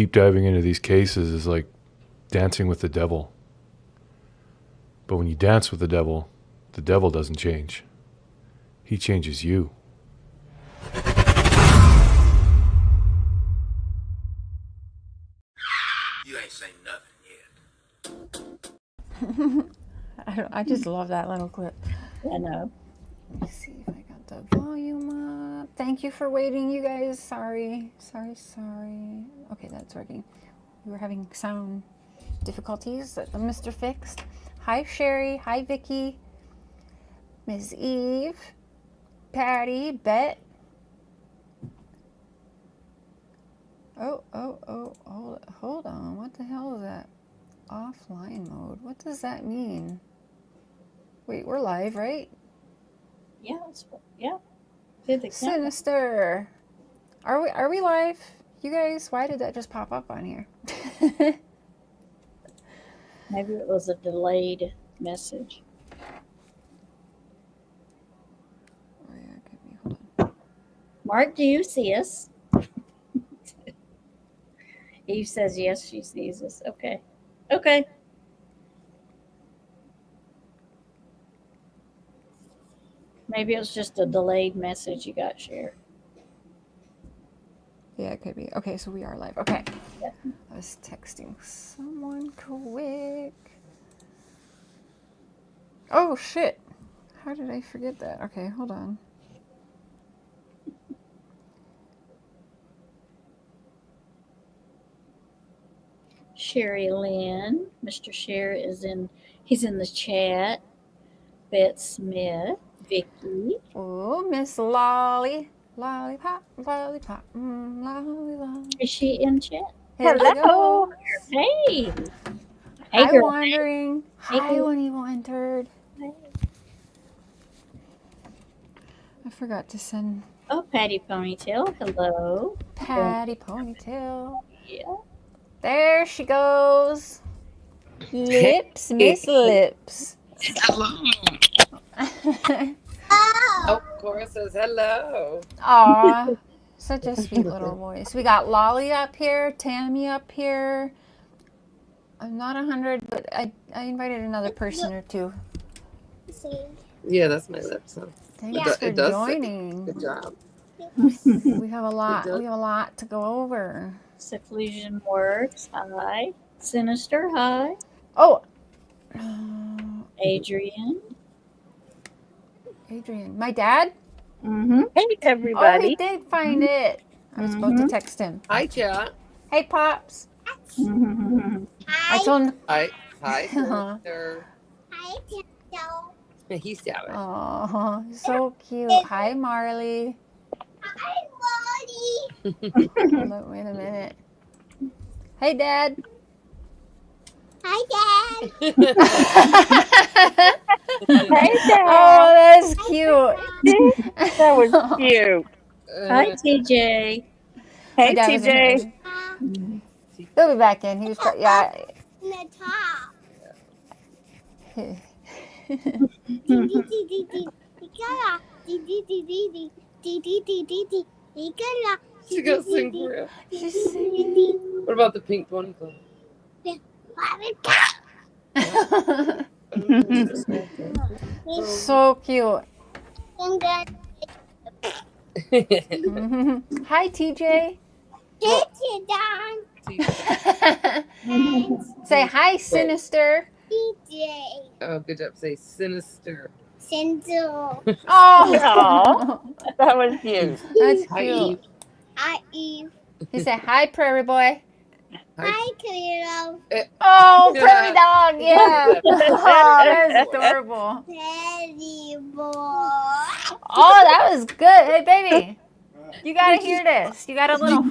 deep diving into these cases is like dancing with the devil. But when you dance with the devil doesn't change. He changes you. You ain't saying nothing yet. I just love that little clip. I know. Let me see if I got the volume up. Thank you for waiting, you guys. Sorry. Okay, that's working. We were having sound difficulties that the Mr. fixed. Hi, Sherry. Hi, Vicky. Ms. Eve. Patty. Bet. Oh, hold on. What the hell is that? Offline mode. What does that mean? Wait, we're live, right? Yeah, yeah. Did the count. Sinister. Are we live? You guys, why did that just pop up on here? Maybe it was a delayed message. Oh yeah, it could be. Hold on. Mark, do you see us? Eve says yes, she sees us. Okay. Maybe it was just a delayed message you got shared. Yeah, it could be. Okay, so we are live. Okay. Yeah. I was texting someone quick. Oh, shit. How did I forget that? Okay, hold on. Sherry Lynn. Mr. Sher he's in the chat. Bette Smith. Vicky. Oh, Miss Lolly. Lollipop, lollipop, lolly. Is she in chat? Here she Hello. goes. Hey. Hi, girl. Wandering. Hey, Hi, girl. When Evil Entered. Hey. I forgot to send Oh, Patty Ponytail. Hello. Patty Ponytail. Yeah. There she goes. Lips, Miss Lips. Hello. Of course, says hello. Aw, such a sweet little voice. We got Lolly up here, Tammy up here. I'm not 100, but I invited another person or two. Yeah, that's my lips. Huh? Thanks for joining. Good job. We have a lot to go over. Seclusion Works. Hi. Sinister. Hi. Oh, Adrian. my dad? Mm-hmm. Hey, Oh, everybody. he did find it. I was about to text him. Hi, chat. Hey, Pops. Mm-hmm. I told him. Hi, sister. Hi, Joe. He's down. Oh, so cute. Hi, Marley. Hi, Molly. Hold on, wait a minute. Hey, Dad. Hi, Dad. Hey, Dad. Oh, that's cute. That was cute. Hi, TJ. Hey, My dad was in TJ. here. He'll be back in. He was yeah. In the top. She goes sing for you. She's singing. What about the pink pony club? So cute. Hi, TJ. Say hi, Sinister. Oh, good job. Say sinister. Senzo. Oh, That was cute. that's Hi, cute. Eve. Hi, Eve. He said hi, Prairie Boy. Hi, Cleo. Oh, Prairie Dog. Yeah. Oh, that's adorable. Teddy boy. Oh, that was good. Hey, baby. You gotta hear this. You got a little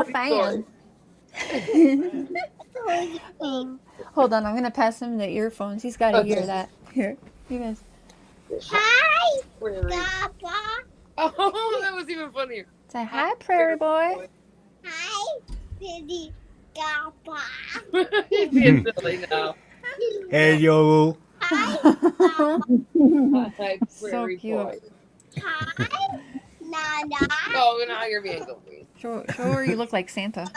fan. Hold on, I'm gonna pass him the earphones. He's gotta hear that. Here, you guys. Hi, Prairie. Papa. Oh, that was even funnier. Say hi, Prairie Boy. Hi, Teddy Papa. He's being silly now. Hello. Hi, Papa. Hi, So Prairie cute. boy. Hi, Nana. Oh, now you're being goofy. Show her you look like Santa.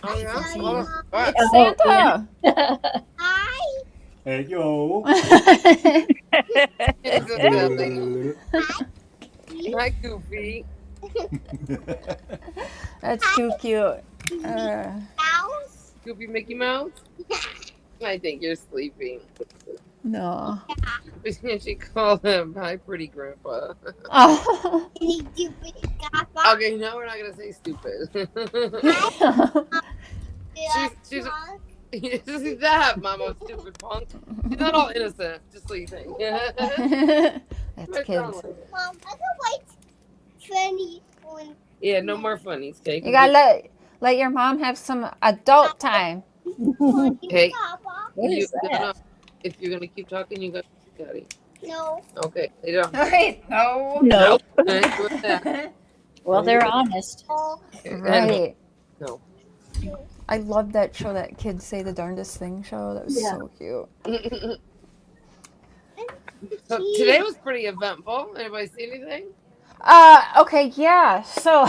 Oh, yeah? See. Oh, what? It's Santa. Hi. Hey, yo. It's a silly. Hi, Goofy. That's too cute. Mouse. Goofy Mickey Mouse? I think you're sleeping. No. She called him Hi, Pretty Grandpa. Oh. Okay, no, we're not going to say stupid. she's she's that, Mama, stupid punk. She's not all innocent, just so you think. That's kids. Mom, I can wait. Funny one. Yeah, no more funnies, okay? You gotta let your mom have some adult time. Hey, Papa. What you, is that? no, if you're gonna keep talking, you got Daddy. No. Okay, lay down. Right? No. No. I ain't doing that. Well, they're honest. Oh. Okay, Right. No. I love that show, that Kids Say the Darndest Thing show. That was Yeah. so cute. So today was pretty eventful. Anybody see anything? Okay, yeah. So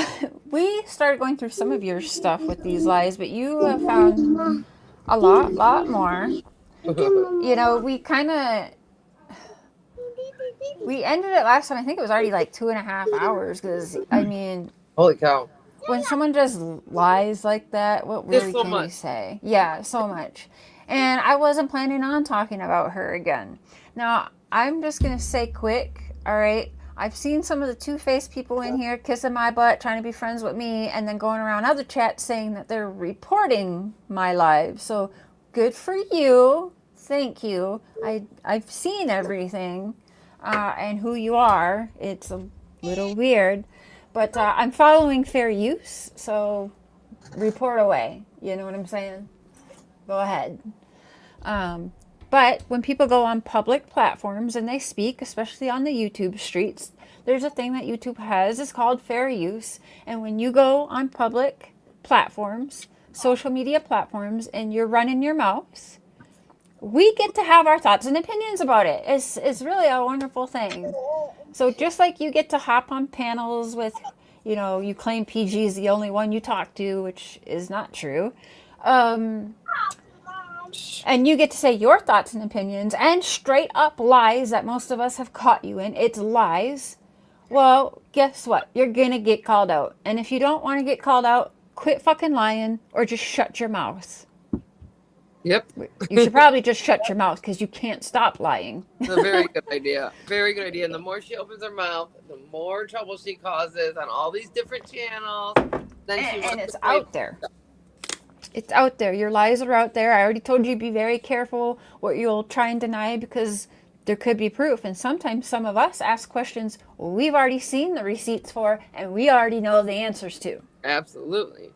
we started going through some of your stuff with these lies, but you found a lot more. You know, we ended it last time. I think it was already like 2.5 hours. Because I mean, Holy cow! when someone just lies like that, what There's really so can you much. say? Yeah, so much. And I wasn't planning on talking about her again. Now, I'm just going to say quick, all right? I've seen some of the two-faced people in here kissing my butt, trying to be friends with me, and then going around other chats saying that they're reporting my live. So good for you. Thank you. I've seen everything and who you are. It's a little weird. But I'm following fair use, so report away. You know what I'm saying? Go ahead. But when people go on public platforms and they speak, especially on the YouTube streets, there's a thing that YouTube has. It's called fair use. And when you go on public platforms, social media platforms, and you're running your mouth, we get to have our thoughts and opinions about it. It's really a wonderful thing. So just like you get to hop on panels with, you know, you claim PG is the only one you talk to, which is not true. And you get to say your thoughts and opinions and straight up lies that most of us have caught you in. It's lies. Well, guess what? You're going to get called out. And if you don't want to get called out, quit fucking lying or just shut your mouth. Yep, You should probably just shut your mouth because you can't stop lying. it's a very good idea. Very good idea. And the more she opens her mouth, the more trouble she causes on all these different channels. Then she And wants it's to play- out there. It's out there. Your lies are out there. I already told you be very careful what you'll try and deny because there could be proof. And sometimes some of us ask questions we've already seen the receipts for and we already know the answers to. Absolutely.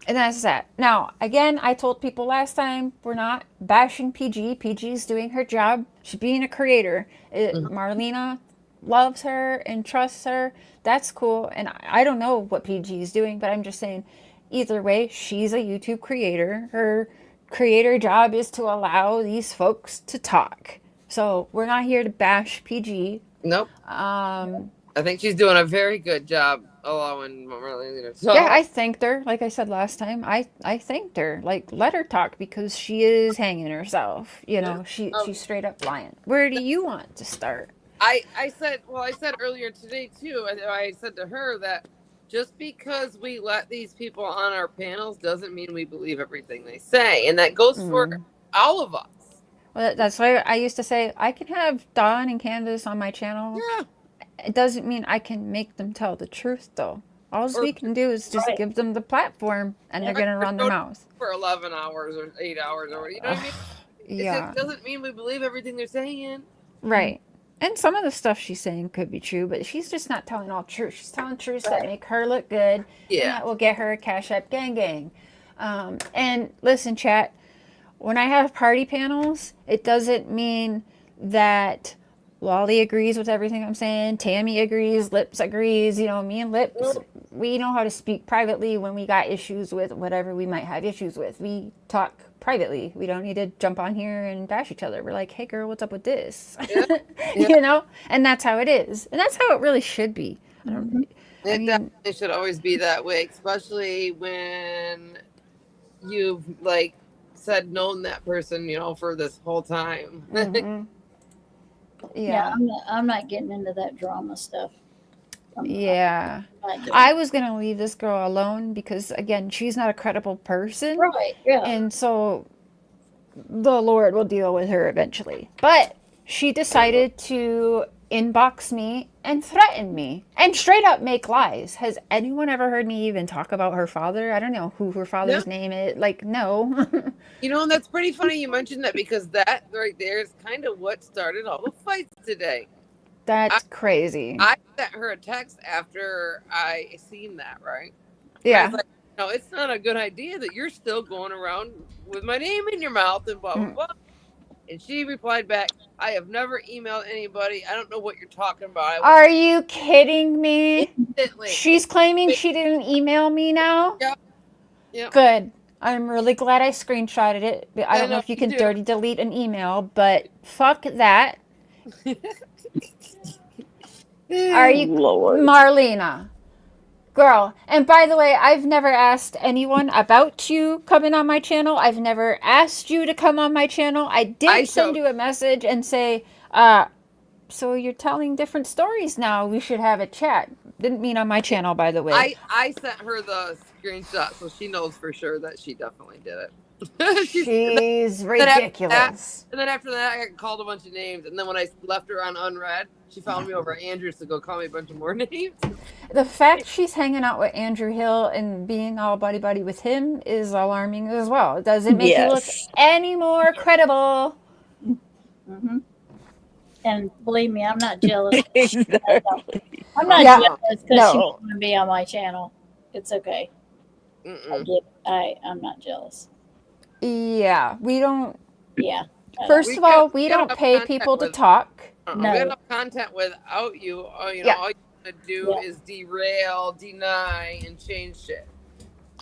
And that's that. Now, again, I told people last time, we're not bashing PG. PG's doing her job. She's being a creator. Marlena loves her and trusts her. That's cool. And I don't know what PG is doing, but I'm just saying, either way, she's a YouTube creator. Her creator job is to allow these folks to talk. So we're not here to bash PG. Nope. I think she's doing a very good job allowing Marlena to talk. Yeah, I thanked her. Like I said last time, I thanked her. Like, let her talk because she is hanging herself. You know, she's straight up lying. Where do you want to start? I said earlier today too, I said to her that just because we let these people on our panels doesn't mean we believe everything they say. And that goes for all of us. Well, that's why I used to say, I can have Dawn and Candace on my channel. Yeah. It doesn't mean I can make them tell the truth, though. All we can do is just give them the platform, and they're going to run their mouth. For 11 hours or 8 hours or you know what I mean? Yeah. It doesn't mean we believe everything they're saying. Right. And some of the stuff she's saying could be true, but she's just not telling all truth. She's telling truths that make her look good. Yeah. And that will get her a Cash App gang. And listen, chat, when I have party panels, it doesn't mean that Wally agrees with everything I'm saying. Tammy agrees. Lips agrees. You know, me and Lips, we know how to speak privately when we got issues with whatever we might have issues with. We talk privately. We don't need to jump on here and bash each other. We're like, hey, girl, what's up with this? Yeah. You know? And that's how it is. And that's how it really should be. I don't. I It mean, definitely should always be that way, especially when you've like known that person, for this whole time. mhm. Yeah, Yeah, I'm not getting into that drama stuff. yeah. I'm not doing I was gonna leave this girl alone because again, she's not a credible person, right. Yeah. and so the Lord will deal with her eventually. But she decided to inbox me and threaten me and straight up make lies. Has anyone ever heard me even talk about her father? I don't know who her No, father's name is. Like, no. and that's pretty funny you mentioned that because that right there is kind of what started all the fights today. I, That's crazy. I sent her a text after I seen that, right? And I was Yeah. like, no, it's not a good idea that you're still going around with my name in your mouth and blah, blah, Mm. blah. And she replied back, I have never emailed anybody. I don't know what you're talking about. I was Are you kidding me? instantly. She's claiming she didn't email me now? Yep. Yep. Good. I'm really glad I screenshotted it. I don't know know, if you me can too. dirty delete an email, but fuck that. Are you Lord. Marlena? Girl. And by the way, I've never asked anyone about you coming on my channel. I've never asked you to come on my channel. I did I send showed- you a message and say, so you're telling different stories now. We should have a chat. Didn't mean on my channel, by the way. I sent her the screenshot so she knows for sure that she definitely did it. She's then after ridiculous. And then after that, I got called a bunch of names. And then when I left her on unread, she found me over at Andrews to go call me a bunch of more names. The fact she's hanging out with Andrew Hill and being all buddy-buddy with him is alarming as well. It doesn't make you look Yes. any more credible. Mm-hmm. And believe me, I'm not jealous. Exactly. I'm not Yeah. jealous because No. she want to be on my channel. It's okay. Mm-mm. I'm not jealous. Yeah, we don't. Yeah. First We of all, got- we we got don't enough pay contact people to with- talk. We No. have enough content without you. Yeah. All you want to do Yeah. is derail, deny, and change shit.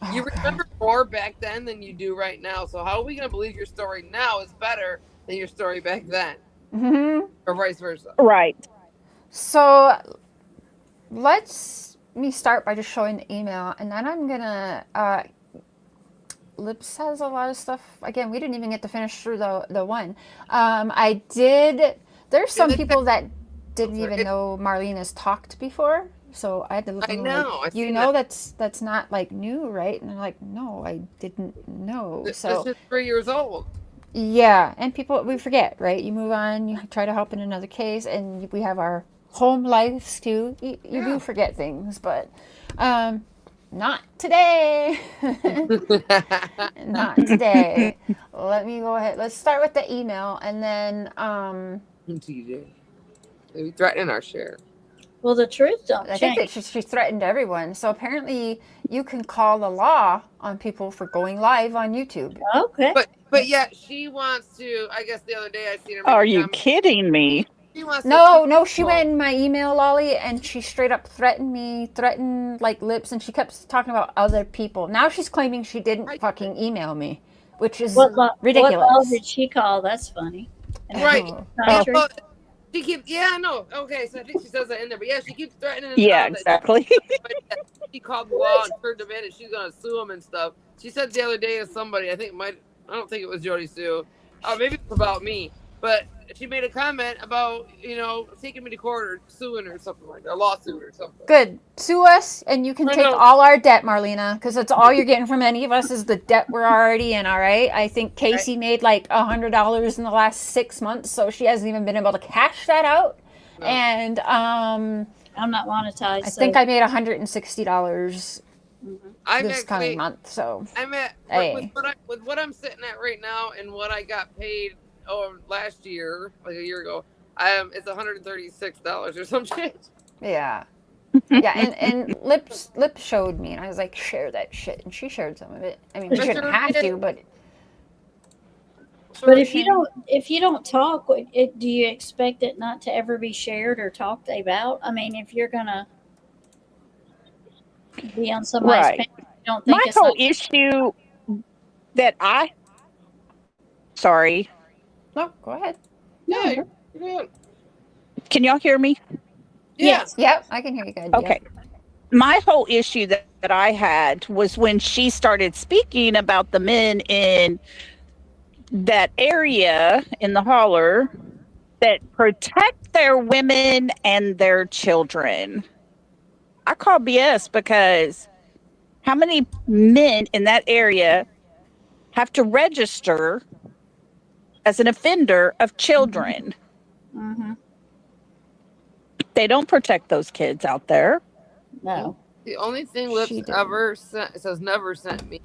Oh, You God. remember more back then than you do right now. So how are we going to believe your story now is better than your story back then? Mhm. Or vice versa? Right. So let's me start by just showing the email, and then I'm gonna. Lips has a lot of stuff. Again, we didn't even get to finish through the one. I did. There's some people that didn't even know Marlena's talked before, so I had to look. I and know, Like, I you seen know that. that's not like new, right? And they're like, no, I didn't know. This So is 3 years old. yeah, and people, we forget, right? You move on, you try to help in another case, and we have our home lives too. You Yeah. do forget things, but not today. Not today. Let me go ahead. Let's start with the email, and then TJ. We threatening our share. Well, the truth don't I think change. that she threatened everyone. So apparently, you can call the law on people for going live on YouTube. Okay. But yet she wants to. I guess the other day I seen her. Are make a you comment. kidding me? She wants to No, she people. went in my email, Lolly, and she straight up threatened me, threatened like Lips, and she kept talking about other people. Now she's claiming she didn't fucking email me, which is ridiculous. What law did she call? That's funny. Right. Oh. Country? Well, she keeps. Yeah, I know. Okay, so I think she says that in there. But yeah, she keeps threatening. Yeah, that exactly. She called the law and turned them in, and she's gonna sue them and stuff. She said the other day to somebody. I don't think it was Jody Sue. Maybe it's about me. But she made a comment about, taking me to court or suing or something like that, a lawsuit or something. Good. Sue us, and you can I take know. all our debt, Marlena, because that's all you're getting from any of us is the debt we're already in, all right? I think Casey made like $100 in the last 6 months, so she hasn't even been able to cash that out. No. And I'm not monetized. I think I made $160 I'm this coming month, so. I'm at Hey. with what I'm sitting at right now and what I got paid last year, like a year ago. It's $136 or some shit. Yeah. Yeah, and Lips showed me, and I was like, share that shit, and she shared some of it. I mean, we I shouldn't sure have did. to, but But if you don't talk, do you expect it not to ever be shared or talked about? I mean, if you're gonna be on somebody's Right. panel, you don't think My it's whole not issue that sorry, no, go ahead. Yeah, you're good. can y'all hear me? Yes. Yep, I can hear you good. Okay. My whole issue that I had was when she started speaking about the men in that area in the holler that protect their women and their children. I call BS because how many men in that area have to register as an offender of children? Mm-hmm. They don't protect those kids out there. No. The only thing Lips She did. ever sent, it says never sent me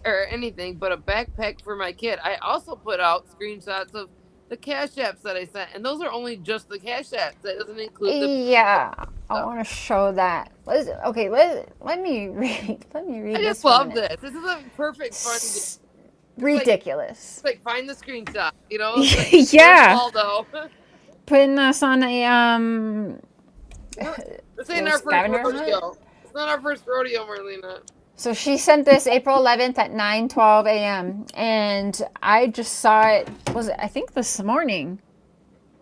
or anything but a backpack for my kid. I also put out screenshots of the Cash Apps that I sent, and those are only just the Cash Apps. That doesn't include the. Yeah, I stuff. want to show that. Okay, let me read. Let me read I this. just for a love minute. this. This is a perfect fun game. Ridiculous. It's like find the screenshot, you know? It's like, Yeah. where's Waldo? Putting us on a This ain't little our first scavenger hunt. rodeo. It's not our first rodeo, Marlena. So she sent this April 11th at 9:12 a.m. and I just saw it. Was it? I think this morning,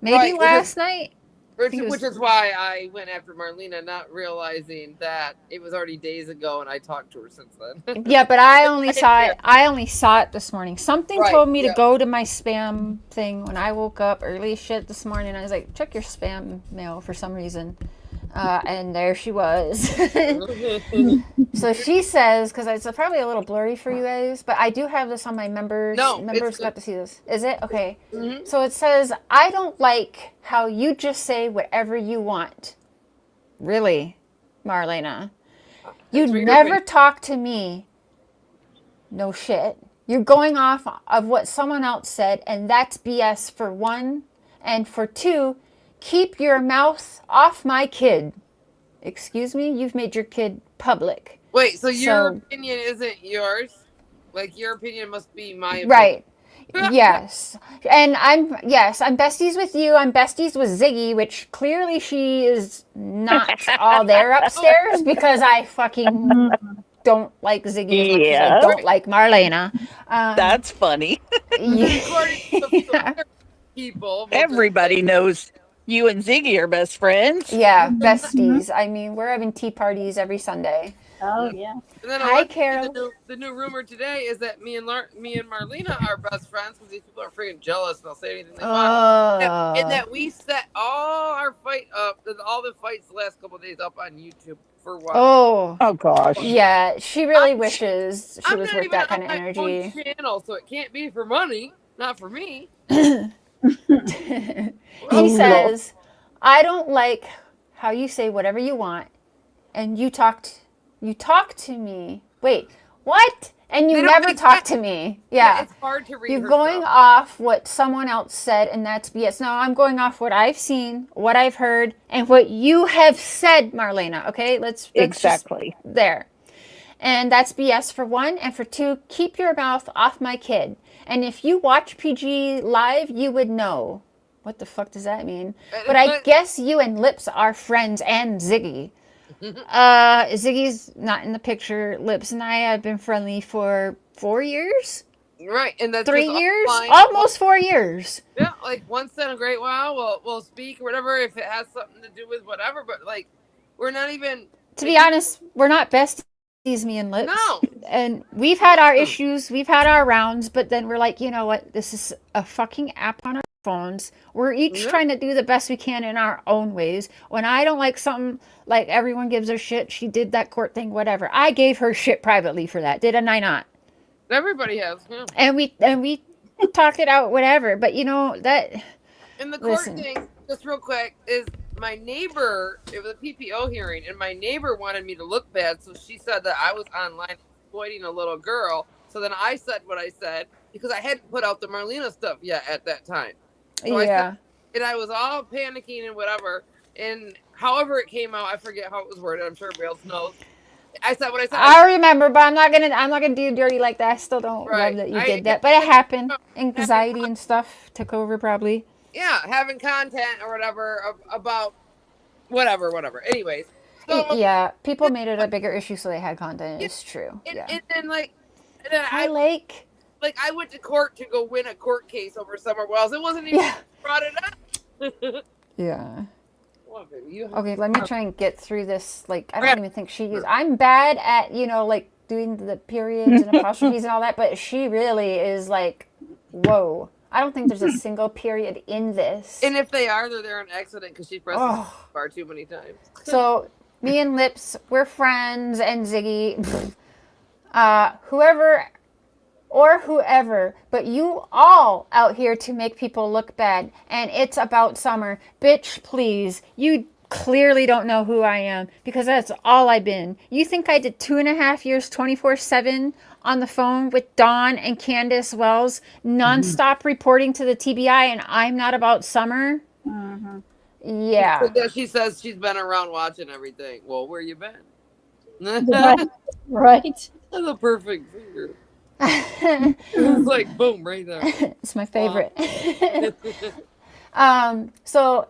maybe Right, last night. Which is why I went after Marlena, not realizing that it was already days ago, and I talked to her since then. Yeah, but I only saw it. I only saw it this morning. Something Right, told me yeah. to go to my spam thing when I woke up early as shit this morning. I was like, check your spam mail for some reason, and there she was. So she says, because it's probably a little blurry for you guys, but I do have this on my members. No, members it's got to see this. Is it okay? Mhm. So it says, I don't like how you just say whatever you want. Really, Marlena? You That's for your never opinion. talk to me. No shit. You're going off of what someone else said, and that's BS for one. And for two, keep your mouth off my kid. Excuse me? You've made your kid public. Wait, so your opinion isn't yours? Like, your opinion must be my opinion. Right. Yes. And I'm besties with you. I'm besties with Ziggy, which clearly she is not all there upstairs because I fucking don't like Ziggy as much as I Yeah. don't like Marlena. That's funny. According to the Yeah. people. Everybody knows you and Ziggy are best friends. Yeah, besties. I mean, we're having tea parties every Sunday. Oh, yeah. And then Hi, Carol. the new rumor today is that me and Marlena are best friends because these people are freaking jealous and they'll say anything they want. And that we set all our all the fights the last couple of days up on YouTube for what? Oh gosh. Yeah, she really wishes she I'm was not worth even that kind on of my own energy. channel, so it can't be for money. Not for me. She says, I don't like how you say whatever you want and you talk to me. Wait, what? And you They don't never make talk sense. to me. Yeah. It's hard to read. You're her going stuff. off what someone else said, and that's BS. No, I'm going off what I've seen, what I've heard, and what you have said, Marlena. Okay, let's Exactly. just there. And that's BS for one, and for two, keep your mouth off my kid. And if you watch PG live, you would know. What the fuck does that mean? But I guess you and Lips are friends, and Ziggy. Ziggy's not in the picture. Lips and I have been friendly for 4 years? Right, and that's 3 just years? offline. Almost 4 years. Yeah, like once in a great while, we'll speak or whatever if it has something to do with whatever. But like, we're not even. To be honest, we're not besties, me and Lips. No. And we've had our issues, we've had our rounds, but then we're like, you know what? This is a fucking app on our phones. We're each trying to do the best we can in our own ways. When I don't like something, like everyone gives her shit, she did that court thing, whatever. I gave her shit privately for that, didn't I not? Everybody has. Yeah. And we talked it out, whatever. But you know that. And the court thing, just real quick, is my neighbor. It was a PPO hearing, and my neighbor wanted me to look bad, so she said that I was online exploiting a little girl. So then I said what I said because I hadn't put out the Marlena stuff yet at that time. So I was all panicking and whatever. And however it came out, I forget how it was worded. I'm sure everybody else knows. I said what I said. I remember, but I'm not gonna do dirty like that. I still don't love that you did that, but it happened. Anxiety and stuff took over, probably. Yeah, having content or whatever about whatever. Anyways, so, yeah, people made it a bigger issue, so they had content. It's true. And then Hi, Lake. Like I went to court to go win a court case over somewhere else. It wasn't even brought it up. Yeah. on, baby. You Okay, let me try and get through this. Like, I don't Okay. even think she used. I'm bad at, like doing the periods and apostrophes and all that, but she really is like, whoa. I don't think there's a single period in this. And if they are, they're there on accident because she presses the bar too many times. So, me and Lips, we're friends, and Ziggy, whoever, but you all out here to make people look bad, and it's about Summer. Bitch, please, you clearly don't know who I am, because that's all I've been. You think I did 2.5 years, 24/7 on the phone with Dawn and Candace Wells, nonstop reporting to the TBI, and I'm not about Summer? Yeah. She says she's been around watching everything. Well, where you been? Right. That's a perfect finger. It's like boom right there. It's my favorite. So,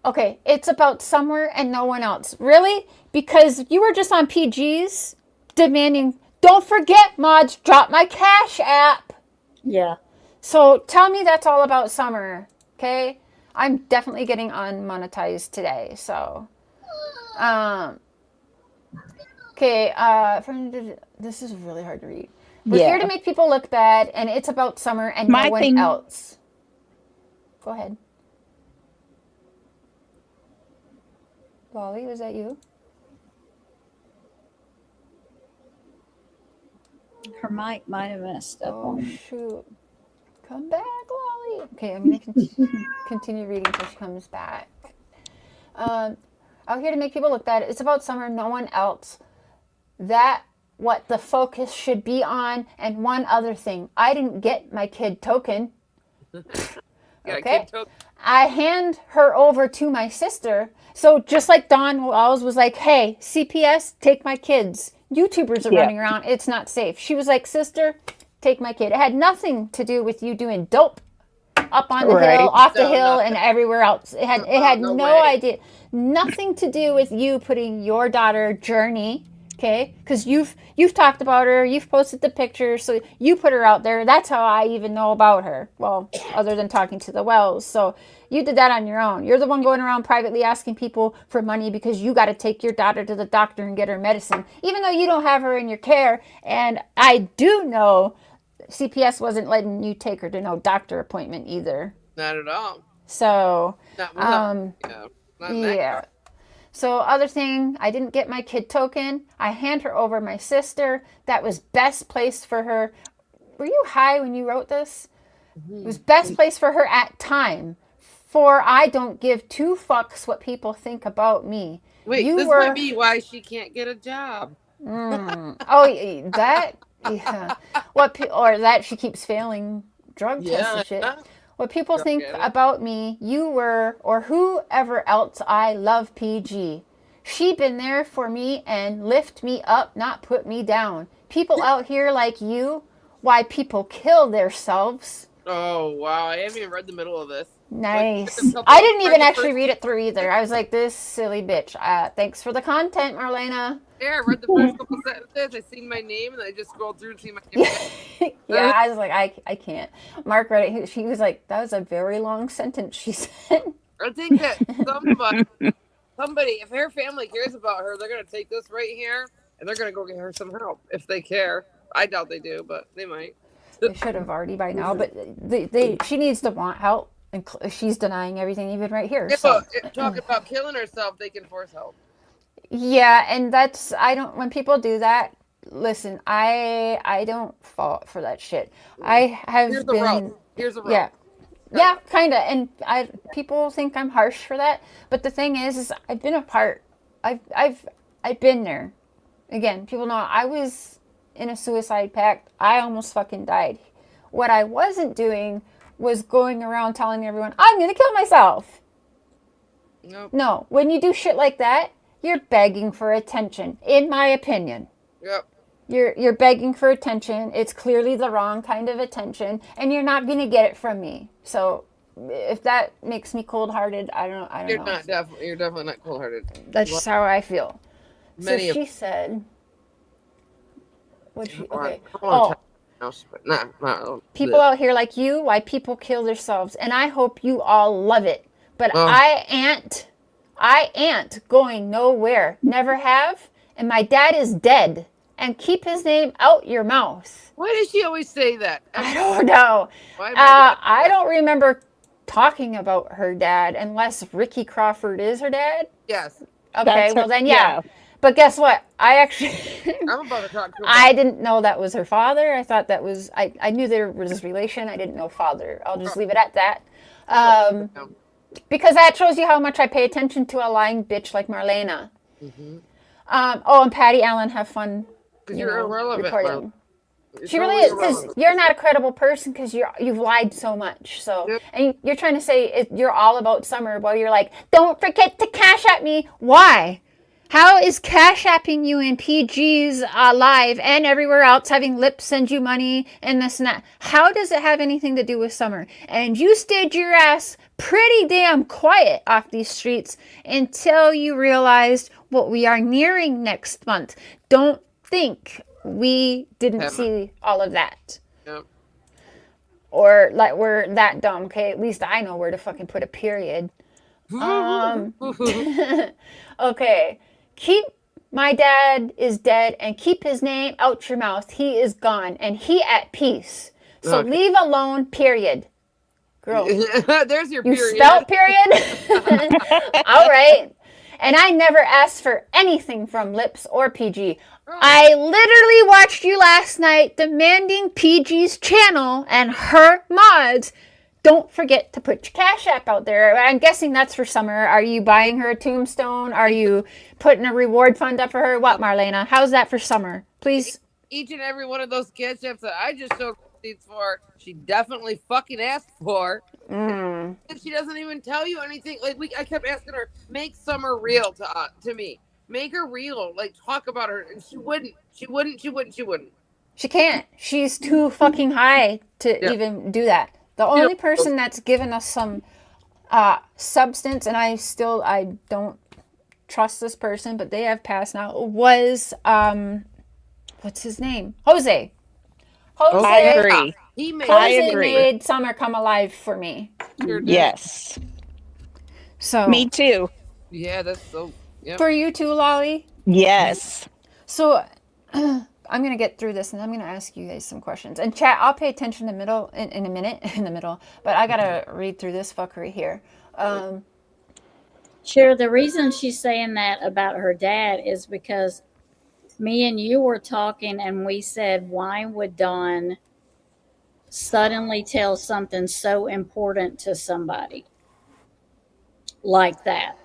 okay, it's about Summer and no one else. Really? Because you were just on PG's demanding, don't forget, mods, drop my Cash App. Yeah. So tell me that's all about Summer, okay? I'm definitely getting unmonetized today, so. Okay, this is really hard to read. We're here to make people look bad, and it's about Summer and no one else. Go ahead. Lolly, was that you? Her mic might have messed up. Oh, shoot. Come back, Lolly. Okay, I'm going to continue reading until she comes back. Out here to make people look bad. It's about Summer, no one else. That what the focus should be on. And one other thing. I didn't get my kid token. Okay. I hand her over to my sister. So just like Dawn Wells was like, hey, CPS, take my kids. YouTubers are running around. It's not safe. She was like, sister, take my kid. It had nothing to do with you doing dope up on the hill, off the hill, and everywhere else. It had no idea. Nothing to do with you putting your daughter, Journey, okay? Because you've talked about her. You've posted the pictures. So you put her out there. That's how I even know about her. Well, other than talking to the Wells. So you did that on your own. You're the one going around privately asking people for money because you got to take your daughter to the doctor and get her medicine, even though you don't have her in your care. And I do know CPS wasn't letting you take her to no doctor appointment either. Not at all. So, yeah. So other thing, I didn't get my kid token. I hand her over my sister. That was best place for her. Were you high when you wrote this? It was best place for her at time. For I don't give two fucks what people think about me. Wait, this might be why she can't get a job. Oh, that, yeah. Or that she keeps failing drug tests and shit. What people think about me, you were, or whoever else I love PG. She been there for me and lift me up, not put me down. People out here like you, why people kill themselves. Oh, wow. I haven't even read the middle of this. Nice. I didn't even actually read it through either. I was like, this silly bitch. Thanks for the content, Marlena. Yeah, I read the first couple sentences. I seen my name, and I just scrolled through and see my name. Yeah, I was like, I can't. Mark read it. He was like, that was a very long sentence, she said. I think that somebody, if her family cares about her, they're going to take this right here, and they're going to go get her some help, if they care. I doubt they do, but they might. They should have already by now, but she needs to want help. And she's denying everything, even right here. Yeah, so. Talking about killing herself, they can force help. Yeah, and when people do that, listen, I don't fall for that shit. I have Here's a road. Yeah, kind of. And people think I'm harsh for that, but the thing is I've been a part. I've been there. Again, people know I was in a suicide pact. I almost fucking died. What I wasn't doing was going around telling everyone, I'm going to kill myself. Nope. No, when you do shit like that, you're begging for attention, in my opinion. Yep. You're begging for attention. It's clearly the wrong kind of attention, and you're not going to get it from me. So if that makes me cold-hearted, I don't know. You're definitely not cold-hearted. That's just how I feel. She said, okay. People out here like you, why people kill themselves, and I hope you all love it. But I I ain't going nowhere. Never have. And my dad is dead. And keep his name out your mouth. Why does she always say that? I don't know. Why my dad I don't remember talking about her dad unless Ricky Crawford is her dad. Yes. Okay, That's well her- then, yeah. But guess what? I actually, I'm about to talk to her. I didn't know that was her father. I thought that was, I knew there was relation. I didn't know father. I'll just leave it at that. Because that shows you how much I pay attention to a lying bitch like Marlena. Mm-hmm. Oh, and Patty Allen, have fun. Because you're irrelevant. Reporting. It's She really totally is, because irrelevant. you're not a credible person because you've lied so much. So, Yep. and you're trying to say you're all about Summer, while you're like, don't forget to cash at me. Why? How is cash apping you in PG's live and everywhere else, having Lips send you money and this and that? How does it have anything to do with Summer? And you stayed your ass pretty damn quiet off these streets until you realized what we are nearing next month. Don't think we didn't see all of that. Yep. Or like we're that dumb. Okay, at least I know where to fucking put a period. Okay. Keep my dad is dead and keep his name out your mouth. He is gone and he at peace. So Okay. leave alone, period. Girl, There's your you period. spelled period? All right. And I never asked for anything from Lips or PG. I literally watched you last night demanding PG's channel and her mods. Don't forget to put your Cash App out there. I'm guessing that's for Summer. Are you buying her a tombstone? Are you putting a reward fund up for her? What, Marlena? How's that for Summer? Please. Each and every one of those Cash Apps that I just showed receipts for, she definitely fucking asked for. And she doesn't even tell you anything. Like I kept asking her, make Summer real to me. Make her real. Like talk about her, and she wouldn't. She wouldn't. She can't. She's too fucking high to even do that. The only person that's given us some substance, and I don't trust this person, but they have passed now, was what's his name? Jose. I agree. Jose made Summer come alive for me. Yes. So Me too. Yeah, that's so. Yep. For you too, Lolly. Yes. So I'm gonna get through this, and I'm gonna ask you guys some questions. And chat, I'll pay attention in a minute in the middle, but I gotta read through this fuckery here. Sure, the reason she's saying that about her dad is because me and you were talking, and we said, why would Don suddenly tell something so important to somebody like that?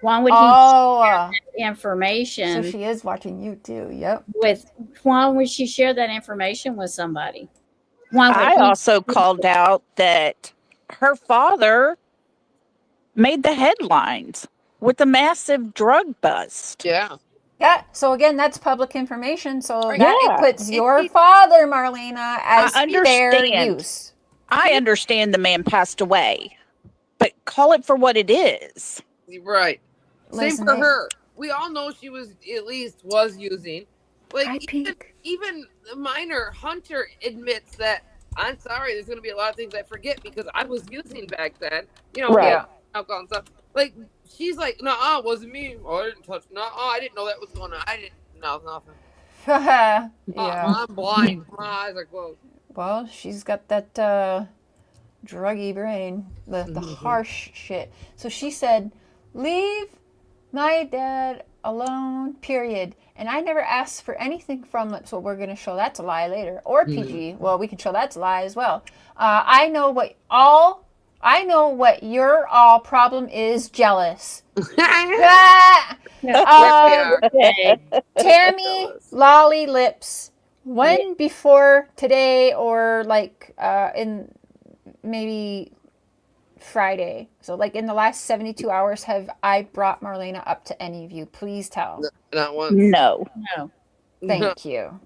Why would he share that information? So she is watching you too. Yep. Why would she share that information with somebody? Why would I also called out that her father made the headlines with a massive drug bust. Yeah. Yeah. So again, that's public information. So that Yeah. it puts your father, Marlena, as I fair understand. use. I understand the man passed away, but call it for what it is. Right. Listen, Same for her. We all know she was using. Like Hi, Pink. even the minor Hunter admits that I'm sorry. There's going to be a lot of things I forget because I was using back then. You know, Right. alcohol and stuff. Like she's like, no, it wasn't me. Oh, I didn't touch. No, I didn't know that was going on. I didn't. No, nothing. Yeah. I'm blind. My eyes are closed. Well, she's got that druggy brain, the harsh shit. So she said, leave my dad alone, period. And I never asked for anything from Lips. So we're going to show that's a lie later. Or PG. Well, we can show that's a lie as well. I know what your all problem is, jealous. Tammy, Lolly, Lips. When before today or like in maybe Friday, so like in the last 72 hours, have I brought Marlena up to any of you? Please tell. Not once. No. Thank you.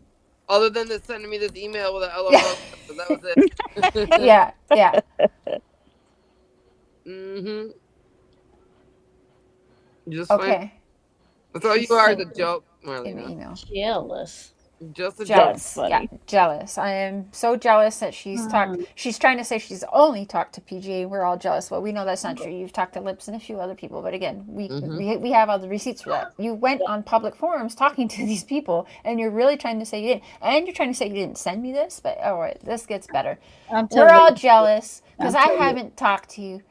Other than sending me this email with an LOL, that was it. Yeah. Mm-hmm. Just Okay. fine. That's all you are, the joke, In the Marlena. email. jealous? Just a Jealous. That's Yeah, funny. jealous. I am so jealous that she's talked. She's trying to say she's only talked to PG. We're all jealous. Well, we know that's not true. You've talked to Lips and a few other people, but again, we have all the receipts for that. You went on public forums talking to these people, and you're really trying to say you didn't. And you're trying to say you didn't send me this. But all right, this gets better. I'm We're all totally. jealous because I'm I totally- haven't talked to you.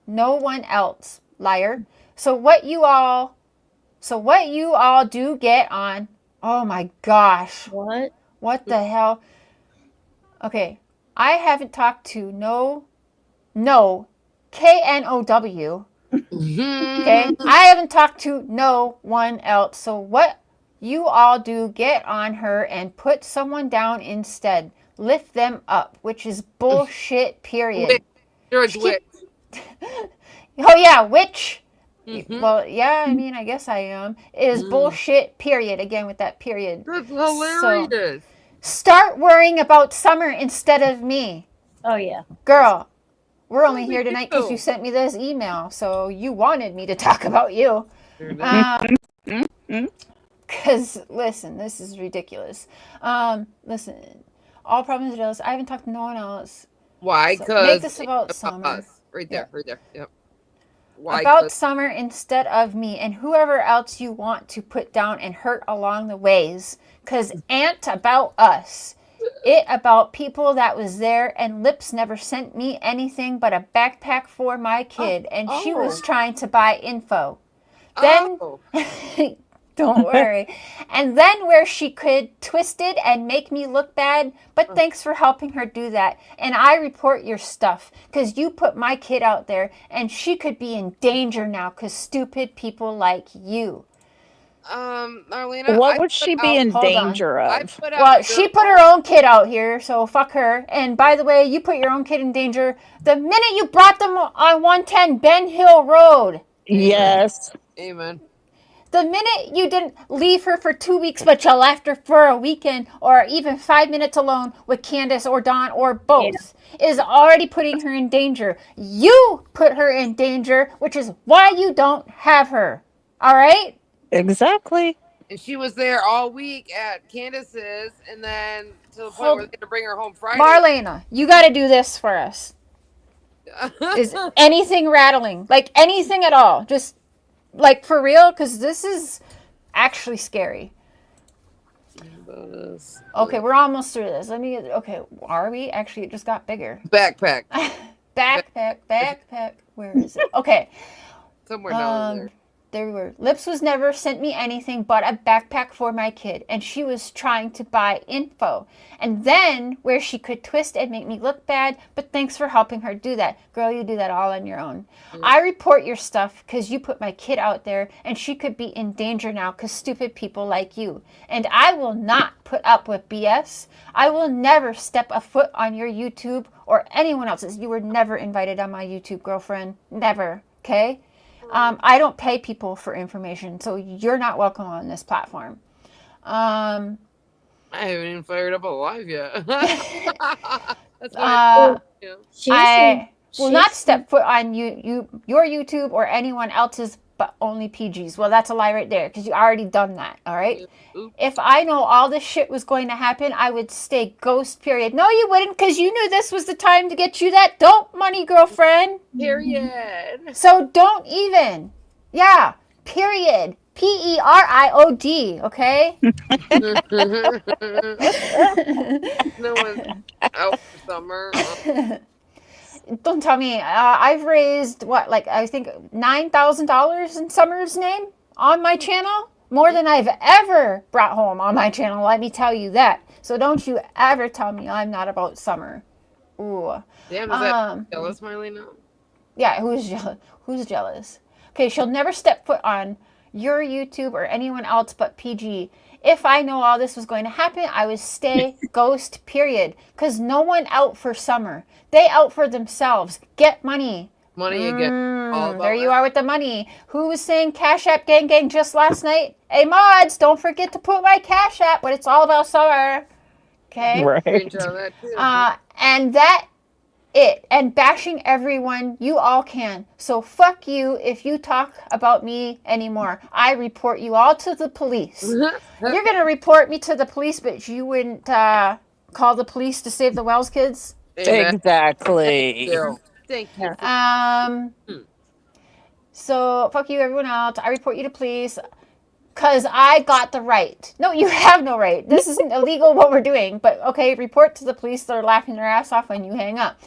No one else, liar. So what you all do get on? Oh my gosh. What? What the hell? Okay, I haven't talked to no, KNOW. Okay, I haven't talked to no one else. So what you all do get on her and put someone down instead. Lift them up, which is bullshit, period. Witch. George Keep- Witch. Oh yeah, witch. Mhm. Well, yeah, I mean, I guess I am. It is bullshit, period. Again, with that period. That's hilarious. Start worrying about Summer instead of me. Oh yeah. Girl, we're only we here tonight because do. you sent me this email, so you wanted me to talk about you. Because, listen, this is ridiculous. Listen, all problems are jealous. I haven't talked to no one else. Why? So Because make this about Summer. us. Right there. Yeah. Right there. Yep. Why? About 'Cause- Summer instead of me and whoever else you want to put down and hurt along the ways. Because ain't about us. It about people that was there, and Lips never sent me anything but a backpack for my kid, and she was trying to buy info. Then, Oh. don't worry. And then where she could twist it and make me look bad, but thanks for helping her do that. And I report your stuff, because you put my kid out there, and she could be in danger now, because stupid people like you. Marlena. What I would put she out- be in hold on. danger I of? put out Well, your- she put her own kid out here, so fuck her. And by the way, you put your own kid in danger the minute you brought them on 110 Ben Hill Road. Yes. Amen. The minute you didn't leave her for 2 weeks, but you left her for a weekend or even 5 minutes alone with Candace or Dawn or both, is already putting her in danger. You put her in danger, which is why you don't have her. All right? Exactly. And she was there all week at Candace's, and then to the point where they had to bring her home Friday. Marlena, you got to do this for us. Is anything rattling? Like anything at all? Just like for real? Because this is actually scary. Okay, we're almost through this. Okay, are we? Actually, it just got bigger. Backpack. Backpack. Where is it? Okay. Somewhere down there. There we were. Lips was never sent me anything but a backpack for my kid, and she was trying to buy info. And then where she could twist and make me look bad, but thanks for helping her do that. Girl, you do that all on your own. I report your stuff because you put my kid out there, and she could be in danger now because stupid people like you. And I will not put up with BS. I will never step a foot on your YouTube or anyone else's. You were never invited on my YouTube, girlfriend. Never. Okay? I don't pay people for information, so you're not welcome on this platform. I haven't even fired up a live yet. That's why. I will not she's- step foot on your YouTube or anyone else's, but only PG's. Well, that's a lie right there, because you already done that, all right? Oops. If I know all this shit was going to happen, I would stay ghost, period. No, you wouldn't, because you knew this was the time to get you that dope money, girlfriend. Period. So don't even. Yeah, period. PERIOD, okay? No one's out for summer. Don't tell me. I've raised, I think $9,000 in Summer's name on my channel. More than I've ever brought home on my channel, let me tell you that. So don't you ever tell me I'm not about Summer. Ooh. Damn, is that jealous, Marlena? Yeah, who's jealous? Who's jealous? Okay, she'll never step foot on your YouTube or anyone else but PG. If I know all this was going to happen, I would stay ghost, period. Because no one out for Summer. They out for themselves. Get money. Money again. All about There you that. are with the money. Who was saying Cash App Gang Gang just last night? Hey, mods, don't forget to put my Cash App, but it's all about Summer. Okay? Right. Screenshot of that too. And that it. And bashing everyone, you all can. So fuck you if you talk about me anymore. I report you all to the police. You're going to report me to the police, but you wouldn't call the police to save the Wells kids? Amen. Exactly. Thank you. So fuck you, everyone else. I report you to police. Because I got the right. No, you have no right. This isn't illegal what we're doing. But okay, report to the police. They're laughing their ass off when you hang up.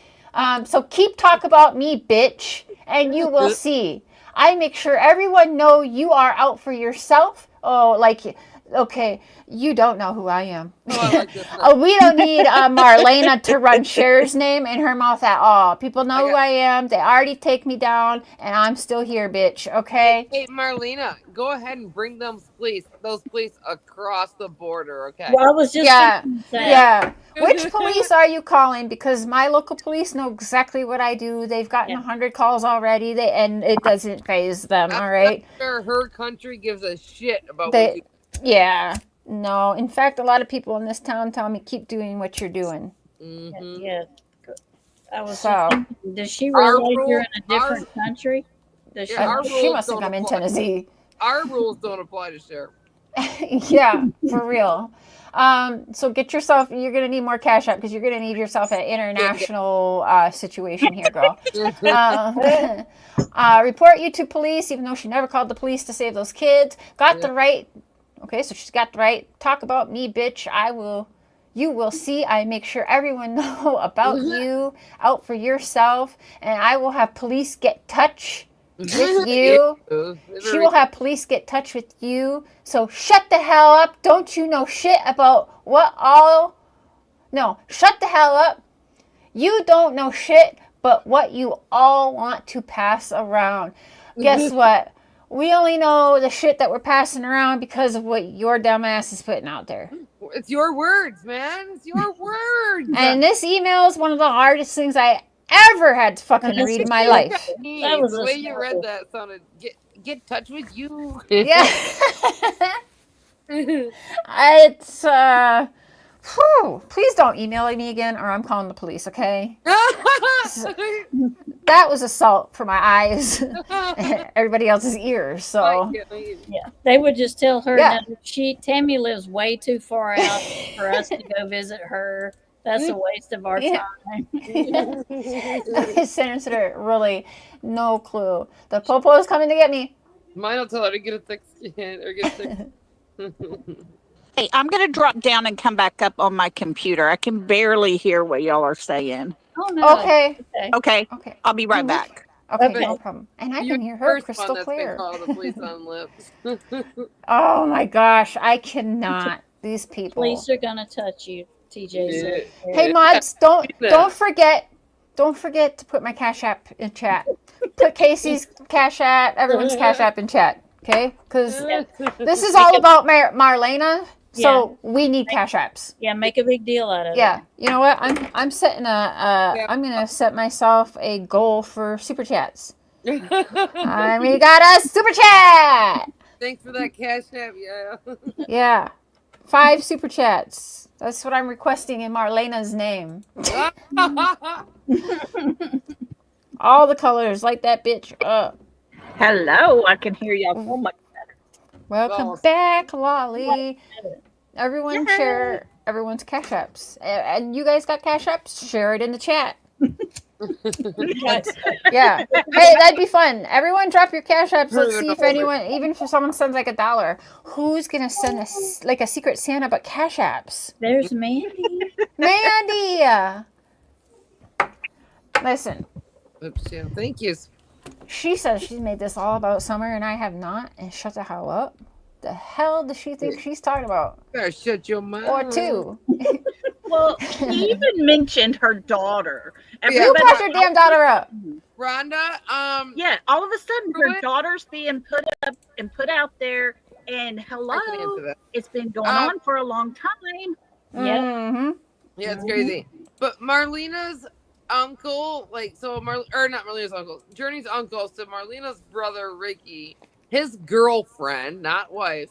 So keep talk about me, bitch, and you will see. I make sure everyone know you are out for yourself. Oh, like, okay, you don't know who I am. Oh, I like this now. We don't need Marlena to run Cher's name in her mouth at all. People know who I am. They already take me down, and I'm still here, bitch. Okay. Hey, Marlena, go ahead and bring those police across the border. Okay. Well, I was just thinking that. Yeah. Which police are you calling? Because my local police know exactly what I do. They've gotten 100 calls already, and it doesn't faze them. All right. I'm sure her country gives a shit about what you. Yeah. No. In fact, a lot of people in this town tell me keep doing what you're doing. Mm-hmm. Yeah. I was So. thinking, does she realize you're in a different country? Does She must think I'm in Tennessee. Our rules don't apply to sheriff. Yeah, for real. So get yourself, you're going to need more cash out because you're going to need yourself an international situation here, girl. Report you to police, even though she never called the police to save those kids. Got the right. Okay, so she's got the right. Talk about me, bitch. You will see. I make sure everyone know about you, out for yourself, and I will have police get touch with you. She will have police get touch with you. So shut the hell up. Don't you know shit about what all... No, shut the hell up. You don't know shit but what you all want to pass around. Guess what? We only know the shit that we're passing around because of what your dumbass is putting out there. It's your words, man. It's your words. And this email is one of the hardest things I ever had to fucking read in my life. That was the way you read that sounded. Get touch with you. Yeah. It's please don't email me again or I'm calling the police, okay? That was assault for my eyes and everybody else's ears. So yeah, they would just tell her that Tammy lives way too far out for us to go visit her. That's a waste of our time. Senator, really, no clue. The popo is coming to get me. Mine will tell her to get a thick skin or get thick. Hey, I'm going to drop down and come back up on my computer. I can barely hear what y'all are saying. Oh, no. Okay. I'll be right back. Okay, no problem. And I can hear her crystal clear. The police on lips. Oh my gosh, I cannot. These people. Police are going to touch you, TJ. Hey mods, don't forget to put my Cash App in chat. Put Casey's Cash App, everyone's Cash App in chat, okay? Because this is all about Marlena, so we need Cash Apps. Yeah, make a big deal out of it. Yeah, you know what? I'm setting I'm gonna set myself a goal for super chats. We got a super chat. Thanks for that Cash App, Yeah, 5 super chats. That's what I'm requesting in Marlena's name. All the colors, light that bitch up. Hello, I can hear y'all so much better. Welcome back, Lolly. Everyone share everyone's Cash Apps. And you guys got Cash Apps? Share it in the chat. Yeah. Hey, that'd be fun. Everyone drop your Cash Apps. Let's see if anyone, even if someone sends like $1, who's going to send a Secret Santa but Cash Apps? There's Mandy. Mandy! Listen. Oops, yeah. Thank you. She says she's made this all about summer and I have not. And shut the hell up. The hell does she think she's talking about? Better shut your mouth. Or 2. Well, she even mentioned her daughter. You brought your damn daughter up. Rhonda, yeah, all of a sudden her daughter's being put up and put out there, and hello, it's been going on for a long time. Yeah. Mm-hmm. Yeah, it's crazy. But Marlena's uncle, not Marlena's uncle, Journey's uncle, so Marlena's brother Ricky, his girlfriend, not wife,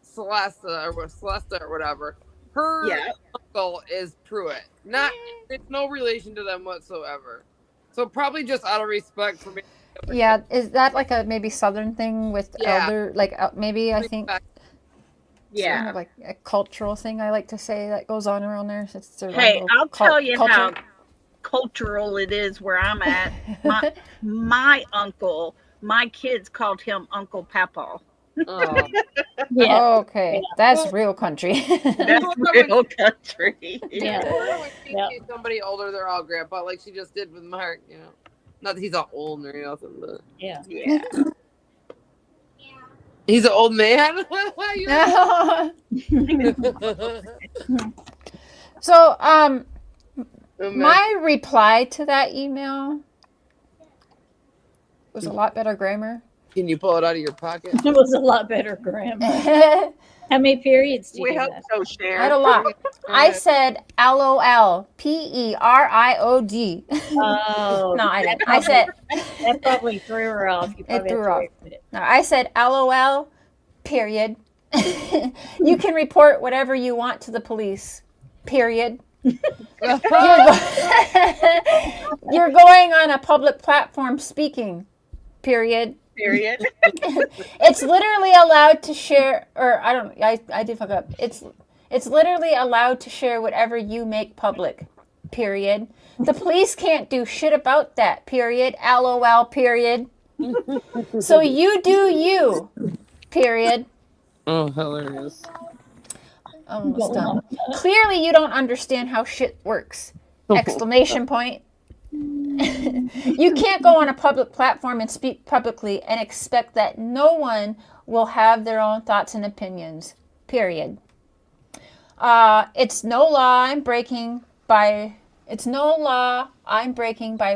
Celeste or whatever, her Yeah. uncle is Pruitt. Not, there's no relation to them whatsoever. So probably just out of respect for me. Yeah, is that like a maybe Southern thing with Yeah. elder? Like maybe I think Respect. kind Yeah. of like a cultural thing I like to say that goes on around there. It's their Hey, little I'll tell you culture. how cultural it is where I'm at. My uncle, my kids called him Uncle Papa. Oh. Yeah. Okay, that's real country. That's real country. Yeah. When she Yep. sees somebody older, they're all grandpa, like she just did with Mark. Not that he's all old or nothing, but Yeah. Yeah. he's an old man. So, Oh, my reply to that email was a lot better grammar. Can you pull it out of your pocket? It was a lot better grammar. I How many periods do We you hope have? so, Sharon. had a lot. I said LOL, PERIOD. Oh. No, I didn't. I said That probably threw her off. You probably threw had her to off. repeat it. no, I said LOL, period. You can report whatever you want to the police. Period. You're going on a public platform speaking. Period. Period. It's literally allowed to share, or I did fuck up. It's literally allowed to share whatever you make public. Period. The police can't do shit about that. Period. LOL. Period. So you do you. Period. Oh, hilarious. Almost done. Clearly you don't understand how shit works. Exclamation point. You can't go on a public platform and speak publicly and expect that no one will have their own thoughts and opinions. Period. It's no law I'm breaking by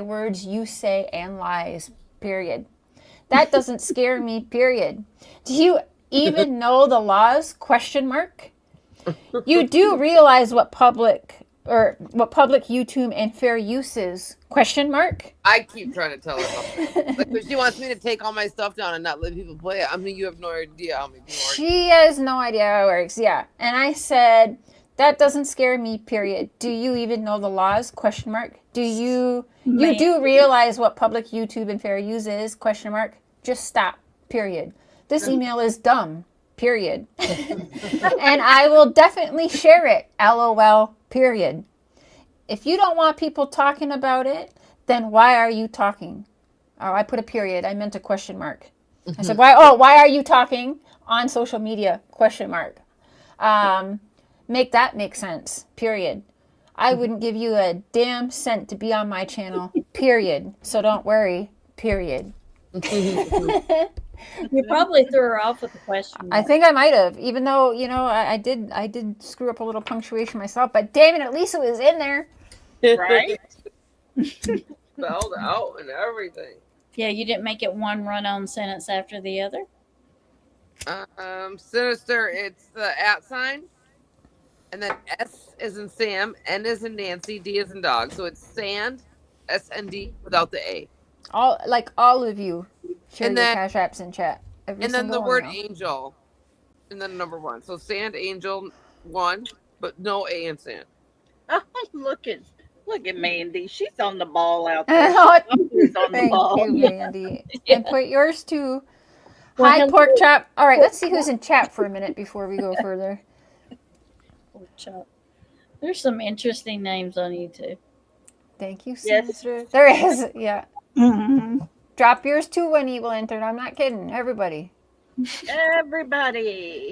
words you say and lies. Period. That doesn't scare me. Period. Do you even know the laws? Question mark. You do realize what public YouTube and fair use is? Question mark. I keep trying to tell her something. Like, if she wants me to take all my stuff down and not let people play it, I mean, you have no idea how many people are. She has no idea how it works. Yeah. And I said, that doesn't scare me, period. Do you even know the laws? Question mark. You do realize what public YouTube and fair use is? Question mark. Just stop. Period. This email is dumb. Period. And I will definitely share it. LOL. Period. If you don't want people talking about it, then why are you talking? Oh, I put a period. I meant a question mark. I said, why are you talking on social media? Question mark. Make that make sense. Period. I wouldn't give you a damn cent to be on my channel. Period. So don't worry. Period. You probably threw her off with the question. I think I might have, even though, I did screw up a little punctuation myself, but damn it, at least it was in there. Right? Spelled out and everything. Yeah, you didn't make it one run-on sentence after the other. Sinister, it's the @ sign, and then S is in Sam, N is in Nancy, D is in dog. So it's sand, SND without the A. All of you share And your then- Cash Apps in chat. Every And then the single word one now. angel, and then number 1. So sand, angel, 1, but no A in sand. Oh, look at Mandy. She's on the ball out there. She's on the Thank ball. you, Mandy. And put yours too. Well, Hi, hello. Pork Chop. All right, let's see who's in chat for a minute before we go further. Pork chop. There's some interesting names on YouTube. Thank you, Yes. sister. There is, yeah. Drop yours too when he will enter. I'm not kidding. Everybody. Everybody.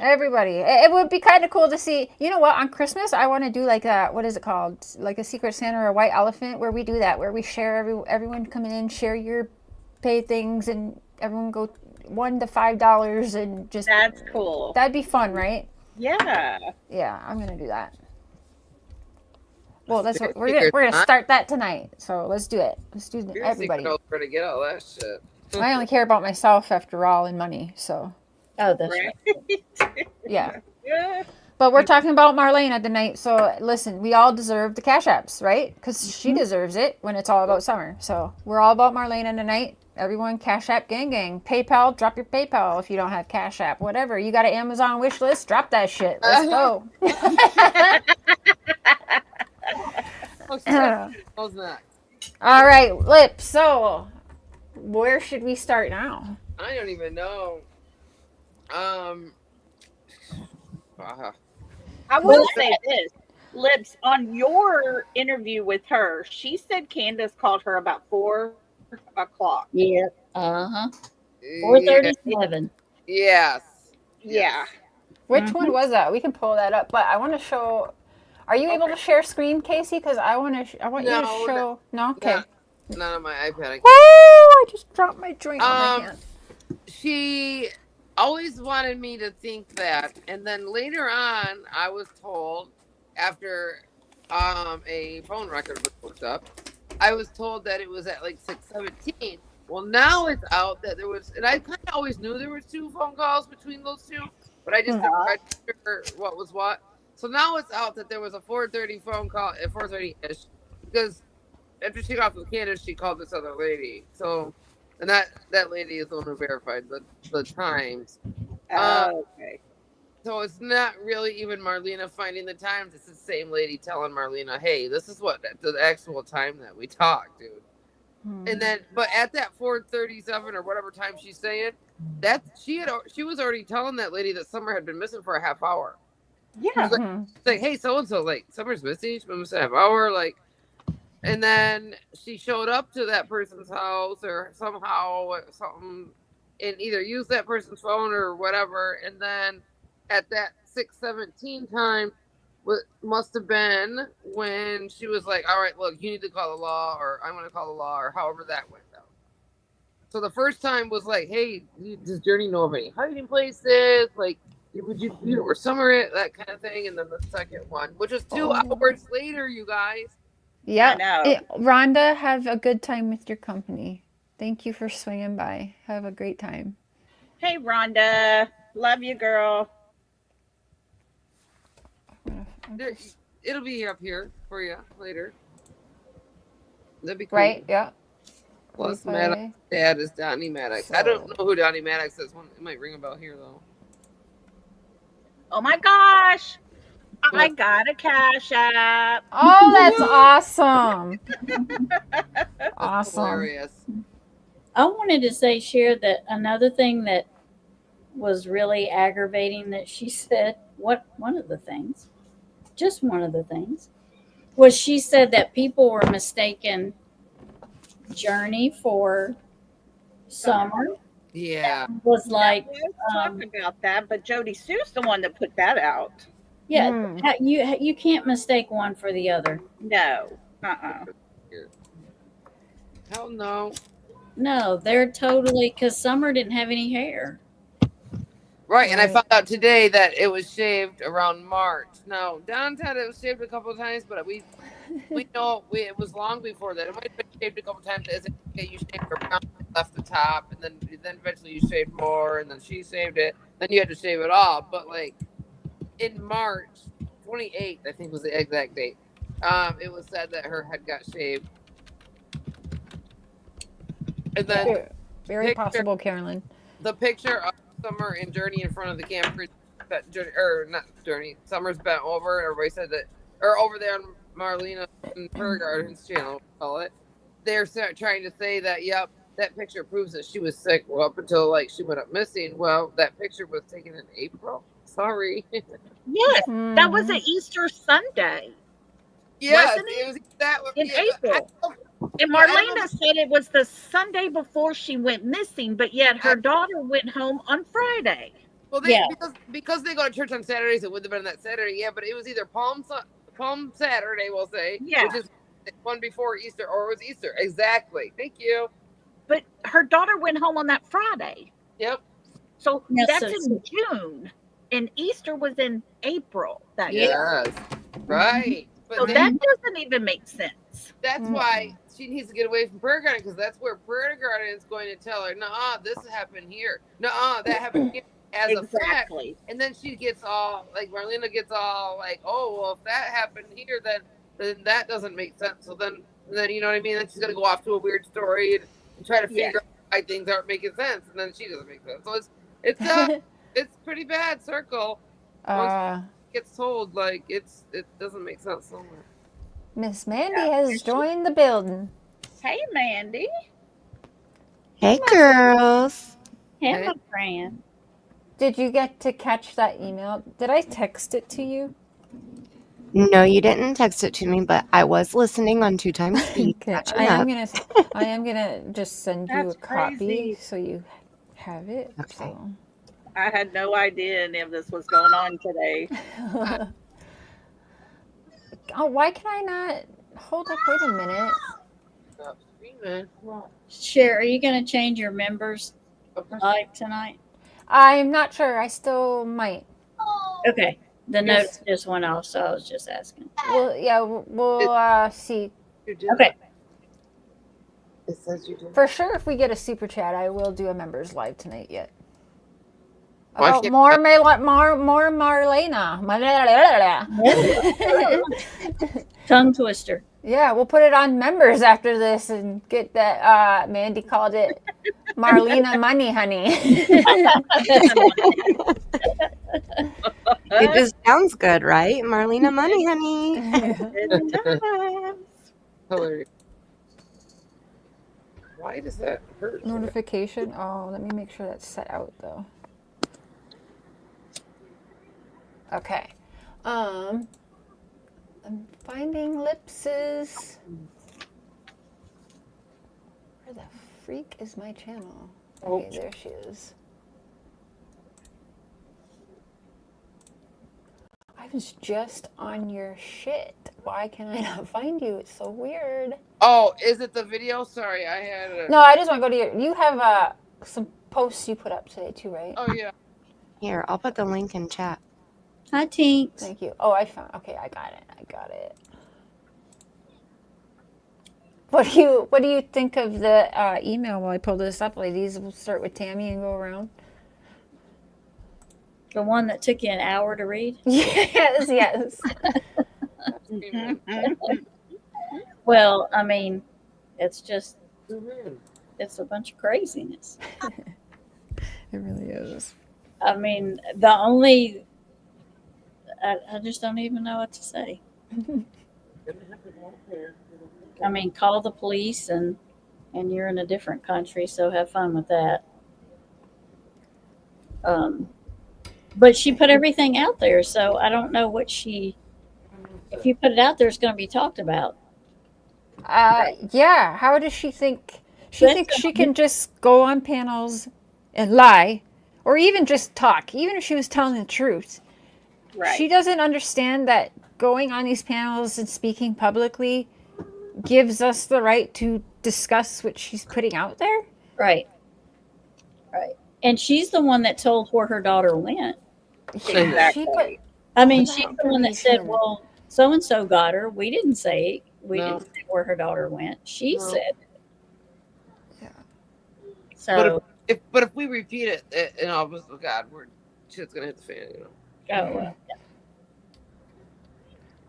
It would be kind of cool to see. You know what? On Christmas, I want to do like a, what is it called? Like a Secret Santa or a White Elephant, where we do that, where we share everyone coming in, share your pay things, and everyone go $1 to $5 and just. That's cool. That'd be fun, right? Yeah. Yeah, I'm gonna do that. Well, that's what we're Secret gonna Santa? start that tonight. So let's do it. Let's do You're everybody. secret over to get all that shit. I only care about myself after all and money. So Oh, that's Right. right. yeah. Yeah. But we're talking about Marlena tonight, so listen, we all deserve the cash apps, right? Because she deserves it when it's all about Summer. So we're all about Marlena tonight. Everyone, cash app gang gang. PayPal, drop your PayPal if you don't have cash app. Whatever. You got an Amazon wish list, drop that shit. Let's go. How's that? All right, Lip. So where should we start now? I don't even know. I will say this. Lips, on your interview with her, she said Candace called her about 4 o'clock. Yeah. 4:37. Yes. Yeah. Which one was that? We can pull that up, but I want to show. Are you able to share screen, Casey? Because I want to. I want you to show. No. Okay. Not on my iPad. Oh! I just dropped my joint on my hand. She always wanted me to think that, and then later on, I was told after a phone record was looked up, I was told that it was at like 6:17. Well, now it's out that there was, and I kind of always knew there was 2 phone calls between those two, but I just didn't register what was what. So now it's out that there was a 4:30 phone call at 4:30-ish, because after she got off with Candace, she called this other lady. So, and that lady is the one who verified the times. Okay. So it's not really even Marlena finding the times. It's the same lady telling Marlena, "Hey, this is what the actual time that we talked, dude." And then, but at that 4:37 or whatever time she's saying, that she was already telling that lady that Summer had been missing for a half hour. Yeah. She's like, "Hey, so and so, like, Summer's missing. She's been missing a half hour, like." And then she showed up to that person's house or somehow something, and either used that person's phone or whatever. And then at that 6:17 time, what must have been when she was like, "All right, look, you need to call the law," or "I'm going to call the law," or however that went down. So the first time was like, "Hey, does Journey know of any hiding places? Like, would you know where Summer is?" That kind of thing. And then the second one, which was 2 hours later, you guys. Yeah. I know. Rhonda, have a good time with your company. Thank you for swinging by. Have a great time. Hey, Rhonda. Love you, girl. It'll be up here for you later. That'd be cool. Right? Yeah. Plus, Okay. Maddox's dad is Donnie Maddox. I don't know who Donnie Maddox is. It might ring a bell here, though. Oh, my gosh. I got a cash app. Oh, that's awesome. Awesome. Hilarious. I wanted to say, Cher, that another thing that was really aggravating that she said, one of the things was she said that people were mistaken Journey for Summer. Yeah. Was like, Let's talk about that, but Jody Sue's the one that put that out. yeah, you can't mistake one for the other. No. Hell no. No, they're totally, because Summer didn't have any hair. Right, and I found out today that it was shaved around March. Now, Don said it was shaved a couple of times, but we know it was long before that. It might have been shaved a couple of times as you shaved around, left the top, and then eventually you shaved more, and then she shaved it. Then you had to shave it off. But like in March 28th, I think was the exact date. It was said that her head got shaved, and then very possible, Carolyn. The picture of Summer and Journey in front of the camper, Summer's bent over, and everybody said that, or over there on Marlena and her Garden's channel, we'll call it. They're trying to say that, yep, that picture proves that she was sick up until like she went up missing. Well, that picture was taken in April. Sorry. Yes, that was an Easter Sunday. Yes, wasn't it? Was that in April. And Marlena said it was the Sunday before she went missing, but yet her daughter went home on Friday. Well, because they go to church on Saturdays, it would have been that Saturday. Yeah, but it was either Palm Saturday, we'll say, which is one before Easter, or it was Easter. Exactly. Thank you. But her daughter went home on that Friday. Yep. So that's in June, and Easter was in April that year. Yes. Right. But so that doesn't even make sense. That's why she needs to get away from Prayer Garden, because that's where Prayer Garden is going to tell her, "Nuh-uh, this happened here. Nuh-uh, that happened here." as a fact. Exactly. And then she gets all like Marlena gets all like, oh well, if that happened here, then that doesn't make sense. So then you know what I mean. Then she's gonna go off to a weird story and try to figure out why things aren't making sense, and then she doesn't make sense. So it's pretty bad circle. Once it gets told, like it doesn't make sense somewhere. Miss Mandy has joined the building. Hey, Mandy. Hey, girls. Hey, my friend. Did you get to catch that email? Did I text it to you? No, you didn't text it to me, but I was listening on 2 times speed. Okay, catching up. I am gonna just send you That's a copy crazy. so you have it. Okay. So. I had no idea any of this was going on today. Oh, why can I not? Hold up, wait a minute. Stop screaming. Cher, are you going to change your members live tonight? I'm not sure. I still might. Okay. The notes just went off, so I was just asking. Well, yeah, we'll see. You did. Okay. It says you did. For sure, if we get a super chat, I will do a members live tonight yet. Why About can't- more Marlena. Tongue twister. Yeah, we'll put it on members after this and get that. Mandy called it Marlena Money Honey. It just sounds good, right? Marlena Money Honey. Hilarious. Why does that hurt? Notification. Oh, let me make sure that's set out though. Okay. I'm finding Lips's. Where the freak is my channel? Okay, there she is. I was just on your shit. Why can I not find you? It's so weird. Oh, is it the video? Sorry, I had a. No, I just want to go to your. You have some posts you put up today too, right? Oh yeah. Here, I'll put the link in chat. Hi, Tinks. Thank you. Oh, I found. Okay, I got it. What do you think of the email while I pull this up, ladies? We'll start with Tammy and go around. The one that took you an hour to read? Yes. Well, I mean, it's just, it's a bunch of craziness. It really is. I mean, I just don't even know what to say. I mean, call the police and you're in a different country, so have fun with that. But she put everything out there, so I don't know what if you put it out there, it's going to be talked about. Yeah. How does she think? She thinks she can just go on panels and lie, or even just talk, even if she was telling the truth. Right. She doesn't understand that going on these panels and speaking publicly gives us the right to discuss what she's putting out there. Right. And she's the one that told where her daughter went. Exactly. She's the one that said, well, so-and-so got her. We didn't say didn't say where her daughter went. She said. Yeah. So. But if we repeat it, you know, oh God, shit's gonna hit the fan, you know. Oh, well.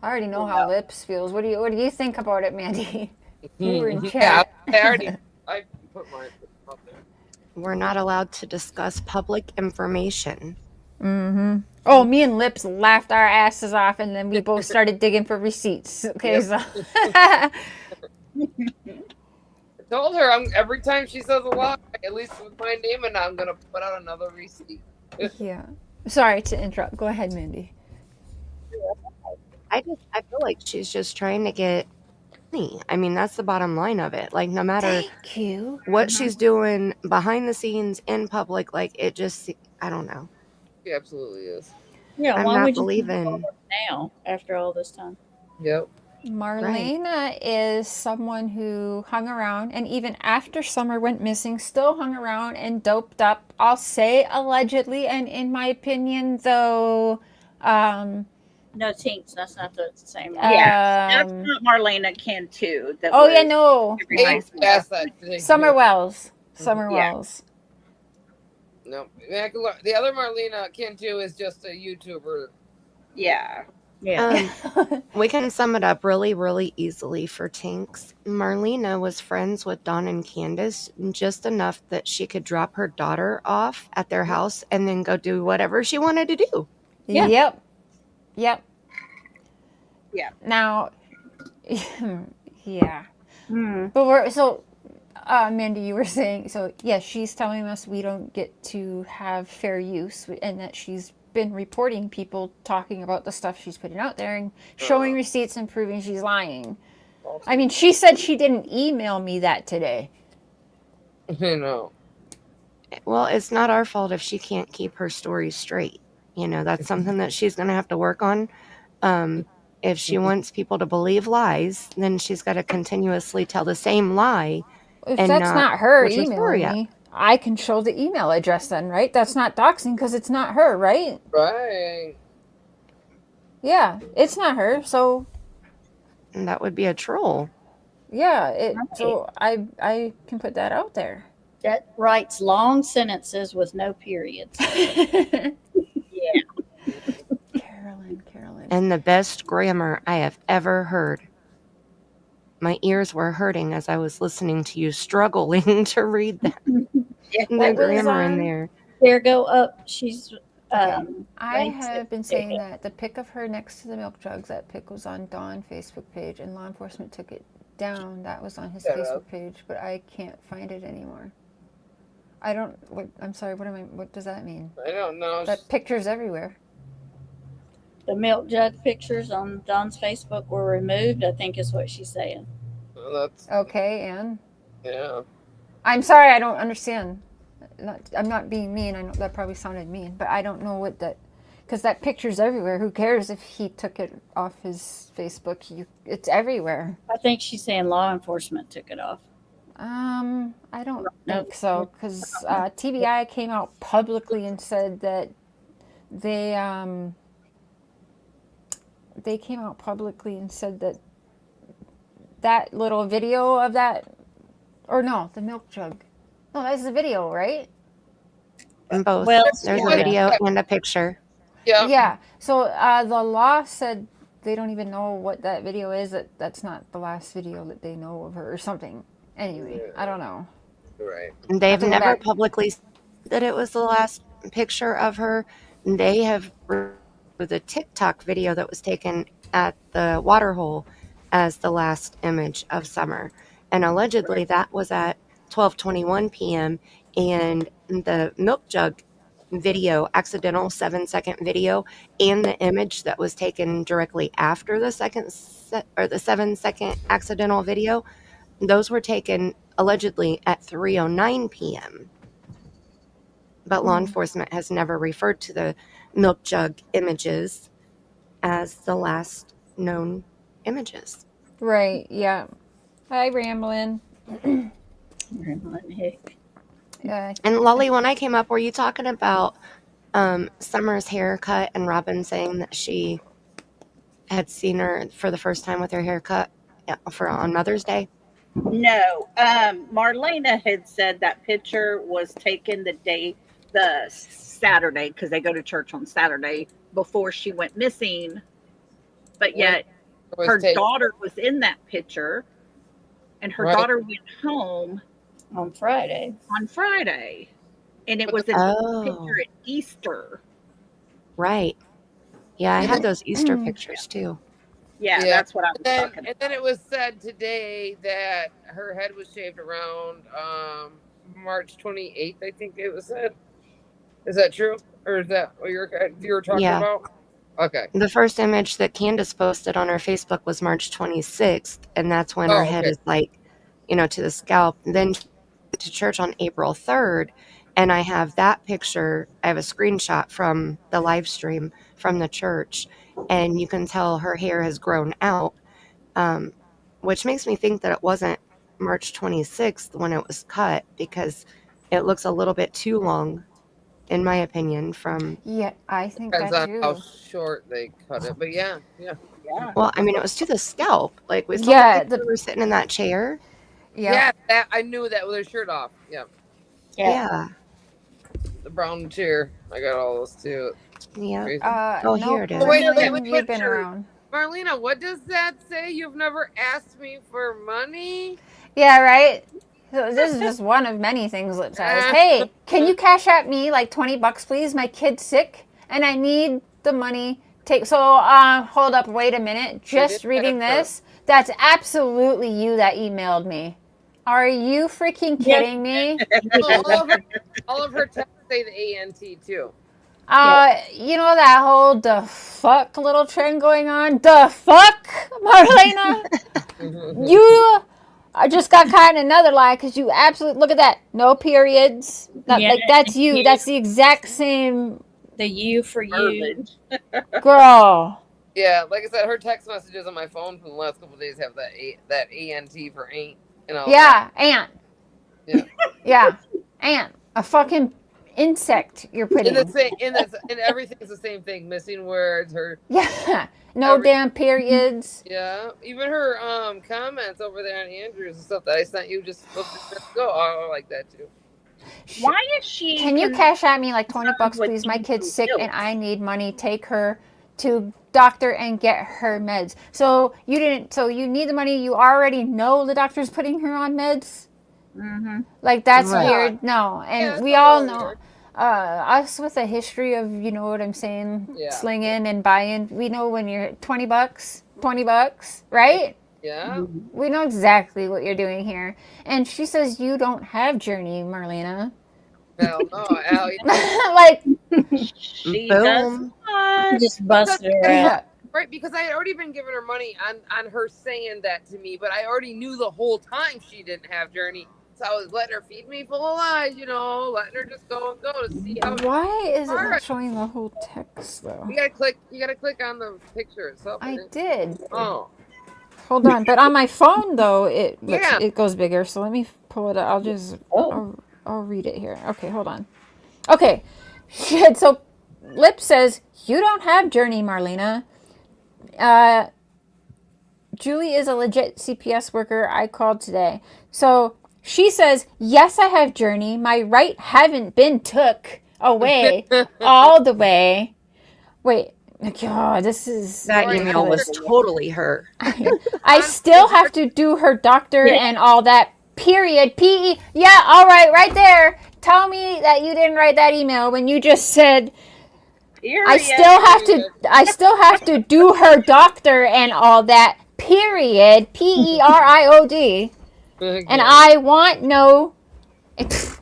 I already know how Lips feels. What do you think about it, Mandy? You were in chat. Yeah, I put mine up there. We're not allowed to discuss public information. Mm-hmm. Oh, me and Lips laughed our asses off, and then we both started digging for receipts. Okay, so. I told her every time she says a lie, at least with my name, and I'm gonna put out another receipt. Yeah. Sorry to interrupt. Go ahead, Mandy. I feel like she's just trying to get money. I mean, that's the bottom line of it. Like, no matter what she's doing behind the scenes in public, like it just, I don't know. She absolutely is. Yeah, I'm why not would you believing now after all this time? Yep. Marlena is someone who hung around, and even after Summer went missing, still hung around and doped up. I'll say allegedly, and in my opinion, though, No, Tinks, that's not the same. Yeah, that's what Marlena can too. No. Ace passed that today. Summer Wells. Yeah. No, the other Marlena Cantu is just a YouTuber. Yeah. We can sum it up really, really easily for Tinks. Marlena was friends with Don and Candace just enough that she could drop her daughter off at their house and then go do whatever she wanted to do. Yeah. Yep. Yeah. Now, yeah. Mm. But Mandy, you were saying, so yes, she's telling us we don't get to have fair use, and that she's been reporting people talking about the stuff she's putting out there and showing receipts and proving she's lying. I mean, she said she didn't email me that today. I know. Well, it's not our fault if she can't keep her story straight. That's something that she's going to have to work on. If she wants people to believe lies, then she's got to continuously tell the same lie. If And that's not her switch her story emailing up. me, I can show the email address then, right? That's not doxing because it's not her, right? Right. Yeah, it's not her, so And that would be a troll. yeah, so I can put that out there. That writes long sentences with no periods. Carolyn. And the best grammar I have ever heard. My ears were hurting as I was listening to you struggling to read that. The grammar in there. There, go up. She's. I have been saying that the pic of her next to the milk jugs, that pic was on Dawn's Facebook page, and law enforcement took it down. That was on his Facebook page, but I can't find it anymore. I don't. I'm sorry. What does that mean? I don't know. That picture's everywhere. The milk jug pictures on Dawn's Facebook were removed, I think is what she's saying. Well, that's okay, and yeah. I'm sorry, I don't understand. I'm not being mean. I know that probably sounded mean, but I don't know what that, because that picture's everywhere. Who cares if he took it off his Facebook? It's everywhere. I think she's saying law enforcement took it off. I don't think so, because TBI came out publicly and said that they came out publicly and said that that little video of that, or no, the milk jug. No, that's the video, right? Both. Well, there's a video and a picture. Yeah. Yeah. So the law said they don't even know what that video is. That's not the last video that they know of her or something. Anyway, I don't know. Right. They've never publicly said that it was the last picture of her. They have the TikTok video that was taken at the waterhole as the last image of Summer. And allegedly that was at 12:21 p.m. and the milk jug video, accidental 7-second video, and the image that was taken directly after the 7-second accidental video, those were taken allegedly at 3:09 p.m. But law enforcement has never referred to the milk jug images as the last known images. Right, yeah. Hi, Ramblin'. Heck. And Lolly, when I came up, were you talking about Summer's haircut and Robin saying that she had seen her for the first time with her haircut on Mother's Day? No. Marlena had said that picture was taken the Saturday, because they go to church on Saturday, before she went missing. But yet her daughter was in that picture, and her daughter went home on Friday. And it was a picture at Easter. Right. Yeah, I had those Easter pictures too. Yeah, that's what I was talking about. And then it was said today that her head was shaved around March 28th, I think it was said. Is that true? Or is that what you were talking about? Okay. The first image that Candace posted on her Facebook was March 26th, and that's when her head is to the scalp. And then to church on April 3rd, and I have that picture. I have a screenshot from the live stream from the church, and you can tell her hair has grown out, which makes me think that it wasn't March 26th when it was cut, because it looks a little bit too long, in my opinion. I think depends that on too. how short they cut it, but yeah. Well, I mean, it was to the scalp. Like we saw we were sitting in that chair. Yeah, that I knew that with her shirt off. Yeah. Yeah. the brown chair. I got all those too. Yeah. Crazy. Oh, nope, here it is. Wait, Marlene, you've been sure. around. Marlena, what does that say? You've never asked me for money? Yeah, right? So this is just one of many things Lip says. Hey, can you cash at me like $20, please? My kid's sick and I need the money. Hold up, wait a minute. Just reading this, that's absolutely you that emailed me. Are you freaking kidding me? all of her texts say the ANT too. You know that whole the fuck little trend going on? The fuck, Marlena? You I just got caught in another lie because you absolutely look at that. No periods. Like that's you. That's the exact same. The you for you. Girl. Yeah, like I said, her text messages on my phone from the last couple of days have that ANT for ain't and all Yeah, that. ant. Yeah. Yeah, ant. A fucking insect you're putting. And everything's the same thing. Missing words. Yeah. No damn periods. Yeah. Even her comments over there on Andrews and stuff that I sent you just go. I like that too. Why is she? Can you cash at me like $20, please? My kid's sick and I need money. Take her to doctor and get her meds. So you need the money. You already know the doctor's putting her on meds. Mm-hmm. Like that's weird. No, and we all know us with a history of, you know what I'm saying, slinging and buying. We know when you're $20, right? Yeah. We know exactly what you're doing here. And she says you don't have Journey, Marlena. Hell no, Al. Like she does not. Just busted her out. Right, because I had already been giving her money on her saying that to me, but I already knew the whole time she didn't have Journey. So I was letting her feed me full of lies, letting her just go to see how. Why is it not showing the whole text though? You gotta click on the picture itself. I did. Oh. Hold on, but on my phone though, it goes bigger. So let me pull it up. I'll read it here. Okay, hold on. Okay, shit. So Lip says you don't have Journey, Marlena. Julie is a legit CPS worker. I called today. So she says, yes, I have Journey. My right haven't been took away all the way. Wait. God, that email was totally her. I still have to do her doctor and all that. Period. PE. Yeah, all right there. Tell me that you didn't write that email when you just said I still have to do her doctor and all that. Period. PERIOD. And I want no. This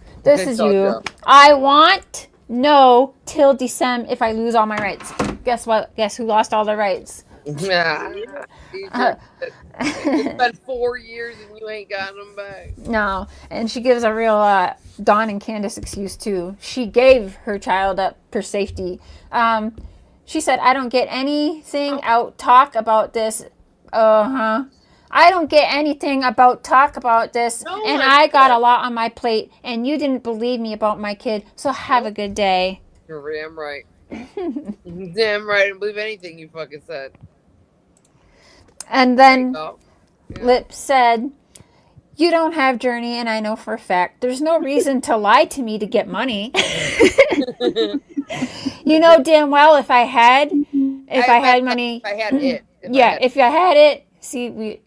is you. I want no till December if I lose all my rights. Guess what? Guess who lost all the rights? Yeah. It's been 4 years and you ain't gotten them back. No. And she gives a real Dawn and Candace excuse too. She gave her child up for safety. She said, I don't get anything out talk about this. I don't get anything about talk about this. No, and I got a lot on my plate and you didn't believe me about my kid. So have a good day. You're damn right. Damn right. I didn't believe anything you fucking said. And then Lip said, you don't have Journey, and I know for a fact there's no reason to lie to me to get money. You know damn well if I had money. If I had it. If I had it. See, we're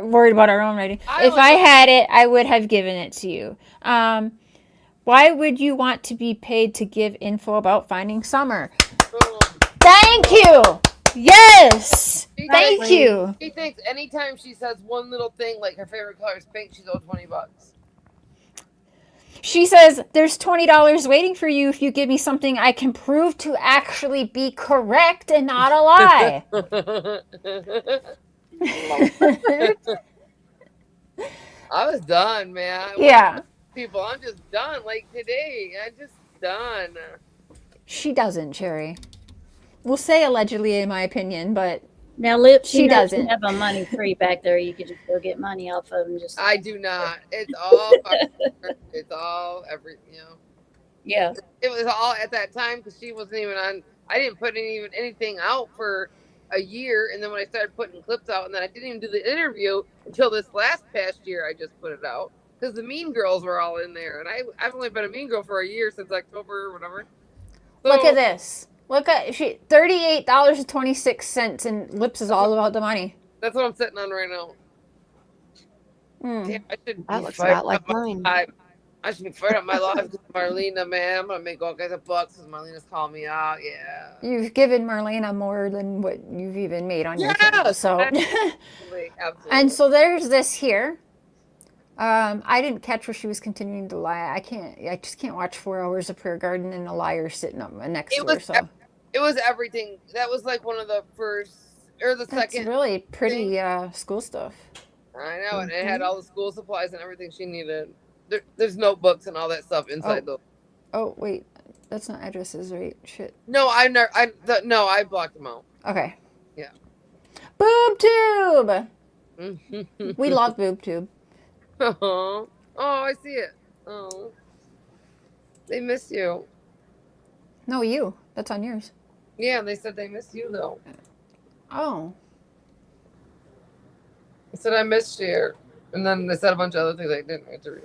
worried about our own writing. If I had it, I would have given it to you. Why would you want to be paid to give info about finding Summer? Thank you. Yes. Thank you. She thinks anytime she says one little thing like her favorite color is pink, she's owed $20. She says there's $20 waiting for you if you give me something I can prove to actually be correct and not a lie. I was done, man. Yeah. People, I'm just done. Like today, I'm just done. She doesn't, Cherry. We'll say allegedly, in my opinion, but now, Lip, she doesn't have a money tree back there. You could just go get money off of them. I do not. It's all. It's all Yeah. It was all at that time because she wasn't even on. I didn't put anything out for a year, and then when I started putting clips out, and then I didn't even do the interview until this past year. I just put it out. because the Mean Girls were all in there, and I've only been a Mean Girl for a year, since October or whatever. So, Look at this. Look at she $38.26, and Lips is all about the money. That's what I'm sitting on right now. Mm. Damn, I should That be looks fired about like up my mine. life. I should be fired up my life with Marlena, man. I'm gonna make all kinds of bucks because Marlena's calling me out. Yeah. You've given Marlena more than what you've even made on your channel. Yes, So, absolutely, absolutely. and so there's this here. I didn't catch where she was continuing to lie. I just can't watch 4 hours of Prayer Garden and a liar sitting up next to her. So it was everything. That was like one of the first or the that's second. really pretty school stuff. I know, and it had all the school supplies and everything she needed. There's notebooks and all that stuff inside those. Oh wait, that's not addresses, right? Shit. No, I blocked them out. Okay. Yeah. Boob tube. We love boob tube. Oh, I see it. Oh, they miss you. No, you. That's on yours. Yeah, they said they miss you though. Oh. I said I missed you, and then they said a bunch of other things I didn't get to read.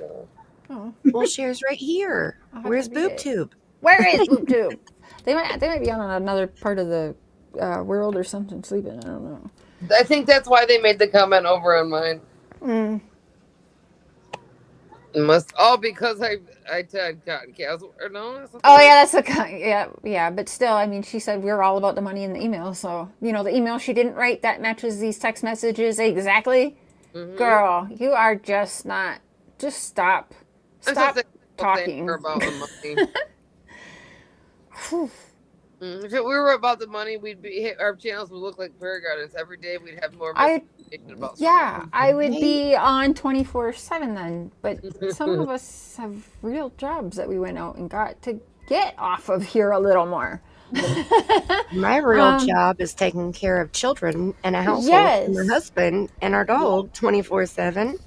Oh. Well, Cher's right here. Where's Boob Tube? Where is Boob Tube? They might be on another part of the world or something, sleeping. I don't know. I think that's why they made the comment over on mine. It must all because I had cotton cows or no? Oh yeah, that's yeah. But still, I mean, she said we're all about the money in the email. So the email she didn't write that matches these text messages exactly. Girl, you are just not. Just stop. Stop talking about the money. If we were about the money, our channels would look like prayer gardens. Every day we'd have more information about something. I would be on 24/7 then. But some of us have real jobs that we went out and got to get off of here a little more. My real job is taking care of children and a household, and my husband and our dog 24/7.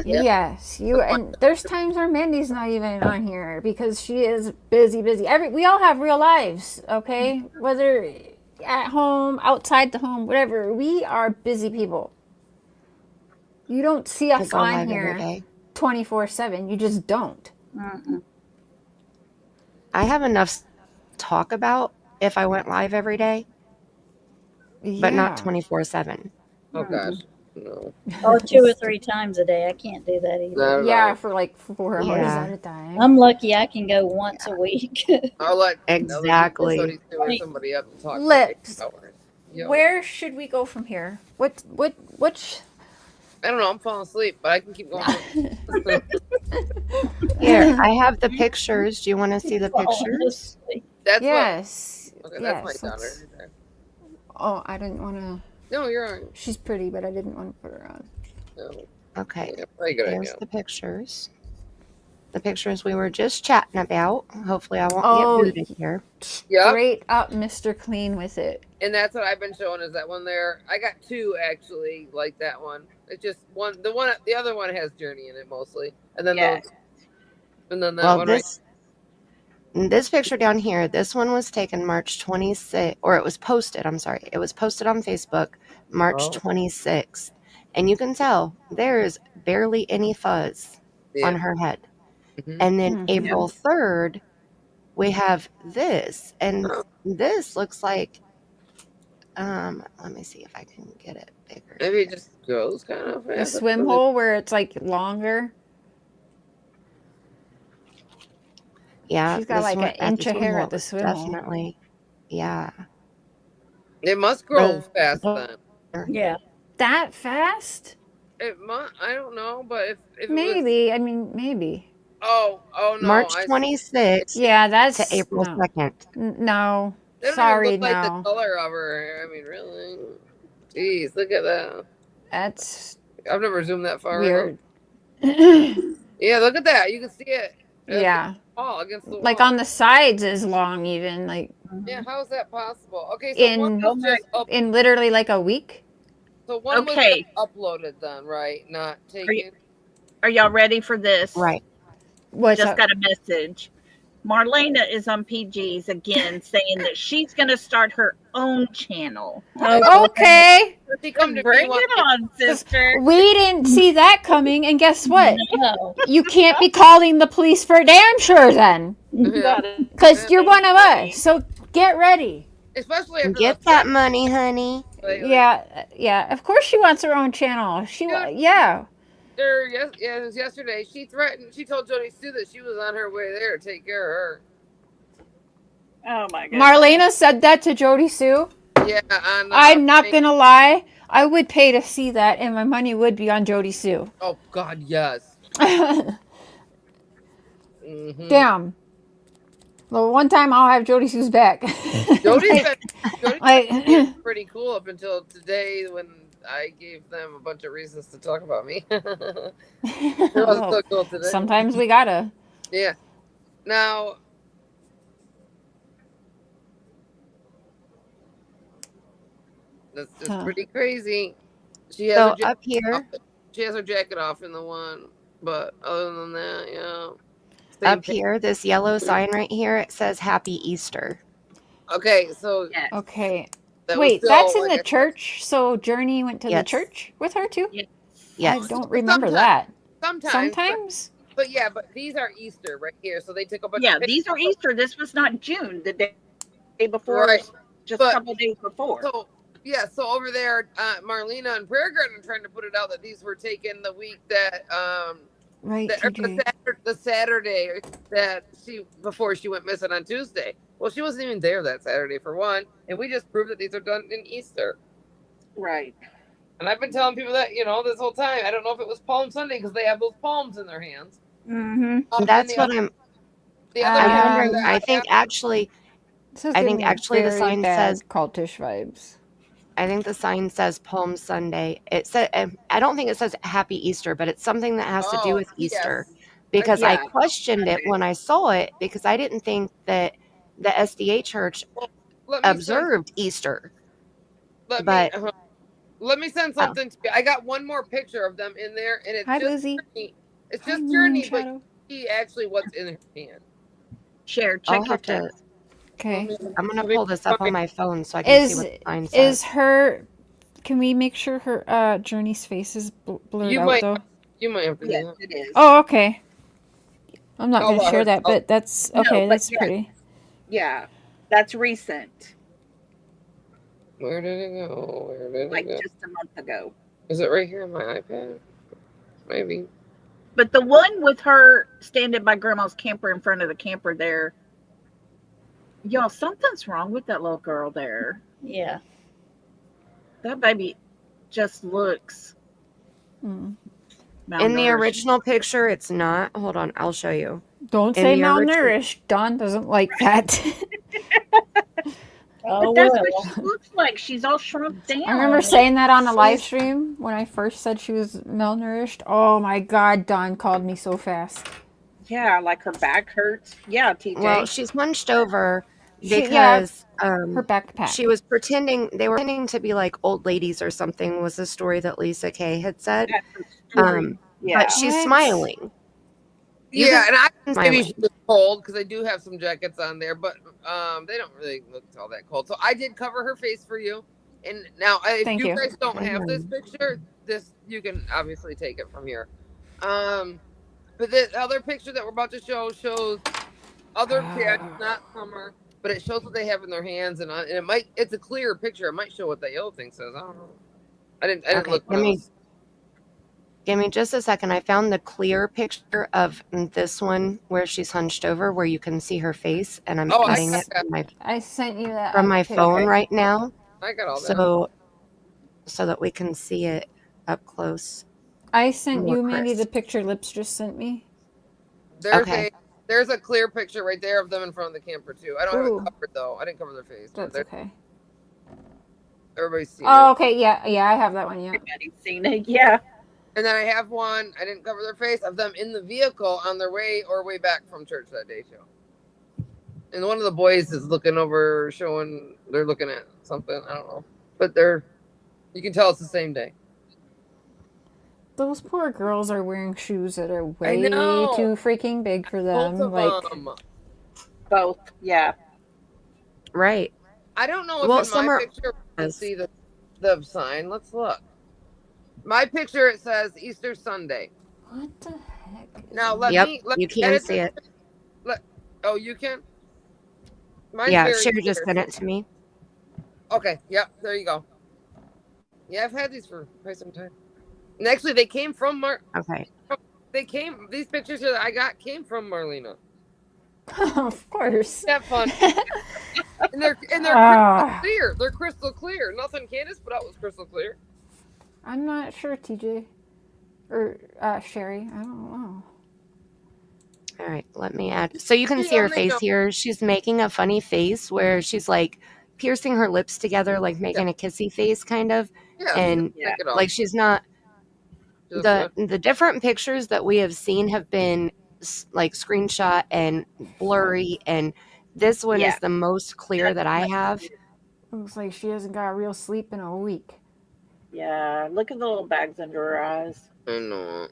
Yes, and there's times where Mandy's not even on here because she is busy. We all have real lives, okay? Whether at home, outside the home, whatever. We are busy people. You don't see us on here 24/7. You just don't. I have enough to talk about if I went live every day, but not 24/7. Oh gosh, no. Or 2 or 3 times a day. I can't do that either. Yeah, for like 4 hours at a time. I'm lucky I can go once a week. I'll let exactly somebody up and talk. Lips. Where should we go from here? Which? I don't know. I'm falling asleep, but I can keep going. Here, I have the pictures. Do you want to see the pictures? Yes. Okay, that's my daughter. Oh, I didn't want to. No, you're on. She's pretty, but I didn't want to put her on. No. Okay. Yeah, very good Here's idea. the pictures. The pictures we were just chatting about. Hopefully, I won't get booted here. Straight up, Mr. Clean with it. And that's what I've been showing is that one there. I got 2 actually, like that one. It's just one. The other one has Journey in it mostly, and then that one. This picture down here, this one was taken March 26th, or it was posted, I'm sorry. It was posted on Facebook March 26th. And you can tell there's barely any fuzz on her head. And then April 3rd, we have this. And this looks like, let me see if I can get it bigger. Maybe it just goes kind of. A swim hole where it's like longer. Yeah, she's got like an inch of hair at the swim hole. Definitely. Yeah. It must grow fast then. Yeah. That fast? It must. I don't know, but if maybe. I mean, maybe. Oh no. March 26th. Yeah, that's to April 2nd. No. They don't Sorry, even look no. like the color of her hair. I mean, really. Jeez, look at that. That's. I've never zoomed that far. Weird. Yeah, look at that. You can see it. Yeah. Against the wall. Like on the sides is long, even like. Yeah, how is that possible? Okay, so one was just in literally like a week. So one was just uploaded then, right? Not taken. Are y'all ready for this? Right. What's just up? got a message. Marlena is on PG's again saying that she's going to start her own channel. Okay. She come to Bring me one it on, sister. We didn't see that coming, and guess what? No. You can't be calling the police for damn sure then, Yeah. because you're one of us. So get ready. Especially after Get that money, honey. lately. Yeah. Of course, she wants her own channel. Yeah. It was yesterday. She threatened. She told Jody Sue that she was on her way there to take care of her. Oh my goodness. Marlena said that to Jody Sue. Yeah, I'm not gonna lie. I would pay to see that, and my money would be on Jody Sue. Oh God, yes. Damn. Well, one time I'll have Jody Sue's back. Jody's like, been pretty cool up until today when I gave them a bunch of reasons to talk about me. It was so cool today. Sometimes we gotta. Yeah. Now, that's just pretty crazy. She has So her jacket up here, off. She has her jacket off in the one, but other than that, yeah. up here, this yellow sign right here, it says Happy Easter. Okay, so Yes. Okay. that was Wait, still, that's in like the I said, church. So Journey went to the Yes. church with her too. Yes. I don't remember Sometimes. that. Sometimes. But yeah, but these are Easter right here. So they took a bunch Yeah, of these are pictures. Easter. This was not June, the day before, Right. just But- a couple days before. So yeah, so over there, Marlena and Prayer Garden are trying to put it out that these were taken the week that Right, TJ. the Saturday that before she went missing on Tuesday. Well, she wasn't even there that Saturday for one, and we just proved that these are done in Easter. Right. And I've been telling people that this whole time. I don't know if it was Palm Sunday because they have those palms in their hands. Mm-hmm. That's what I'm. The I'm other wondering. that I think actually, This is I think giving actually the very sign bad says. cultish vibes. I think the sign says Palm Sunday. It said. I don't think it says Happy Easter, but it's something that has to do with Easter. Yes. Because I Yeah. questioned it when I saw it because I didn't think that the SDA church Let me observed Easter. Let but- me let me send something to you. I got one more picture of them in there, and it's Hi, just Lizzie. Journey. It's Hi, just Moon Journey, but Shadow. see actually what's in her hand. Share. I'll Check your have to. text. Okay. I'm gonna pull this up on my phone so I can see what the sign says. Is her? Can we make sure her Journey's face is blurred You out might though? You might have to Yes, do that. it is. Oh, okay. I'm not I'll gonna let share her that, know. but that's No, okay. but That's yes. pretty. Yeah, that's recent, Where did it go? Where did like it go? just a month ago. Is it right here on my iPad? Maybe. But the one with her standing by Grandma's camper in front of the camper there, y'all, something's wrong with that little girl there. Yeah. That baby just looks Mm. In the malnourished. original picture, it's not. Hold on, I'll show you. Don't In say the malnourished. Dawn doesn't like that. Oh, But that's well. what she looks like. She's all shrunk down. I remember saying that on a live She's- stream when I first said she was malnourished. Oh my God, Dawn called me so fast. Yeah, like her back hurts. Yeah, TJ. Well, she's hunched over She- because Her backpack. she was pretending. They were pretending to be like old ladies or something. Was the story that Lisa Kay had said. That's her story. Yeah. But she's What? smiling. You Yeah, can- and I maybe smiling. she was cold because I do have some jackets on there, but they don't really look all that cold. So I did cover her face for you. And now, if Thank you you. guys don't have this picture, you can obviously take it from here. But the other picture that we're about to show shows other kids, not Summer, but it shows what they have in their hands, and it's a clear picture. It might show what that yellow thing says. I don't know. I didn't Okay, look. Give me just a second. I found the clear picture of this one where she's hunched over, where you can see her face, and I'm Oh, I cutting got it that. I sent you that from my pic. phone right now, I got all that. so that we can see it up close. I sent More you, Mandy, crisp. the picture Lips just sent me. Okay. There's a clear picture right there of them in front of the camper too. I don't have Ooh. it covered though. I didn't cover their face. That's okay. Everybody's seen Oh, it. okay. Yeah, I have that one. Yeah. Everybody's seen it. Yeah. And then I have one. I didn't cover their face of them in the vehicle on their way back from church that day too. And one of the boys is looking over, they're looking at something. I don't know, but you can tell it's the same day. Those poor girls are wearing shoes that are way know. too freaking big for them. Both of Like, them. Both. Yeah. Right. I don't know if Well, in my Summer picture we can was. see the sign. Let's look. My picture, it says Easter Sunday. What the heck? Now let Yep, me you can edit see this. it. Oh, you can. Mine's Yeah, very Sherry just clear. sent it to me. Okay. Yep. There you go. Yeah, I've had these for quite some time. And actually, they came from Okay. These pictures here that I got came from Marlena. Of course. That fun. and they're crystal Ah. clear. They're crystal clear. Nothing Candace put out was crystal clear. I'm not sure, TJ. Or Sherry. I don't know. All right, let me add. So you can You see her only face know. here. She's making a funny face where she's like piercing her lips together, like making a kissy face, kind of. Yeah, she And doesn't take it off. like she's not. She looks good. The different pictures that we have seen have been like screenshot and blurry, and this one Yeah. is the most clear that I have. Looks like she hasn't got real sleep in a week. Yeah. Look at the little bags under her eyes. I know.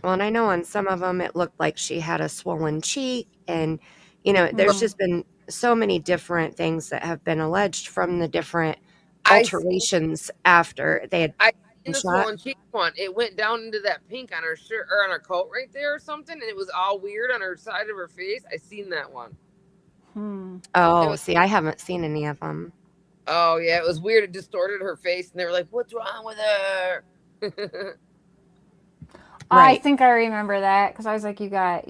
Well, and I know on some of them it looked like she had a swollen cheek, and you know, there's just been so many different things that have been alleged from the different alterations after they had In the swollen cheek one, it went down into that pink on her shirt or on her coat right there or something, and it was all weird on her side of her face. I seen that one. Oh, see, I haven't seen any of them. Oh yeah, it was weird. It distorted her face, and they were like, "What's wrong with her?" I think I remember that because I was like, I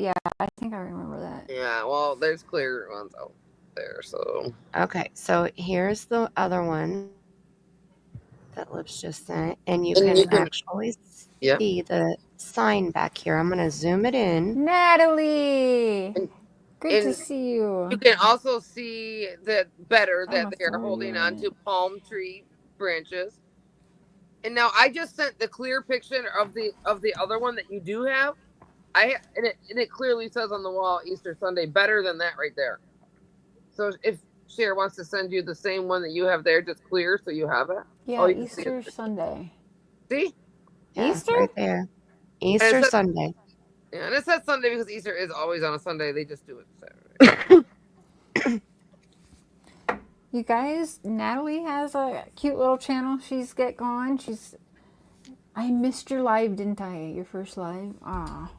think I remember that. Yeah, well, there's clear ones out there, so. Okay, so here's the other one that Lips just sent, and you can actually see the sign back here. I'm going to zoom it in. Natalie! Good to see you. You can also see that better that they're holding on to palm tree branches. And now I just sent the clear picture of the other one that you do have. And it clearly says on the wall Easter Sunday, better than that right there. So if Cher wants to send you the same one that you have there, just clear so you have it. Yeah, Easter Sunday. See? Yeah, Easter? right there. Easter Sunday. Yeah, and it says Sunday because Easter is always on a Sunday. They just do it Saturday. You guys, Natalie has a cute little channel she's got going. I missed your live, didn't I? Your first live? Ah.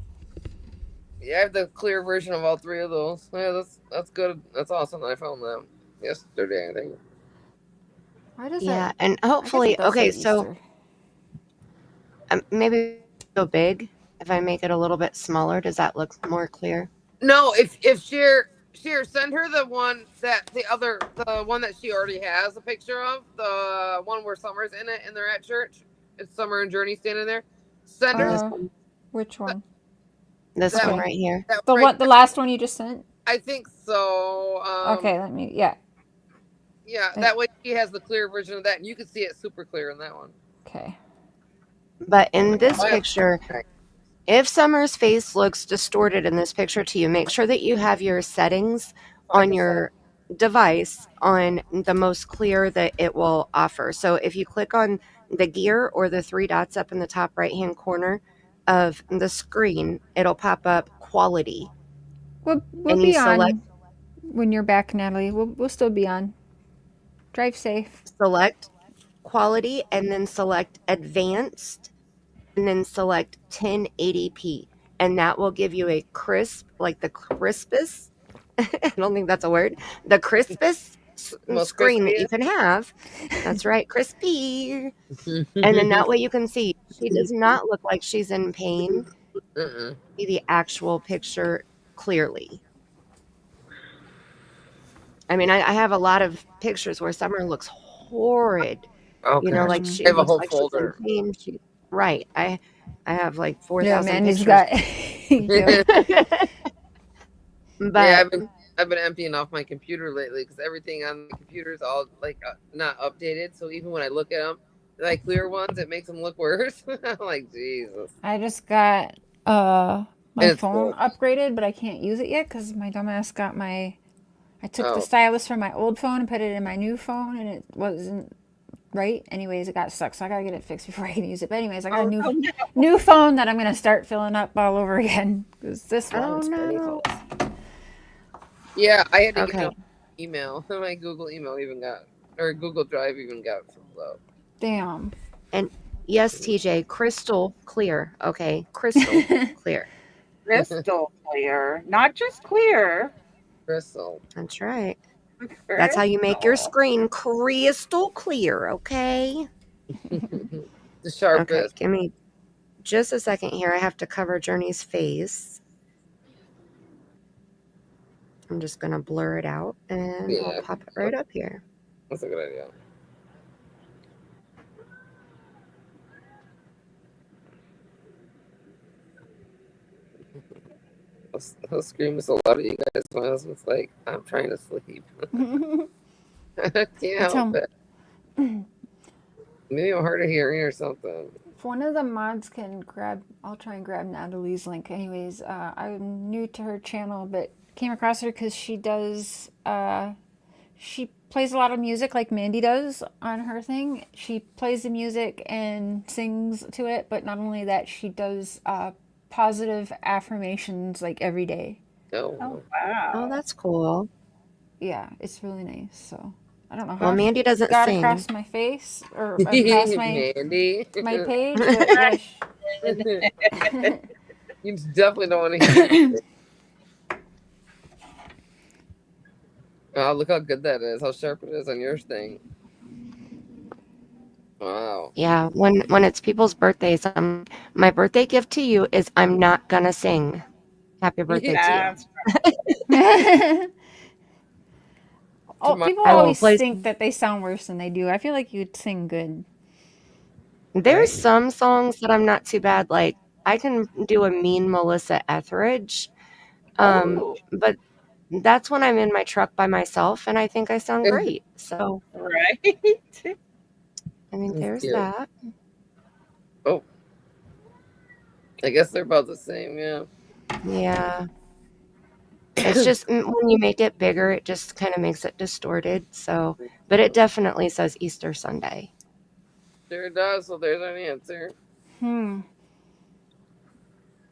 Yeah, I have the clear version of all three of those. Yeah, that's good. That's awesome. I found them yesterday, I think. Yeah, and hopefully, okay, so maybe go big. If I make it a little bit smaller, does that look more clear? No, if Cher, send her the one that the one that she already has a picture of, the one where Summer's in it and they're at church. It's Summer and Journey standing there. Send her. Which one? This one right here. The last one you just sent? I think so. Okay, Yeah, that way she has the clear version of that, and you can see it super clear in that one. Okay. But in this picture, if Summer's face looks distorted in this picture to you, make sure that you have your settings on your device on the most clear that it will offer. So if you click on the gear or the three dots up in the top right-hand corner of the screen, it'll pop up quality. We'll be on when you're back, Natalie. We'll still be on. Drive safe. Select quality and then select advanced and then select 1080p. And that will give you a crisp, like the crispest, I don't think that's a word, the crispest screen that you can have. That's right, crispy. And then that way you can see she does not look like she's in pain. See the actual picture clearly. I mean, I have a lot of pictures where Summer looks horrid. Okay. You know, like she have a looks whole like folder. she's in pain. Right. I have like 4,000 man, pictures. But yeah, I've been emptying off my computer lately because everything on the computer is all like not updated. So even when I look at them, like clear ones, it makes them look worse. I'm like, Jesus. I just got my phone upgraded, but I can't use it yet because my dumbass got I took the stylus from my old phone and put it in my new phone, and it wasn't right. Anyways, it got stuck, so I gotta get it fixed before I can use it. But anyways, I got a new phone that I'm gonna start filling up all over again because this one's pretty close. Yeah, I had to email. My Google email even got, or Google Drive even got filled up. Damn. And yes, TJ, crystal clear. Okay, crystal clear. Crystal clear, not just clear. Crystal. That's right. That's how you make your screen crystal clear, okay? The sharpest. Okay, give me just a second here. I have to cover Journey's face. I'm just going to blur it out, and I'll pop it right up here. That's a good idea. I'll scream with a lot of you guys. My husband's like, I'm trying to sleep. I can't help it. Maybe I'm hard of hearing or something. If one of the mods can grab, I'll try and grab Natalie's link. Anyways, I'm new to her channel, but came across her because she does, she plays a lot of music like Mandy does on her thing. She plays the music and sings to it, but not only that, she does positive affirmations like every day. Oh, wow. Oh, that's cool. Yeah, it's really nice. So I don't know how. Well, Mandy doesn't got sing. across my face or across my Mandy. my page. But yeah, You definitely don't want to hear it. Oh, look how good that is. How sharp it is on your thing. Wow. Yeah, when it's people's birthdays, my birthday gift to you is I'm not gonna sing. Happy birthday to you. Oh, people always think that they sound worse than they do. I feel like you'd sing good. There's some songs that I'm not too bad. Like I can do a mean Melissa Etheridge, but that's when I'm in my truck by myself, and I think I sound great. So right. I mean, there's that. Oh, I guess they're about the same. Yeah. Yeah. It's just when you make it bigger, it just kind of makes it distorted. So, but it definitely says Easter Sunday. Sure does. So there's an answer.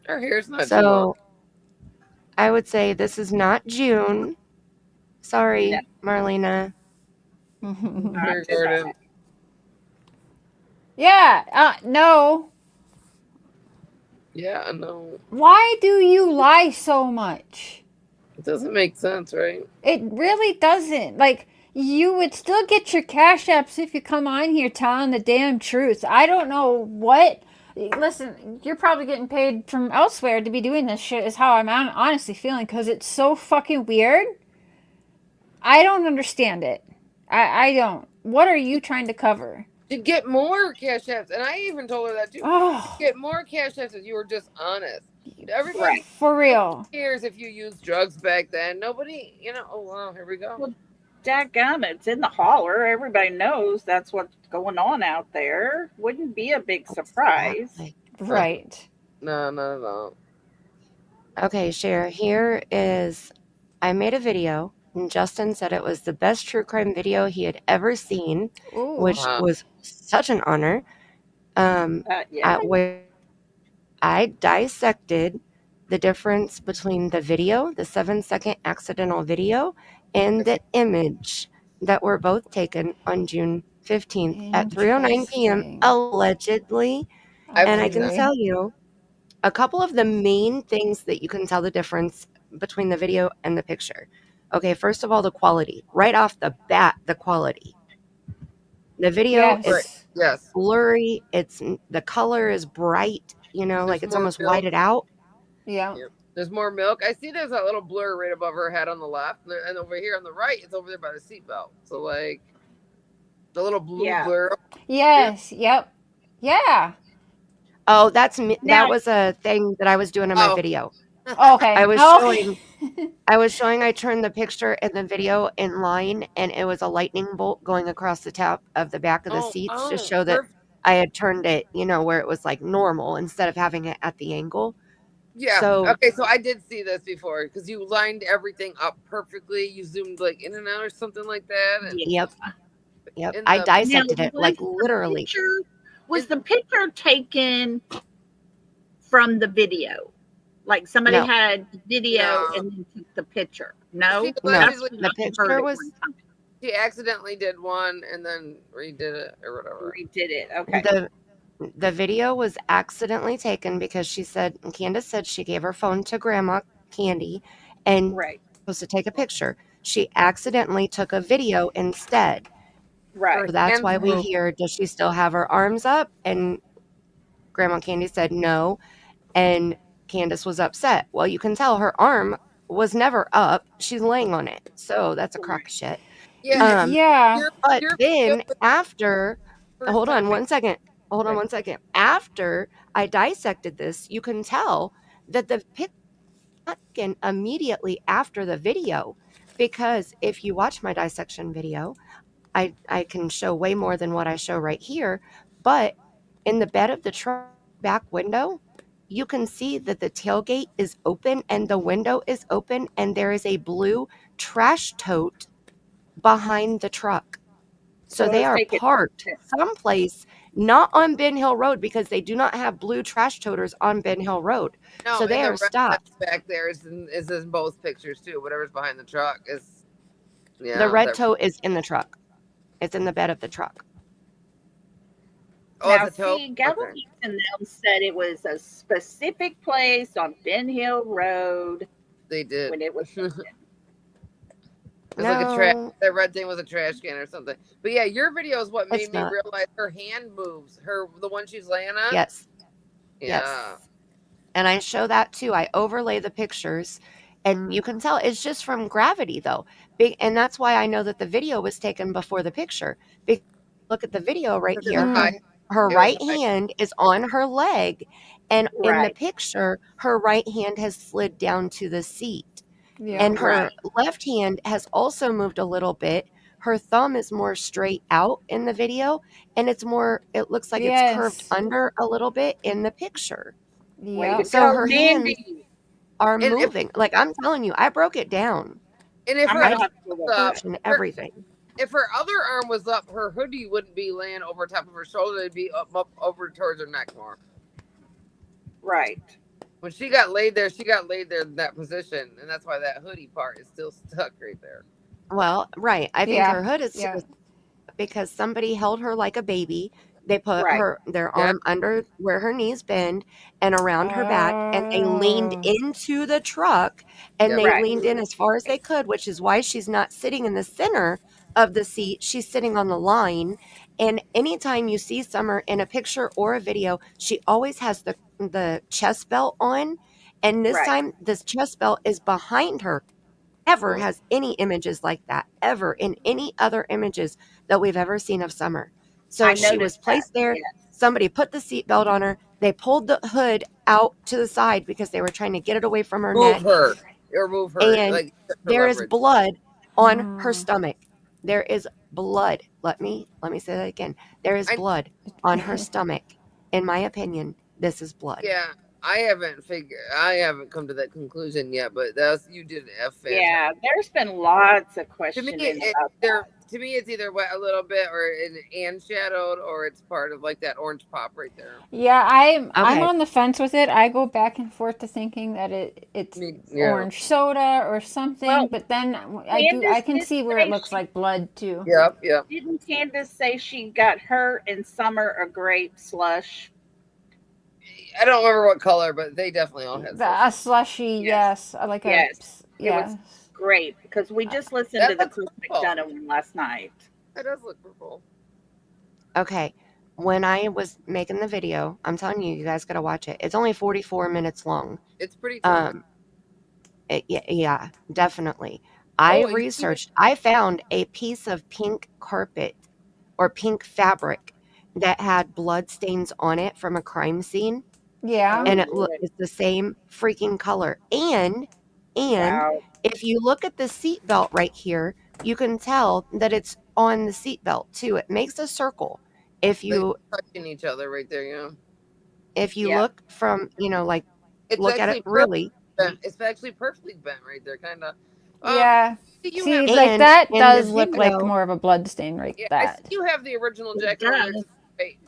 Our hair's not so. too long. I would say this is not June. Sorry, Marlena. Gordon. Yeah. No. Yeah, I know. Why do you lie so much? It doesn't make sense, right? It really doesn't. Like, you would still get your cash apps if you come on here telling the damn truth. I don't know what. Listen, you're probably getting paid from elsewhere to be doing this shit, is how I'm honestly feeling, because it's so fucking weird. I don't understand it. I don't. What are you trying to cover? To get more cash apps, and I even told her that too. Oh. Get more cash apps if you were just honest. Everybody for real cares if you used drugs back then. Nobody, oh wow, here we go. Well, dadgum, it's in the holler. Everybody knows that's what's going on out there. Wouldn't be a big surprise. Right. No. Okay, Cher, here is, I made a video, and Justin said it was the best true crime video he had ever seen, which was such an honor. At where I dissected the difference between the video, the 7-second accidental video, and the image that were both taken on June 15th at 3:09 p.m. allegedly. And I can tell you a couple of the main things that you can tell the difference between the video and the picture. Okay, first of all, the quality. Right off the bat, the quality. The video is blurry. The color is bright, like it's almost whited out. Yeah. There's more milk. I see there's that little blur right above her head on the left, and over here on the right, it's over there by the seatbelt. So like the little blue blur. Yes. Yep. Yeah. Oh, that's me. That was a thing that I was doing in my video. Okay. I was showing I turned the picture and the video in line, and it was a lightning bolt going across the top of the back of the seats to show that I had turned it, where it was like normal instead of having it at the angle. Yeah. So I did see this before because you lined everything up perfectly. You zoomed like in and out or something like that. And Yep. I dissected it like literally. Was the picture taken from the video? Like somebody No. had video No. and then took the picture. No, She No. that's allegedly, what The I heard picture at was one time. she accidentally did one and then redid it or whatever. Redid it. Okay. the video was accidentally taken because Candace said she gave her phone to Grandma Candy and Right. was supposed to take a picture. She accidentally took a video instead. Right. So that's Hands why we moved. hear, does she still have her arms up? And Grandma Candy said no. And Candace was upset. Well, you can tell her arm was never up. She's laying on it. So that's a crock of shit. Yeah, Yeah. But your then video was after, the first hold on time. one second. Hold on one second. After I dissected this, you can tell that the picture was taken immediately after the video. Because if you watch my dissection video, I can show way more than what I show right here. But in the bed of the truck back window, you can see that the tailgate is open and the window is open, and there is a blue trash tote behind the truck. So it they was are taken. parked someplace not on Ben Hill Road because they do not have blue trash toters on Ben Hill Road. No, So and they the are red stopped. that's back there is in both pictures too. Whatever's behind the truck is, yeah. The red that- tote is in the truck. It's in the bed of the truck. Oh, Now, it's a tote. see, Galvin Okay. and them said it was a specific place on Ben Hill Road They did. when it was taken. It was like a trash. No, That red thing was a trash can or something. But yeah, your video is what made It's me not. realize her hand moves. The one she's laying on. yes. Yeah. Yes. And I show that too. I overlay the pictures and you can tell it's just from gravity though. And that's why I know that the video was taken before the picture. Look at the video right Because it was here. high. Her It was right high. hand is on her leg, and in the Right. picture, her right hand has slid down to the seat. Yeah. And her Right. left hand has also moved a little bit. Her thumb is more straight out in the video, and it looks like it's curved Yes. under a little bit in the picture. Way Yeah. to So go, her hands Mandy. are And if- moving. Like I'm telling you, I broke it down. And if I'm her gonna arm have to go was look. up, And everything. if her other arm was up, her hoodie wouldn't be laying over top of her shoulder. It'd be up over towards her neck more. Right. When she got laid there in that position, and that's why that hoodie part is still stuck right there. Well, right. I think Yeah. her hood is Yeah. because somebody held her like a baby. They put Right. their Yeah. arm under where her knees bend and around her back, and they leaned Oh. into the truck, and Yeah. they Right. leaned in as far as they could, which is why she's not sitting in the center of the seat. She's sitting on the line. And anytime you see Summer in a picture or a video, she always has the chest belt on. And this Right. time, this chest belt is behind her. Ever has any images like that ever in any other images that we've ever seen of Summer. So I she was noticed placed that. there. Yes. Somebody put the seatbelt on her. They pulled the hood out to the side because they were trying to get it away from her Move neck. her or move her. And Like for there is leverage. blood on her Mm. stomach. There is blood. Let me say that again. There is I- blood on her stomach. In my opinion, this is blood. Yeah, I haven't come to that conclusion yet, but you did a fantastic. Yeah, there's been lots of To questioning me, about that. to me, it's either wet a little bit and shadowed, or it's part of like that orange pop right there. Yeah, I'm Okay. on the fence with it. I go back and forth to thinking that it's Yeah. orange soda or something, Well, but then I Candace can did see where it say looks she- like blood too. Yep. Didn't Candace say she got her and Summer a grape slush? I don't remember what color, but they definitely all had. A slushy, yes. Like Yes. a It was great because we just listened That to the looks Chris cool. McDonough one last night. It does look purple. Okay. When I was making the video, I'm telling you, you guys got to watch it. It's only 44 minutes long. It's pretty tough. Yeah, definitely. I Oh, and researched, I found a piece of pink carpet or pink fabric that had blood stains on it from a crime scene, Yeah. and really? it's the same freaking color. And Wow. if you look at the seat belt right here, you can tell that it's on the seat belt too. It makes a circle. If you touching each other right there, you know. Yeah. look from, like It's look at actually it really. bent. It's actually perfectly bent right there, kind of. Yeah. You See, have, like And that in does the look like video- more of a blood stain, right? yeah, I That. see you have the original It jacket on there. does. Right.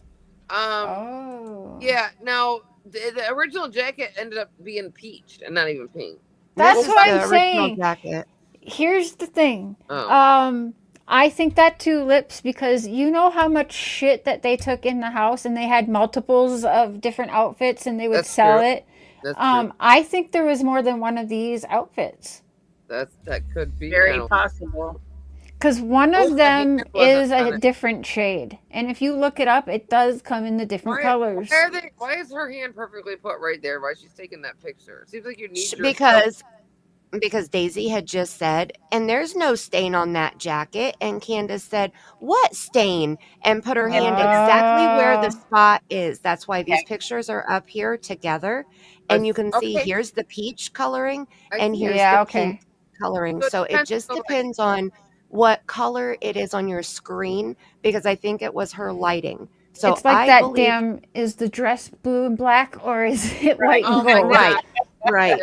Oh. Yeah. Now the original jacket ended up being peach and not even pink. That's This is what the I'm original saying. jacket. Here's the thing. Oh. I think that too, Lips, because you know how much shit that they took in the house and they had multiples of different outfits and they would That's sell true. it. That's true. I think there was more than one of these outfits. That could be. I Very don't- possible. Because one Most of of the them hand wasn't is on a it. different shade. And if you look it up, it does come in the different colors. Why is her hand perfectly put right there? Why she's taking that picture? It seems like you need your Because Daisy had just said, and there's no stain on that jacket. And Candace said, what stain? And put her hand exactly where the spot is. That's why these pictures are up here together. And you can see here's the peach coloring and here's the pink coloring. So it just depends on what color it is on your screen, because I think it was her lighting. So it's like I that believe, damn, is the dress blue and black or is it white and gold? Right.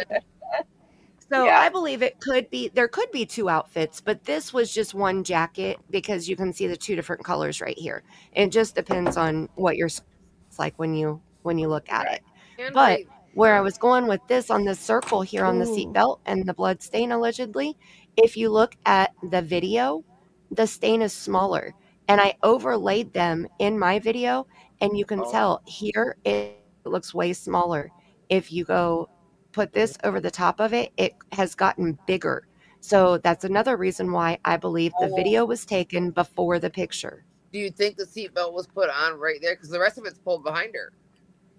So Yeah. I believe there could be two outfits, but this was just one jacket because you can see the two different colors right here. It just depends on what your screen looks like when you look at it. But where I was going with this on this circle here on the seatbelt and the blood stain allegedly, if you look at the video, the stain is smaller. And I overlaid them in my video, and you can tell here it looks way smaller. If you go put this over the top of it, it has gotten bigger. So that's another reason why I believe the video was taken before the picture. Do you think the seatbelt was put on right there? Because the rest of it's pulled behind her.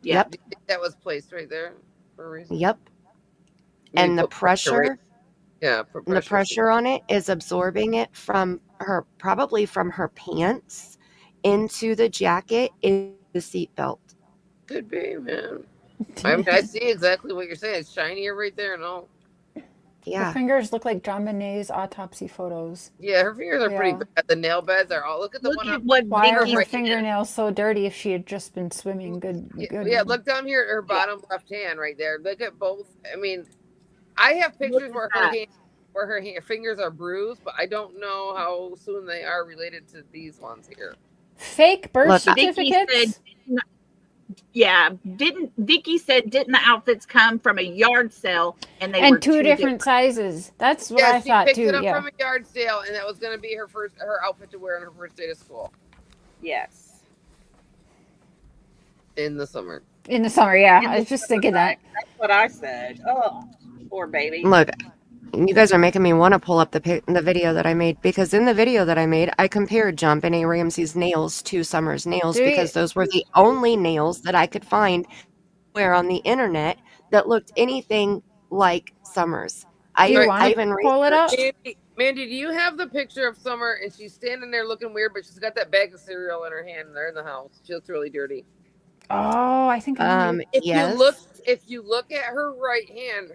Yep. Do you think that was placed right there for a reason? Yep. Maybe And the put pressure pressure, the pressure on it is absorbing it from her, probably from her pants into the jacket in the seatbelt. Could be, man. I mean, I see exactly what you're saying. It's shinier right there and all. Her Yeah. fingers look like John Bonet's autopsy photos. Yeah, her fingers are pretty bad. The nail beds are all. Look at the Look one at on. what Why are Vicky her said. fingernails so dirty if she had just been swimming? Yeah, look down here at her bottom left hand right there. Look at both. I mean, I have pictures where her fingers are bruised, but I don't know how soon they are related to these ones here. Fake birth Look, certificates? Vicky said, didn't the outfits come from a yard sale and they were And two different sizes. That's what I thought she too. picked it up Yeah. from a yard sale, and that was going to be her outfit to wear on her first day to school Yes. in the summer. In the summer, yeah. I was just thinking that. That's what I said. Oh, poor baby. Look, you guys are making me want to pull up the video that I made, because in the video that I made, I compared John Benet Ramsey's nails to Summer's nails because those were the only nails that I could find where on the internet that looked anything like Summer's. Do you want to pull it up? Mandy, do you have the picture of Summer and she's standing there looking weird, but she's got that bag of cereal in her hand and they're in the house. She looks really dirty. Oh, I think If you look at her right hand,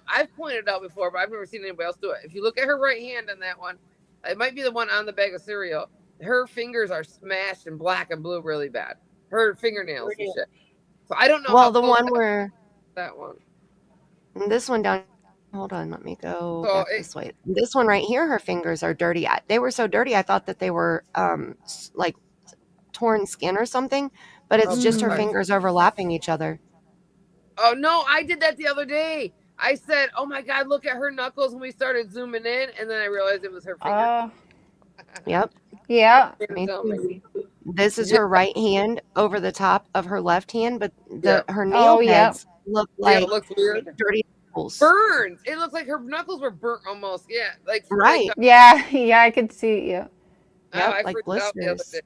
I've pointed it out before, but I've never seen anybody else do it. If you look at her right hand on that one, it might be the one on the bag of cereal. Her fingers are smashed and black and blue really bad. Her fingernails and shit. So I don't know. Well, the one where that one. This one down. Hold on, let me go back this way. This one right here, her fingers are dirty. They were so dirty, I thought that they were like torn skin or something, but it's just her fingers overlapping each other. Oh no, I did that the other day. I said, "Oh my God, look at her knuckles," when we started zooming in, and then I realized it was her finger. Yep. Yeah. This is her right hand over the top of her left hand, but her nail beds look like it looks weird. Dirty knuckles. Burns. It looks like her knuckles were burnt almost. Yeah, like right. Yeah, I could see it. Yeah. Yep, like blisters.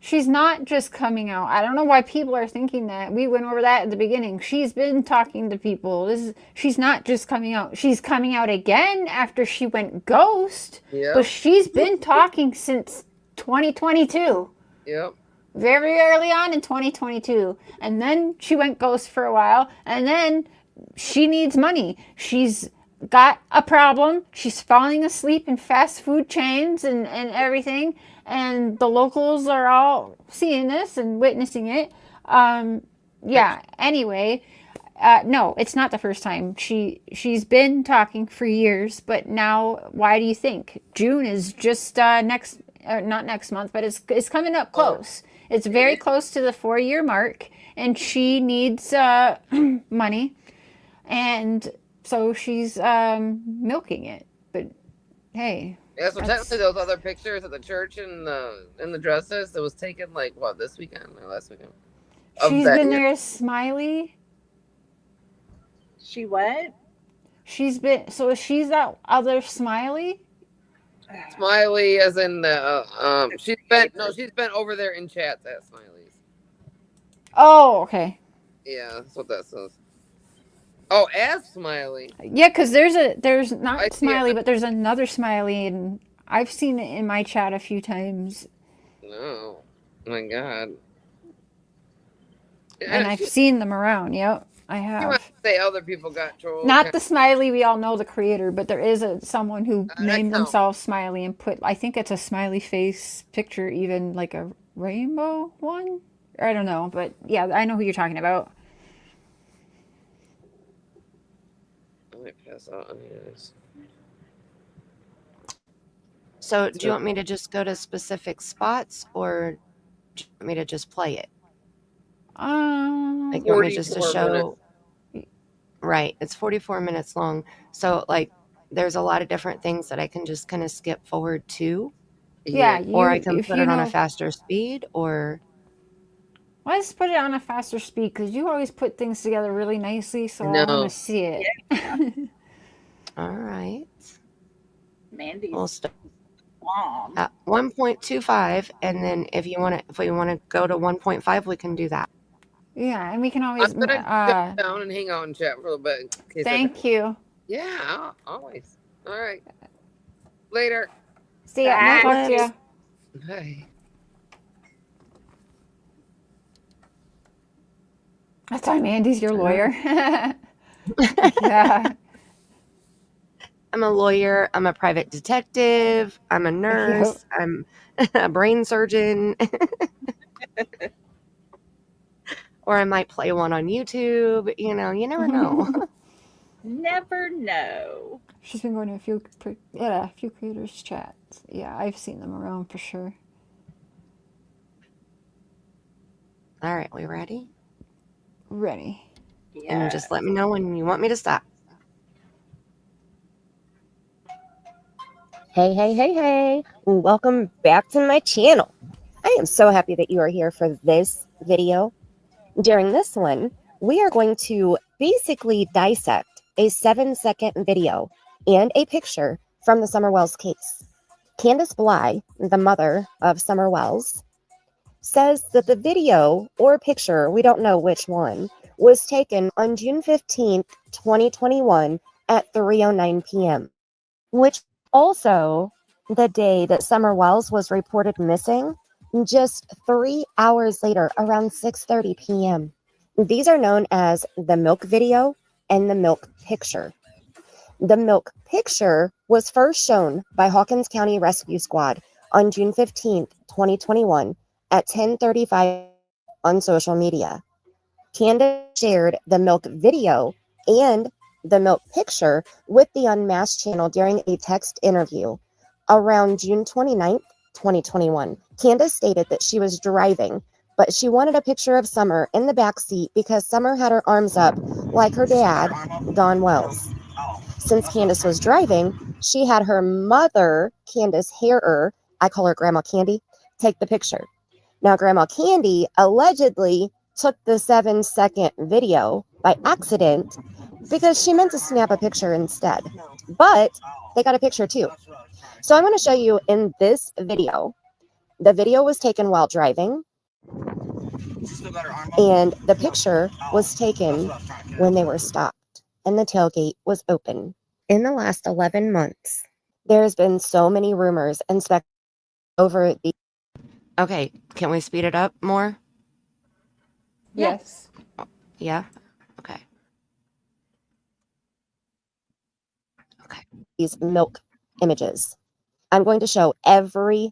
She's not just coming out. I don't know why people are thinking that. We went over that at the beginning. She's been talking to people. She's not just coming out. She's coming out again after she went ghost. Yeah. But she's been talking since 2022. Yep. Very early on in 2022. And then she went ghost for a while. And then she needs money. She's got a problem. She's falling asleep in fast food chains and everything. And the locals are all seeing this and witnessing it. Anyway, no, it's not the first time. She's been talking for years, but now, why do you think? June is just not next month, but it's coming up close. It's very close to the 4-year mark, and she needs money, and so she's milking it. But hey, Yeah, so technically those other pictures at the church and in the dresses, it was taken like what, this weekend or last weekend? she's been there as Smiley. She what? She's that other Smiley. Smiley, as in the she's been over there in chats at Smiley's. Oh, okay. Yeah, that's what that says. Oh, as Smiley. Yeah, because there's I not see Smiley, it. but there's another Smiley, and I've seen it in my chat a few times, No, my God. and I've seen them around. Yep, I You have. might say other people got trolled. Not the Smiley we all know, the creator, but there is someone who named counts. themselves Smiley and put, I think it's a smiley face picture, even like a rainbow one. Or I don't know, but yeah, I know who you're talking about. I might pass out on yours. So do you want me to just go to specific spots, or do you want me to just play it? Like, you want me just to 44 show? Right, it's 44 minutes long. So like, there's a lot of different things that I can just kind of skip forward to. Yeah, Or I can if put you it on a know, faster speed, or let's put it on a faster speed because you always put things together really nicely, so I No. want to see it. all right. Mandy's We'll start mom. at 1.25, and then if we want to go to 1.5, we can do that. Yeah, and we can always. I'm gonna sit down and hang out and chat for a little bit. In case Thank you. Yeah, always. All right. Later. See ya. Bye. Talk to ya. Bye. That's why Mandy's your lawyer. Yeah. I'm a lawyer. I'm a private detective. I'm a nurse. I'm a brain surgeon. Or I might play one on YouTube. You never know. Never know. She's been going to a few creators chats. Yeah, I've seen them around for sure. All right, we ready? Ready. Yeah. And just let me know when you want me to stop. Hey. Welcome back to my channel. I am so happy that you are here for this video. During this one, we are going to basically dissect a 7-second video and a picture from the Summer Wells case. Candace Bly, the mother of Summer Wells, says that the video or picture, we don't know which one, was taken on June 15th, 2021 at 3:09 p.m., which also the day that Summer Wells was reported missing, just 3 hours later, around 6:30 p.m. These are known as the milk video and the milk picture. The milk picture was first shown by Hawkins County Rescue Squad on June 15th, 2021 at 10:35 on social media. Candace shared the milk video and the milk picture with the Unmasked channel during a text interview around June 29th, 2021. Candace stated that she was driving, but she wanted a picture of Summer in the back seat because Summer had her arms up like her dad, Don Wells. Since Candace was driving, she had her mother, Candace Harrer, I call her Grandma Candy, take the picture. Now, Grandma Candy allegedly took the 7-second video by accident because she meant to snap a picture instead. But they got a picture too. So I'm going to show you in this video. The video was taken while driving, and the picture was taken when they were stopped and the tailgate was open. In the last 11 months, there's been so many rumors and spec over the... Okay, can we speed it up more? Yes. Yeah? Okay. these milk images. I'm going to show every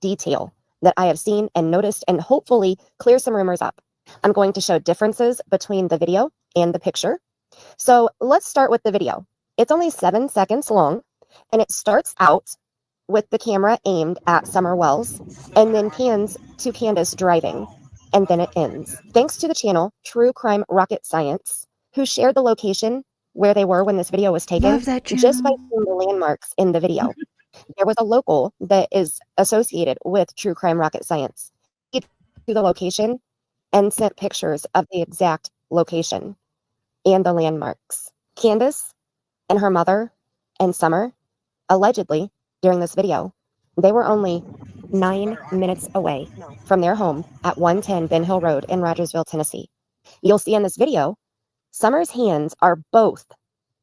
detail that I have seen and noticed and hopefully clear some rumors up. I'm going to show differences between the video and the picture. So let's start with the video. It's only 7 seconds long, and it starts out with the camera aimed at Summer Wells, and then pans to Candace driving, and then it ends. Thanks to the channel True Crime Rocket Science, who shared the location where they were when this video was taken, Love that just by channel. seeing the landmarks in the video. There was a local that is associated with True Crime Rocket Science. He to the location and sent pictures of the exact location and the landmarks. Candace and her mother and Summer, allegedly, during this video, they were only 9 minutes away from their home at 110 Ben Hill Road in Rogersville, Tennessee. You'll see in this video, Summer's hands are both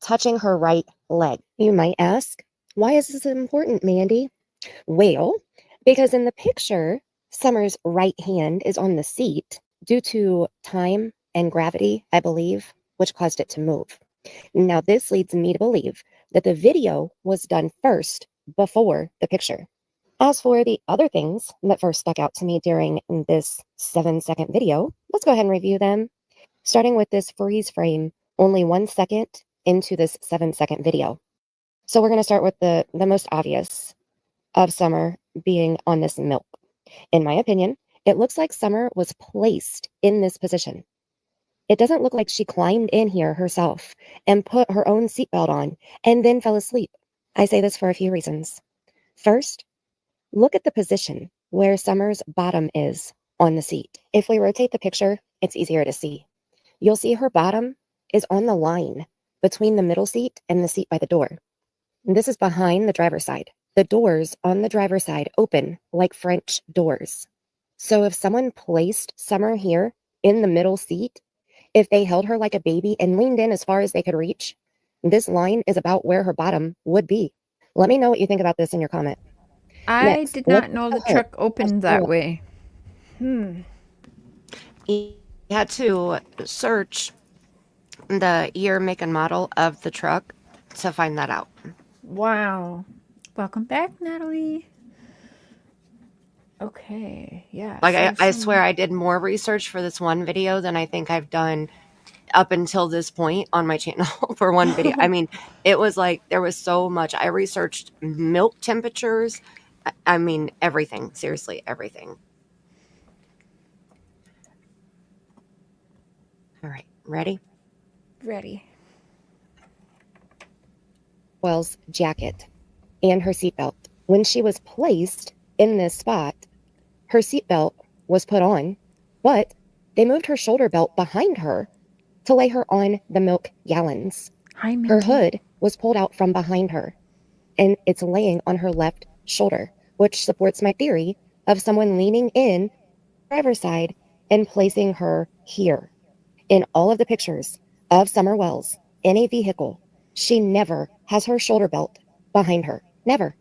touching her right leg. You might ask, why is this important, Mandy? Well, because in the picture, Summer's right hand is on the seat due to time and gravity, I believe, which caused it to move. Now, this leads me to believe that the video was done first before the picture. As for the other things that first stuck out to me during this 7-second video, let's go ahead and review them. Starting with this freeze frame, only 1 second into this 7-second video. So we're going to start with the most obvious of Summer being on this milk. In my opinion, it looks like Summer was placed in this position. It doesn't look like she climbed in here herself and put her own seatbelt on and then fell asleep. I say this for a few reasons. First, look at the position where Summer's bottom is on the seat. If we rotate the picture, it's easier to see. You'll see her bottom is on the line between the middle seat and the seat by the door. And this is behind the driver's side. The doors on the driver's side open like French doors. So if someone placed Summer here in the middle seat, if they held her like a baby and leaned in as far as they could reach, this line is about where her bottom would be. Let me know what you think about this in your comment. I Next, did not know the truck opened that way. You had to search the year, make, and model of the truck to find that out. Wow. Welcome back, Natalie. Okay, yeah. Like, I swear I did more research for this one video than I think I've done up until this point on my channel for one video. I mean, it was like there was so much. I researched milk temperatures. I mean, everything. Seriously, everything. All right, ready? Ready. Wells' jacket and her seatbelt. When she was placed in this spot, her seatbelt was put on, but they moved her shoulder belt behind her to lay her on the milk gallons. Hi, Mindy. Her hood was pulled out from behind her, and it's laying on her left shoulder, which supports my theory of someone leaning in driver's side and placing her here. In all of the pictures of Summer Wells in a vehicle, she never has her shoulder belt behind her. Never.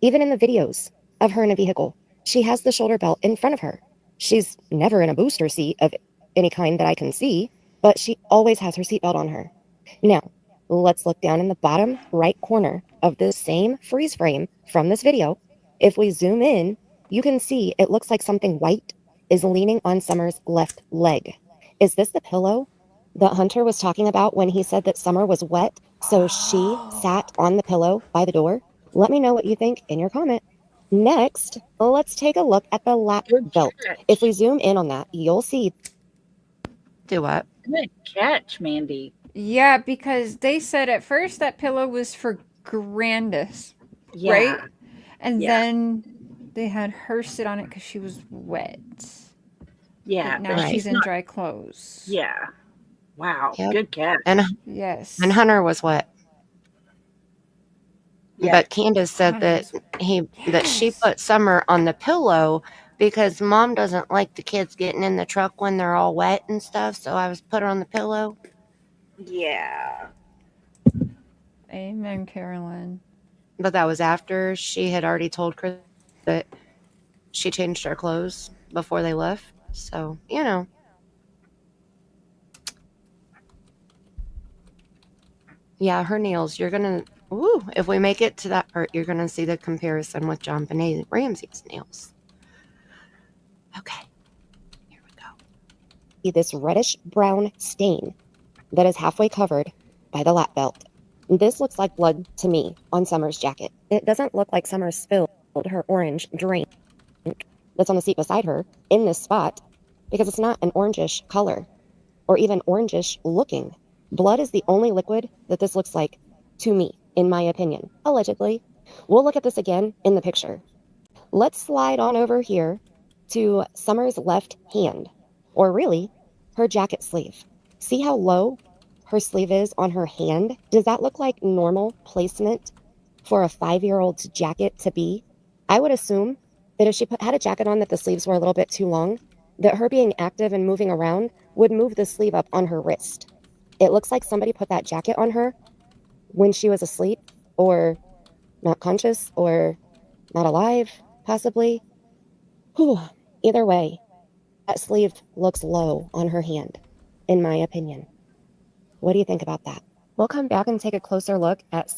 Even in the videos of her in a vehicle, she has the shoulder belt in front of her. She's never in a booster seat of any kind that I can see, but she always has her seatbelt on her. Now, let's look down in the bottom right corner of this same freeze frame from this video. If we zoom in, you can see it looks like something white is leaning on Summer's left leg. Is this the pillow that Hunter was talking about when he said that Summer was wet, so she sat on the pillow by the door? Let me know what you think in your comment. Next, let's take a look at the lap belt. If we zoom in on that, you'll see. Do what? Good catch, Mandy. Yeah, because they said at first that pillow was for Grandis, Yeah. right? And Yeah. then they had her sit on it because she was wet. Yeah. But now right. she's in not- dry clothes. Yeah. Wow. Yep. Good catch. Yes. And Hunter was wet. Yeah. But Candace said that that she put Summer on the pillow because Mom doesn't like the kids getting in the truck when they're all wet and stuff. So I was put her on the pillow. Yeah. Amen, Carolyn. But that was after she had already told Chris that she changed her clothes before they left. So, you know. Yeah, her nails. You're going to... Ooh, if we make it to that part, you're going to see the comparison with John Benet Ramsey's nails. Okay. Here we go. This reddish brown stain that is halfway covered by the lap belt. This looks like blood to me on Summer's jacket. It doesn't look like Summer spilled her orange drink that's on the seat beside her in this spot, because it's not an orangish color or even orangish looking. Blood is the only liquid that this looks like to me, in my opinion, allegedly. We'll look at this again in the picture. Let's slide on over here to Summer's left hand, or really her jacket sleeve. See how low her sleeve is on her hand? Does that look like normal placement for a 5-year-old's jacket to be? I would assume that if she had a jacket on that the sleeves were a little bit too long, that her being active and moving around would move the sleeve up on her wrist. It looks like somebody put that jacket on her when she was asleep, or not conscious, or not alive, possibly. Whew. Either way, that sleeve looks low on her hand, in my opinion. What do you think about that? We'll come back and take a closer look at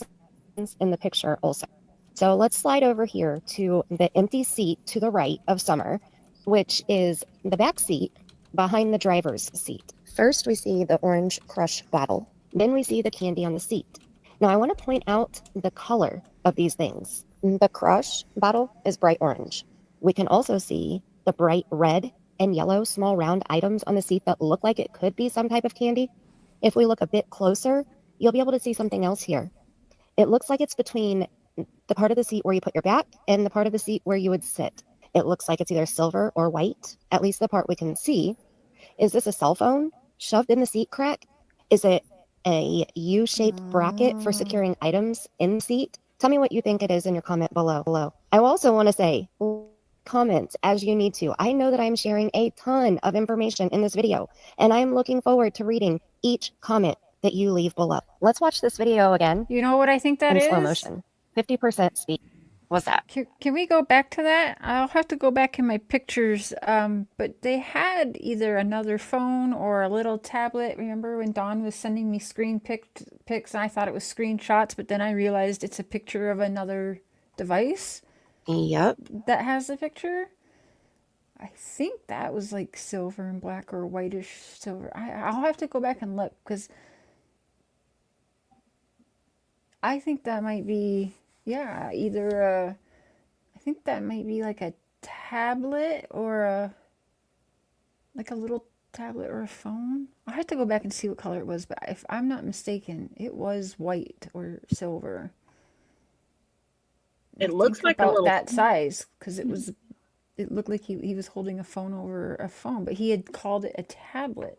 signs in the picture also. So let's slide over here to the empty seat to the right of Summer, which is the back seat behind the driver's seat. First, we see the orange Crush bottle. Then we see the candy on the seat. Now, I want to point out the color of these things. The Crush bottle is bright orange. We can also see the bright red and yellow small round items on the seat that look like it could be some type of candy. If we look a bit closer, you'll be able to see something else here. It looks like it's between the part of the seat where you put your back and the part of the seat where you would sit. It looks like it's either silver or white, at least the part we can see. Is this a cell phone shoved in the seat crack? Is it a U-shaped bracket for securing items in the seat? Tell me what you think it is in your comment below. I also want to say, comment as you need to. I know that I'm sharing a ton of information in this video, and I'm looking forward to reading each comment that you leave below. Let's watch this video again. You know what I think that in is? slow motion. 50% speed. What's that? Can we go back to that? I'll have to go back in my pictures. But they had either another phone or a little tablet. Remember when Dawn was sending me screen pics and I thought it was screenshots, but then I realized it's a picture of another device? Yep. That has the picture? I think that was like silver and black or whitish silver. I'll have to go back and look, because I think that might be, yeah, either I think that might be like a tablet or like a little tablet or a phone. I'll have to go back and see what color it was, but if I'm not mistaken, it was white or silver. It looks like a about little that size, because it looked like he was holding a phone over a phone, but he had called it a tablet.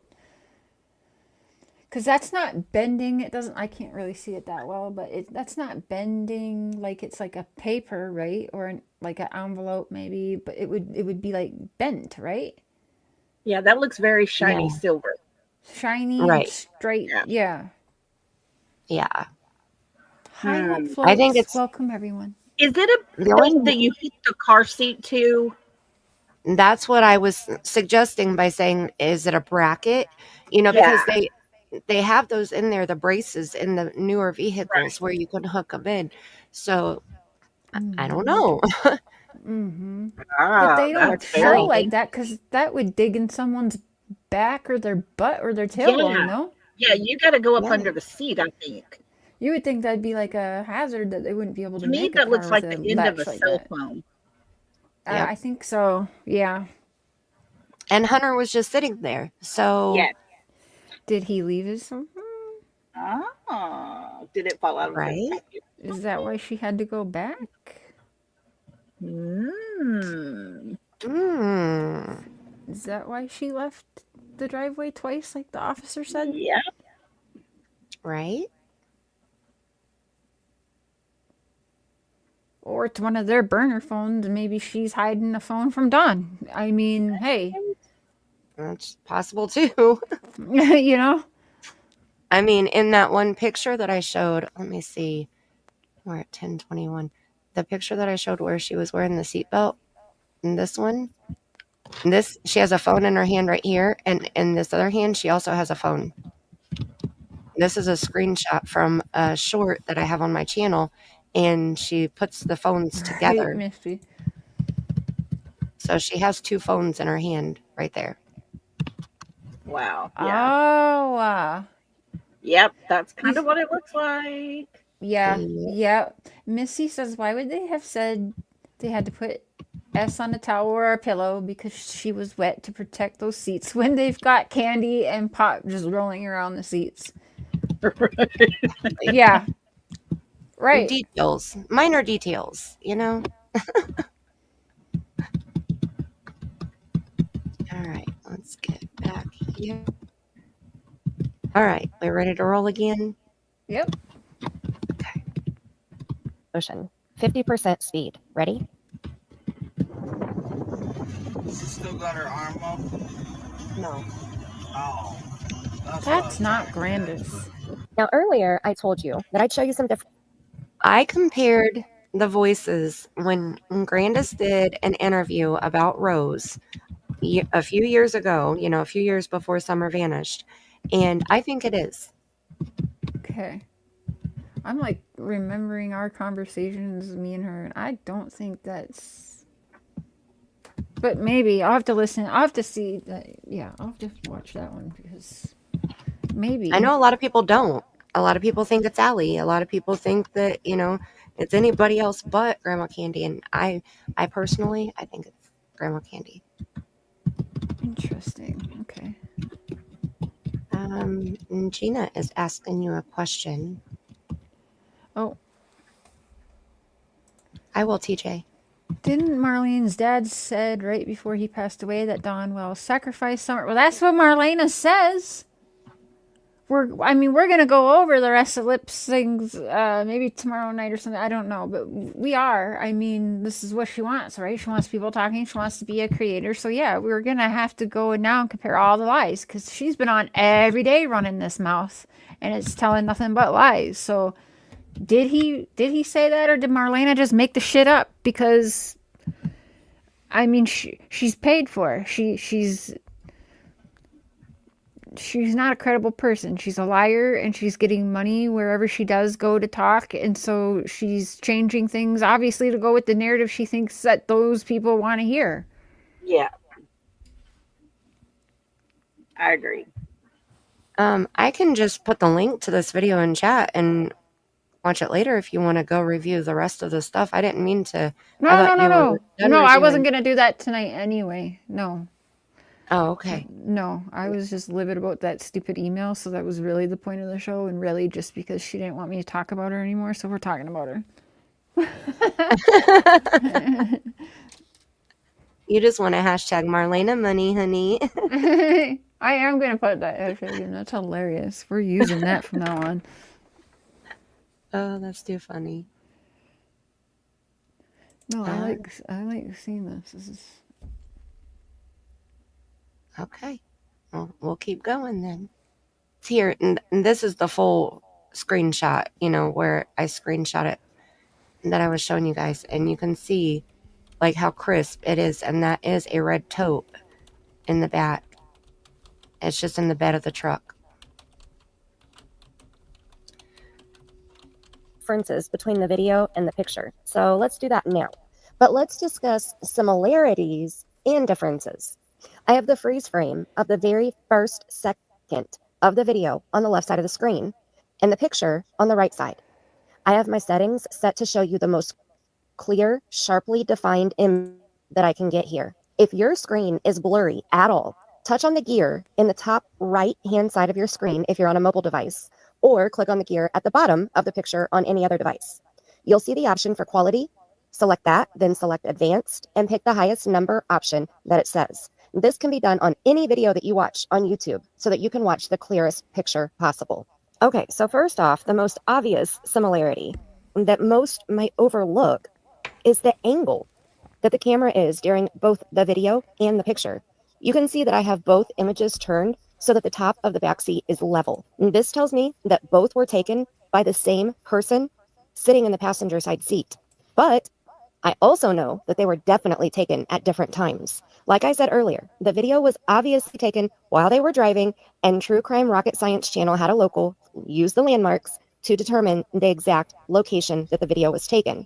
Because that's not bending. It doesn't. I can't really see it that well, but that's not bending like it's like a paper, right? Or like an envelope maybe. But it would be like bent, right? Yeah, that looks very shiny silver. Shiny, right? And straight. Yeah. Yeah. Hi, Hope Floats. I think it's welcome everyone. Is it a thing that you hook the car seat to? That's what I was suggesting by saying, is it a bracket? You know, because they have those in there, the braces in the newer vehicles where you can hook them in. So I don't know. But they don't show like that, because that would dig in someone's back or their butt or their tailbone, no? Yeah, you got to go up under the seat, I think. You would think that'd be like a hazard that they wouldn't be able to make. To me, that looks like the end of a cell phone. I think so, yeah. And Hunter was just sitting there, so... Yeah. Did he leave his phone? Oh, did it fall out of right? Is that why she had to go back? Mm. Is that why she left the driveway twice, like the officer said? Yeah. Right? Or it's one of their burner phones, and maybe she's hiding a phone from Dawn. I mean, hey. That's possible too. You know? I mean, in that one picture that I showed, let me see. We're at 10:21. The picture that I showed where she was wearing the seatbelt, and this one, she has a phone in her hand right here, and in this other hand, she also has a phone. This is a screenshot from a short that I have on my channel, and she puts the phones together. Misty. So she has two phones in her hand right there. Wow. Yeah. Oh, Yep, that's kind of what it looks like. Yeah, Yep. yeah. Missy says, why would they have said they had to put S on a towel or a pillow because she was wet to protect those seats when they've got candy and pop just rolling around the seats? Yeah, right. Details, minor details, you know. All right, let's get back here. All right, we're ready to roll again. Yep. Motion. 50% speed. Ready? She still got her arm up? No. Oh. That's not Grandis. Now, earlier I told you that I'd show you some different. I compared the voices when Grandis did an interview about Rose a few years ago, you know, a few years before Summer vanished, and I think it is. Okay. I'm like remembering our conversations, me and her, and I don't think that's. But maybe I'll have to listen. I'll have to see that. Yeah, I'll have to watch that one because maybe. I know a lot of people don't. A lot of people think it's Allie. A lot of people think that, you know, it's anybody else but Grandma Candy. And I personally, I think it's Grandma Candy. Interesting. Okay. Gina is asking you a question. Oh. I will, TJ. Didn't Marlene's dad said right before he passed away that Dawn will sacrifice Summer? Well, that's what Marlena says. We're gonna go over the rest of Lips things maybe tomorrow night or something. I don't know, but we are. I mean, this is what she wants, right? She wants people talking. She wants to be a creator. So yeah, we're gonna have to go now and compare all the lies because she's been on every day running this mouth, and it's telling nothing but lies. So did he say that, or did Marlena just make the shit up? Because I mean, she's paid for. She's not a credible person. She's a liar, and she's getting money wherever she does go to talk. And so she's changing things, obviously, to go with the narrative she thinks that those people want to hear. Yeah. I agree. I can just put the link to this video in chat and watch it later if you want to go review the rest of the stuff. I didn't mean to. No. I wasn't going to do that tonight anyway. No. Oh, okay. No, I was just livid about that stupid email, so that was really the point of the show, and really just because she didn't want me to talk about her anymore, so we're talking about her. You just want to hashtag Marlena money, honey. I am going to put that hashtag in. That's hilarious. We're using that from now on. Oh, that's too funny. No, I like seeing this. This is okay. Well, we'll keep going then. It's here, and this is the full screenshot, you know, where I screenshot it that I was showing you guys, and you can see like how crisp it is, and that is a red tote in the back. It's just in the bed of the truck. Differences between the video and the picture. So let's do that now. But let's discuss similarities and differences. I have the freeze frame of the very first second of the video on the left side of the screen and the picture on the right side. I have my settings set to show you the most clear, sharply defined image that I can get here. If your screen is blurry at all, touch on the gear in the top right-hand side of your screen if you're on a mobile device, or click on the gear at the bottom of the picture on any other device. You'll see the option for quality. Select that, then select advanced, and pick the highest number option that it says. This can be done on any video that you watch on YouTube so that you can watch the clearest picture possible. Okay, so first off, the most obvious similarity that most might overlook is the angle that the camera is during both the video and the picture. You can see that I have both images turned so that the top of the back seat is level. And this tells me that both were taken by the same person sitting in the passenger side seat. But I also know that they were definitely taken at different times. Like I said earlier, the video was obviously taken while they were driving, and True Crime Rocket Science channel had a local use the landmarks to determine the exact location that the video was taken.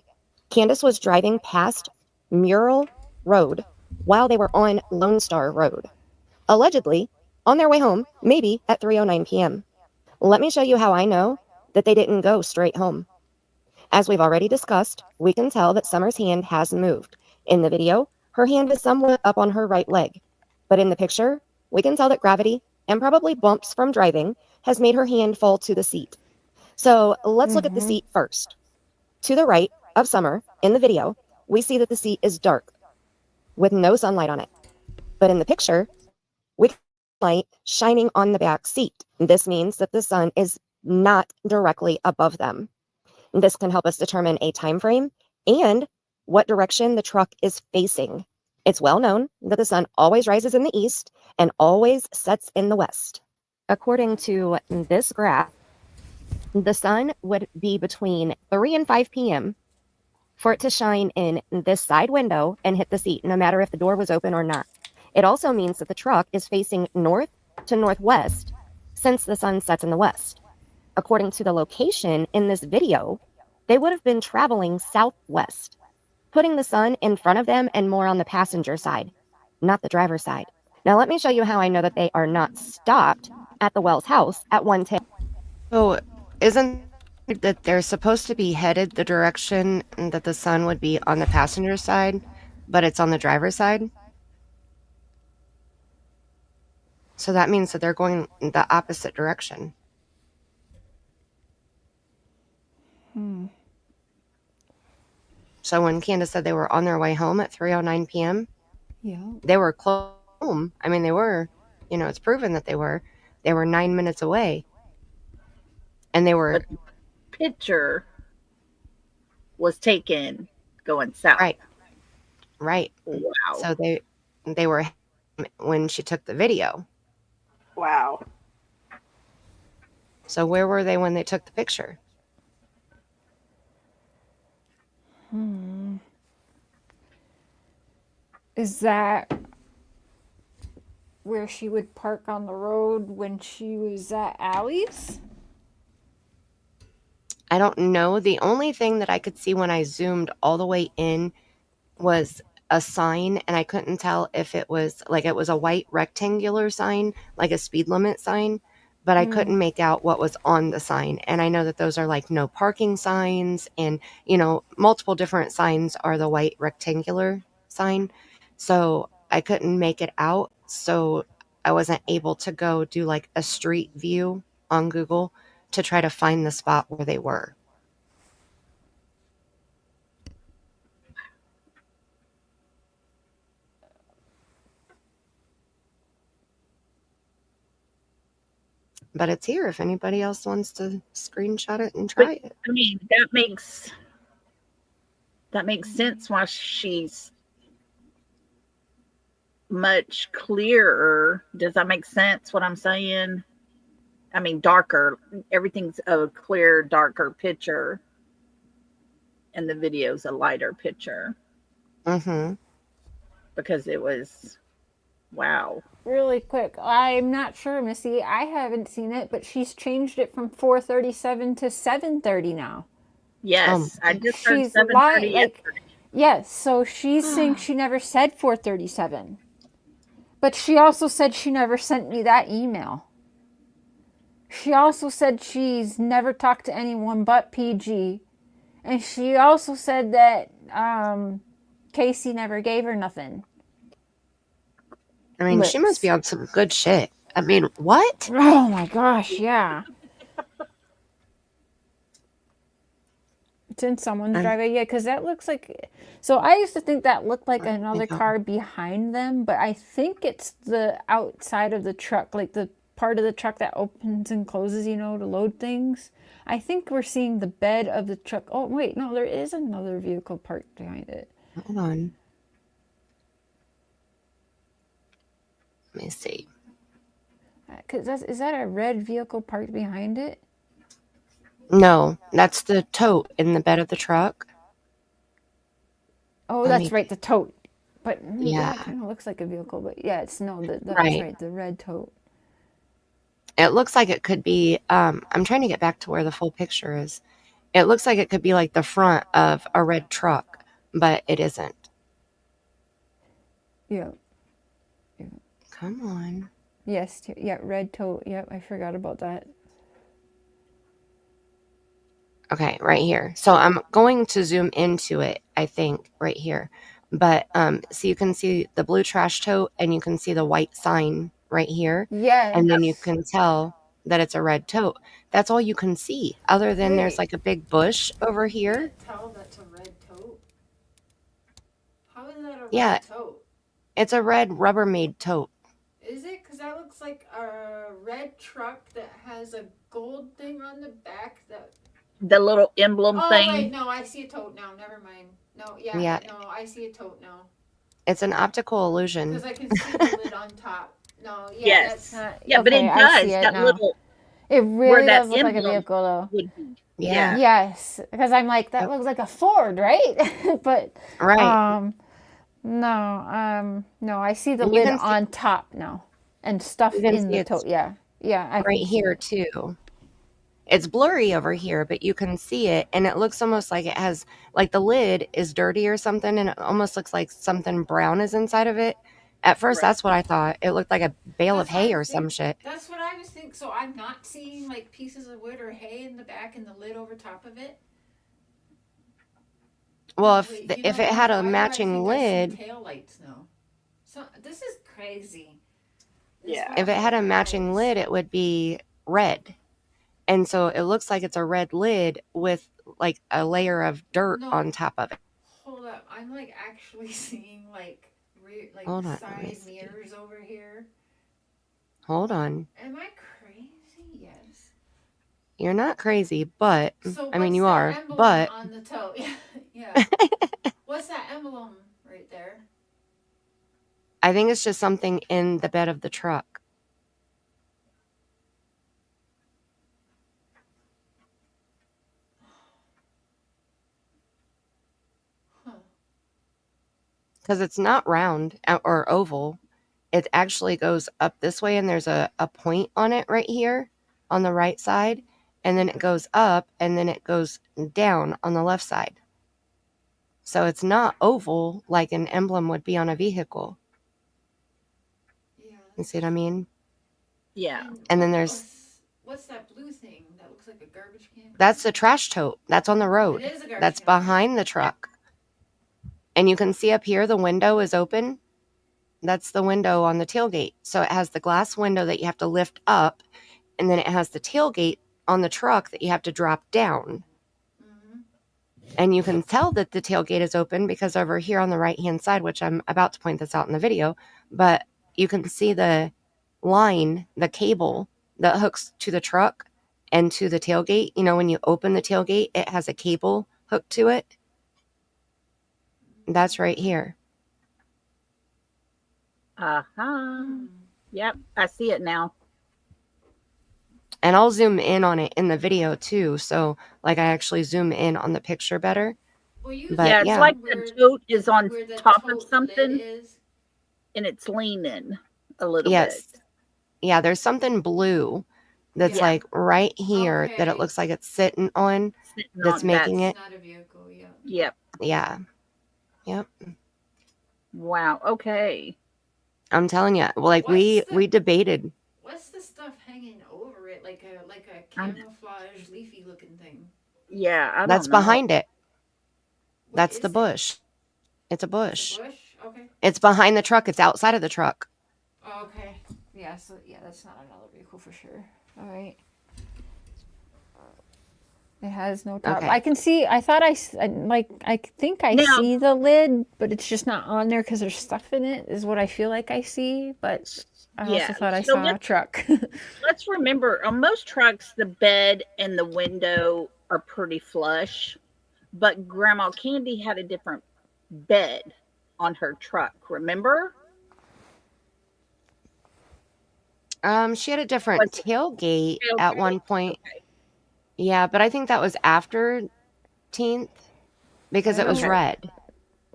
Candace was driving past Mural Road while they were on Lone Star Road, allegedly on their way home, maybe at 3:09 p.m. Let me show you how I know that they didn't go straight home. As we've already discussed, we can tell that Summer's hand has moved. In the video, her hand is somewhat up on her right leg. But in the picture, we can tell that gravity, and probably bumps from driving, has made her hand fall to the seat. So let's look at the seat first. To the right of Summer, in the video, we see that the seat is dark, with no sunlight on it. But in the picture, we can see light shining on the back seat. This means that the sun is not directly above them. This can help us determine a time frame and what direction the truck is facing. It's well known that the sun always rises in the east and always sets in the west. According to this graph, the sun would be between 3 and 5 p.m. for it to shine in this side window and hit the seat, no matter if the door was open or not. It also means that the truck is facing north to northwest since the sun sets in the west. According to the location in this video, they would have been traveling southwest, putting the sun in front of them and more on the passenger side, not the driver's side. Now let me show you how I know that they are not stopped at the Wells house at 110. So isn't it that they're supposed to be headed the direction that the sun would be on the passenger side, but it's on the driver's side? So that means that they're going the opposite direction. So when Candace said they were on their way home at 3:09 p.m., Yeah. they were close home. I mean, they were, it's proven that they were 9 minutes away. And they were, Picture was taken going south. right. Wow. So they were when she took the video. Wow. So where were they when they took the picture? Is that where she would park on the road when she was at Allie's? I don't know. The only thing that I could see when I zoomed all the way in was a sign, and I couldn't tell if it was a white rectangular sign, like a speed limit sign, but I couldn't make out what was on the sign. And I know that those are like no parking signs, and multiple different signs are the white rectangular sign. So I couldn't make it out. So I wasn't able to go do like a street view on Google to try to find the spot where they were. But it's here if anybody else wants to screenshot it and try it. I mean, that makes sense why she's much clearer. Does that make sense what I'm saying? I mean, darker. Everything's a clear, darker picture. And the video's a lighter picture. Mm-hmm. Because it was, wow. Really quick, I'm not sure, Missy. I haven't seen it, but she's changed it from 4:37 to 7:30 now. Yes, I just heard She's 7:30 yesterday. Yes, so she's saying she never said 4:37. But she also said she never sent me that email. She also said she's never talked to anyone but PG. And she also said that Casey never gave her nothing. I mean, she must be on some good shit. I mean, what? Oh my gosh, yeah. It's in someone's driveway, yeah, because that looks like... So I used to think that looked like another car behind them, but I think it's the outside of the truck, like the part of the truck that opens and closes, to load things. I think we're seeing the bed of the truck. Oh, wait, no, there is another vehicle parked behind it. Hold on. Let me see. Is that a red vehicle parked behind it? No, that's the tote in the bed of the truck. Oh, that's right, the tote. But yeah, it kind of looks like a vehicle, but yeah, that's right. right, the red tote. It looks like it could be, I'm trying to get back to where the full picture is. It looks like it could be like the front of a red truck, but it isn't. Yeah. Come on. Yes, yeah, red tote. Yep, I forgot about that. Okay, right here. So I'm going to zoom into it, I think, right here. But so you can see the blue trash tote and you can see the white sign right here. Yes. And then you can tell that it's a red tote. That's all you can see, other than there's like a big bush over here. Tell that's a red tote. How is that a Yeah, red tote? it's a red Rubbermaid tote. Is it? Because that looks like a red truck that has a gold thing on the back. That. The little emblem Oh thing. wait, no, I see a tote now. Never mind. No, Yeah. no, I see a tote now. It's an optical illusion. Because I can see the lid on top. No, yeah, Yes. that's not. Yeah, but okay, it I does. see it That now. little It where really that does look like a emblem vehicle, though. would be. Yeah. Yes, because I'm like that looks like a Ford, right? But Right. no, I see the And you lid can see- on top now and stuff You can in see the it's tote. Yeah, I right can see here it. too. It's blurry over here, but you can see it, and it looks almost like it has, like the lid is dirty or something, and it almost looks like something brown is inside of it. At first, Right. that's what I thought. It looked like a bale of That's what hay I or some think. shit. That's what I was thinking. So I'm not seeing like pieces of wood or hay in the back and the lid over top of it. Well, Wait, if it had a why do I matching think I see lid, tail lights now. So this is crazy. Yeah. if it had a matching lid, it would be red. And so it looks like it's a red lid with like a layer of dirt No. on top of it. Hold up, I'm like actually seeing like Hold on, let side me see. mirrors over here. Hold on. Am I crazy? Yes. You're not crazy, but So I mean, what's you that are, emblem but on the toe? Yeah. What's that emblem right there? I think it's just something in the bed of the truck. Huh. Because it's not round or oval. It actually goes up this way, and there's a point on it right here on the right side. And then it goes up, and then it goes down on the left side. So it's not oval like an emblem would be on a vehicle. Yeah. You see what I mean? Yeah. And then there's... What's that blue thing? That looks like a garbage can? That's the trash tote. That's on the road. It is a garbage That's can. behind the truck. And you can see up here the window is open. That's the window on the tailgate. So it has the glass window that you have to lift up, and then it has the tailgate on the truck that you have to drop down. Mm-hmm. And you can tell that the tailgate is open because over here on the right-hand side, which I'm about to point this out in the video, but you can see the line, the cable that hooks to the truck and to the tailgate. You know, when you open the tailgate, it has a cable hooked to it. That's right here. Yep, I see it now. And I'll zoom in on it in the video too. So like I actually zoom in on the picture better. Well, But it's like the tote is on top of something and it's leaning a little bit. Yeah, there's something blue that's like right here that it looks like it's sitting on that's making it. Not a vehicle, Yep. Yeah. Yep. Wow. Okay. I'm telling you, like we debated. What's the stuff hanging over it, like a camouflage leafy looking thing? Yeah, I don't That's know. behind it. That's the bush. It's a bush. Bush? Okay. It's behind the truck. It's outside of the truck. Okay. Yeah, so that's not another vehicle for sure. All right. It has no top. Okay. I can see. I thought I think I see the lid, but it's just not on there because there's stuff in it. Is what I feel like I see, but I also thought I saw a truck. Let's remember, on most trucks, the bed and the window are pretty flush, but Grandma Candy had a different bed on her truck. Remember? She had a different tailgate at one point. Okay. Yeah, but I think that was after 10th because it was red.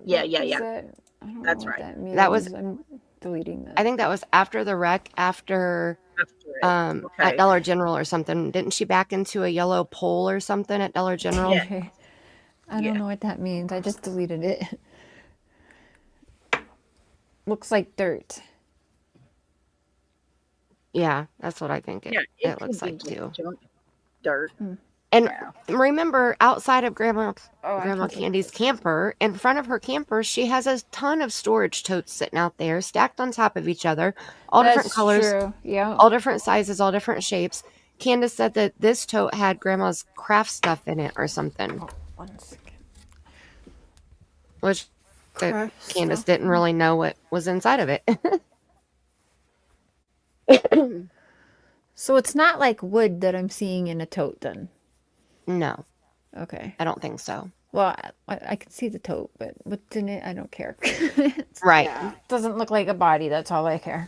Yeah. That's right. That was. I'm deleting that. I think that was after the wreck. After at Dollar General or something. Didn't she back into a yellow pole or something at Dollar General? Okay. I don't know what that means. I just deleted it. Looks like dirt. Yeah, that's what I think it looks like too. Dirt. And Yeah. remember, outside of Grandma Oh, I can take Candy's this. camper, in front of her camper, she has a ton of storage totes sitting out there, stacked on top of each other, all different That's colors, true. Yeah. all different sizes, all different shapes. Candace said that this tote had Grandma's craft stuff in it or something, Oh, 1 second. which Craft Candace stuff. didn't really know what was inside of it. So it's not like wood that I'm seeing in a tote then. No, Okay. I don't think so. Well, I can see the tote, but what's in it, I don't care. Right, Doesn't look like a body. That's all I care.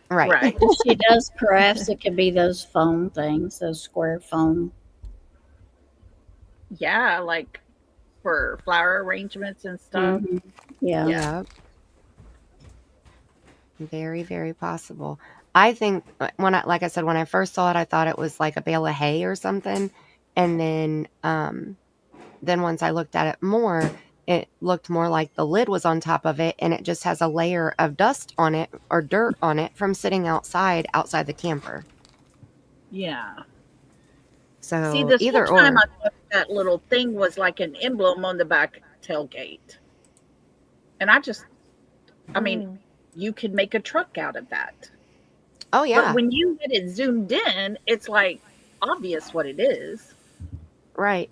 right. Right. If she does crafts, it could be those foam things, those square foam. Yeah, like for flower arrangements and stuff. Mhm. Yeah. Yeah. Very, very possible. I think like I said, when I first saw it, I thought it was like a bale of hay or something. And then once I looked at it more, it looked more like the lid was on top of it and it just has a layer of dust on it or dirt on it from sitting outside the camper. Yeah. So See, this either whole time or. I thought that little thing was like an emblem on the back tailgate. And I mean, you could make a truck out of that. Oh yeah. But when you get it zoomed in, it's like obvious what it is. Right.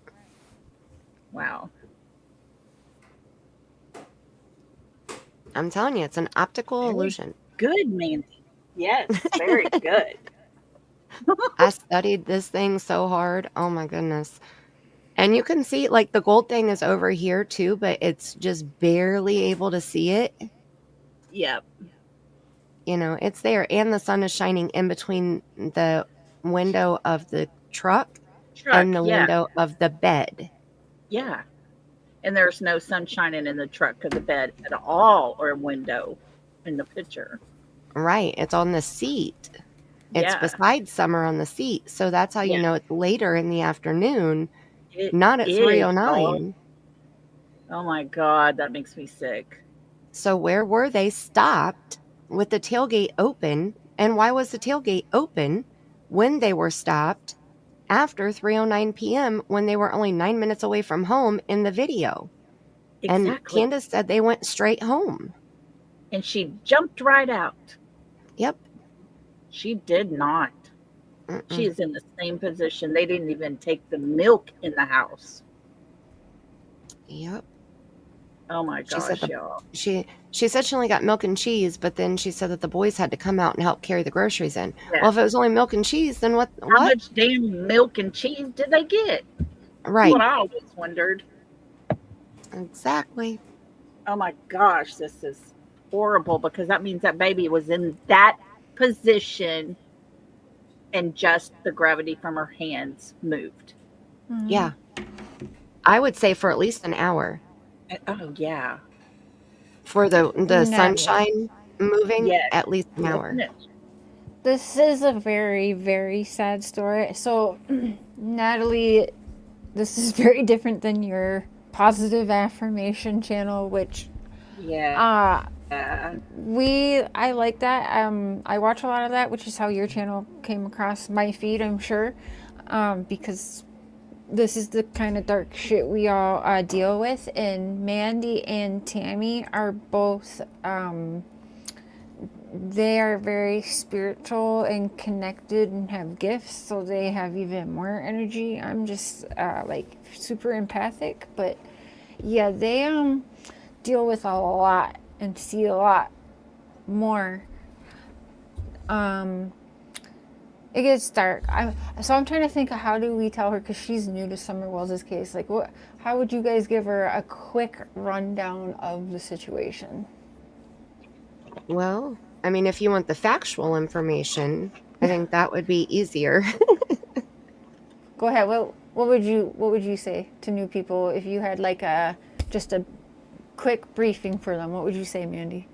Wow. I'm telling you, it's an optical Very illusion. good, Mandy. Yes, very good. I studied this thing so hard. Oh my goodness. And you can see like the gold thing is over here too, but it's just barely able to see it. Yep. You know, it's there. And the sun is shining in between the window of the truck and the window of the bed. Yeah. And there's no sun shining in the truck or the bed at all or window in the picture. Right. It's on the seat. It's beside Summer on the seat. So that's how you know it's later in the afternoon, not at 3:09. Oh my God, that makes me sick. So where were they? Stopped with the tailgate open. And why was the tailgate open when they were stopped after 3:09 p.m. when they were only 9 minutes away from home in the video? Exactly. And Candace said they went straight home. And she jumped right out. Yep. She did not. She is in the same position. They didn't even take the milk in the house. Yep. Oh my gosh, y'all. She said she only got milk and cheese, but then she said that the boys had to come out and help carry the groceries in. Yeah. Well, if it was only milk and cheese, then what? How much damn milk and cheese did they get? Right. That's what I always wondered. Exactly. Oh my gosh, this is horrible because that means that baby was in that position and just the gravity from her hands moved. Yeah. I would say for at least an hour. Oh yeah. For the sunshine moving, at least an hour. This is a very, very sad story. So, Natalie, this is very different than your positive affirmation channel, which I like that. I watch a lot of that, which is how your channel came across my feed, I'm sure, because this is the kind of dark shit we all deal with. And Mandy and Tammy are both they are very spiritual and connected and have gifts, so they have even more energy. I'm just like super empathic, but yeah, they deal with a lot and see a lot more. It gets dark. So I'm trying to think of how do we tell her, because she's new to Summer Wells' case. Like, how would you guys give her a quick rundown of the situation? Well, I mean, if you want the factual information, I think that would be easier. Go ahead. What would you say to new people if you had like just a quick briefing for them? What would you say, Mandy?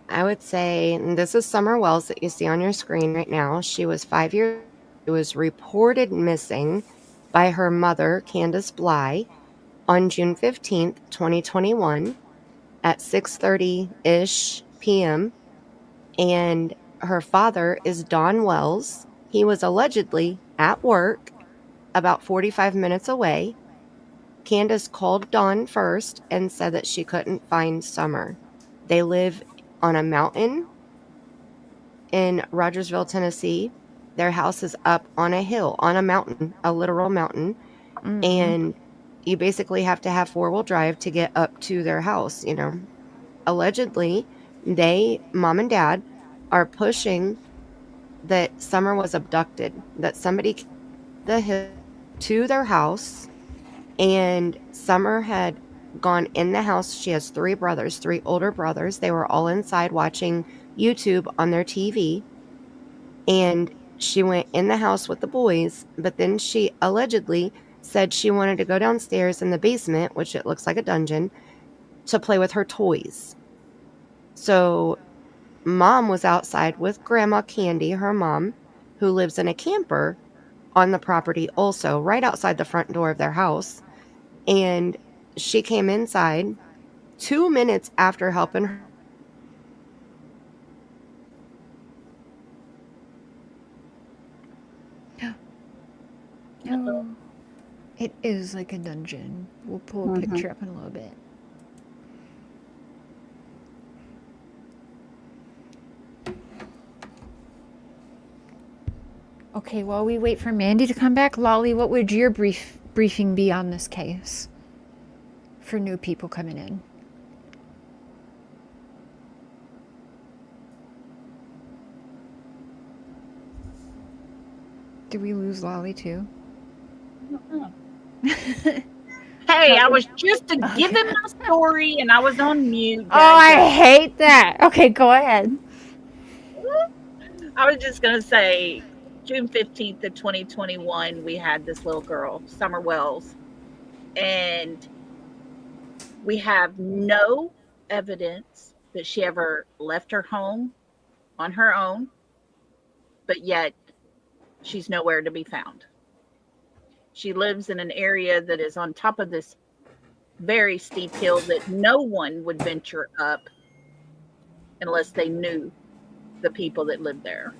I would say, and this is Summer Wells that you see on your screen right now. She was 5 years old. She was reported missing by her mother, Candace Bly, on June 15th, 2021 at 6:30-ish p.m. And her father is Don Wells. He was allegedly at work about 45 minutes away. Candace called Dawn first and said that she couldn't find Summer. They live on a mountain in Rogersville, Tennessee. Their house is up on a hill, on a mountain, a literal mountain. And you basically have to have 4-wheel drive to get up to their house, you know. Allegedly, mom and dad, are pushing that Summer was abducted, that somebody came the hill to their house, and Summer had gone in the house. She has 3 brothers, 3 older brothers. They were all inside watching YouTube on their TV, and she went in the house with the boys, but then she allegedly said she wanted to go downstairs in the basement, which it looks like a dungeon, to play with her toys. So mom was outside with Grandma Candy, her mom, who lives in a camper on the property also, right outside the front door of their house. And she came inside 2 minutes after helping her. Oh, it is like a dungeon. We'll pull a picture up in a little bit. Okay, while we wait for Mandy to come back, Lolly, what would your briefing be on this case for new people coming in? Did we lose Lolly too? Hey, I was just giving my story and I was on mute. Oh, I hate that. Okay, go ahead. I was just going to say, June 15th of 2021, we had this little girl, Summer Wells, and we have no evidence that she ever left her home on her own, but yet she's nowhere to be found. She lives in an area that is on top of this very steep hill that no one would venture up unless they knew the people that lived there.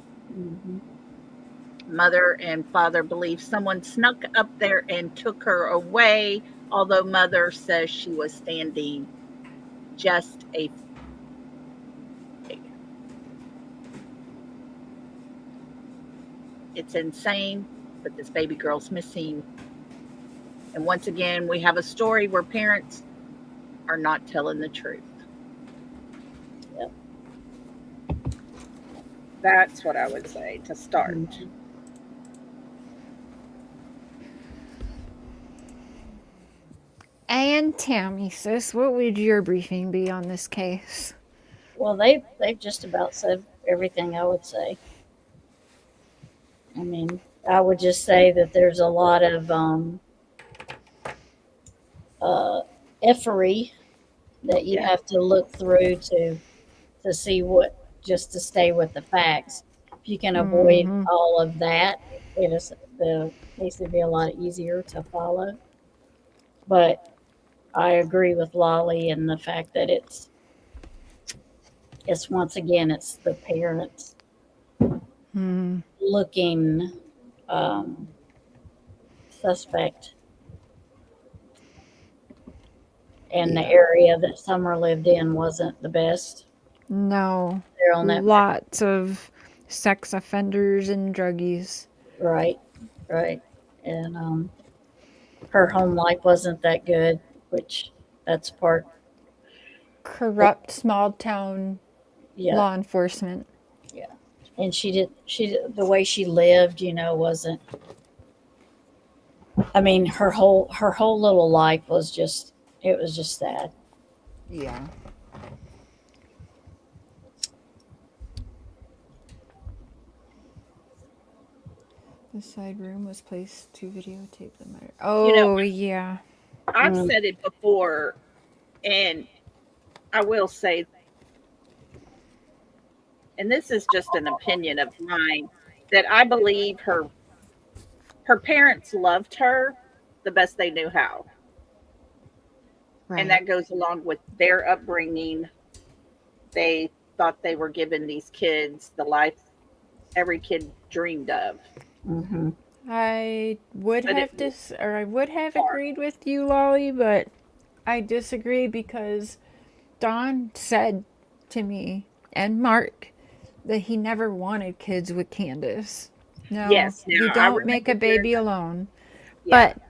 Mother and father believe someone snuck up there and took her away, although mother says she was standing just a It's insane, but this baby girl's missing. And once again, we have a story where parents are not telling the truth. Yep. That's what I would say to start. And Tammy, sis, what would your briefing be on this case? Well, they've just about said everything I would say. I mean, I would just say that there's a lot of effery that you have to look through to see what, just to stay with the facts. If you can avoid all of that, the case would be a lot easier to follow. But I agree with Lolly in the fact that it's once again, it's the parents looking suspect. And the area that Summer lived in wasn't the best. No. They're on that lots of sex offenders and druggies. Right. And her home life wasn't that good, which that's part. Corrupt small town law enforcement. Yeah. And she did the way she lived, wasn't, I mean, her whole little life was just, it was just sad. Yeah. The side room was placed to videotape the murder. Oh, yeah. I've said it before, and I will say, and this is just an opinion of mine, that I believe her parents loved her the best they knew how. Right. And that goes along with their upbringing. They thought they were giving these kids the life every kid dreamed of. I would have agreed with you, Lolly, but I disagree because Don said to me and Mark that he never wanted kids with Candace. No, Yes, you now I don't make a remember baby alone. Yeah. But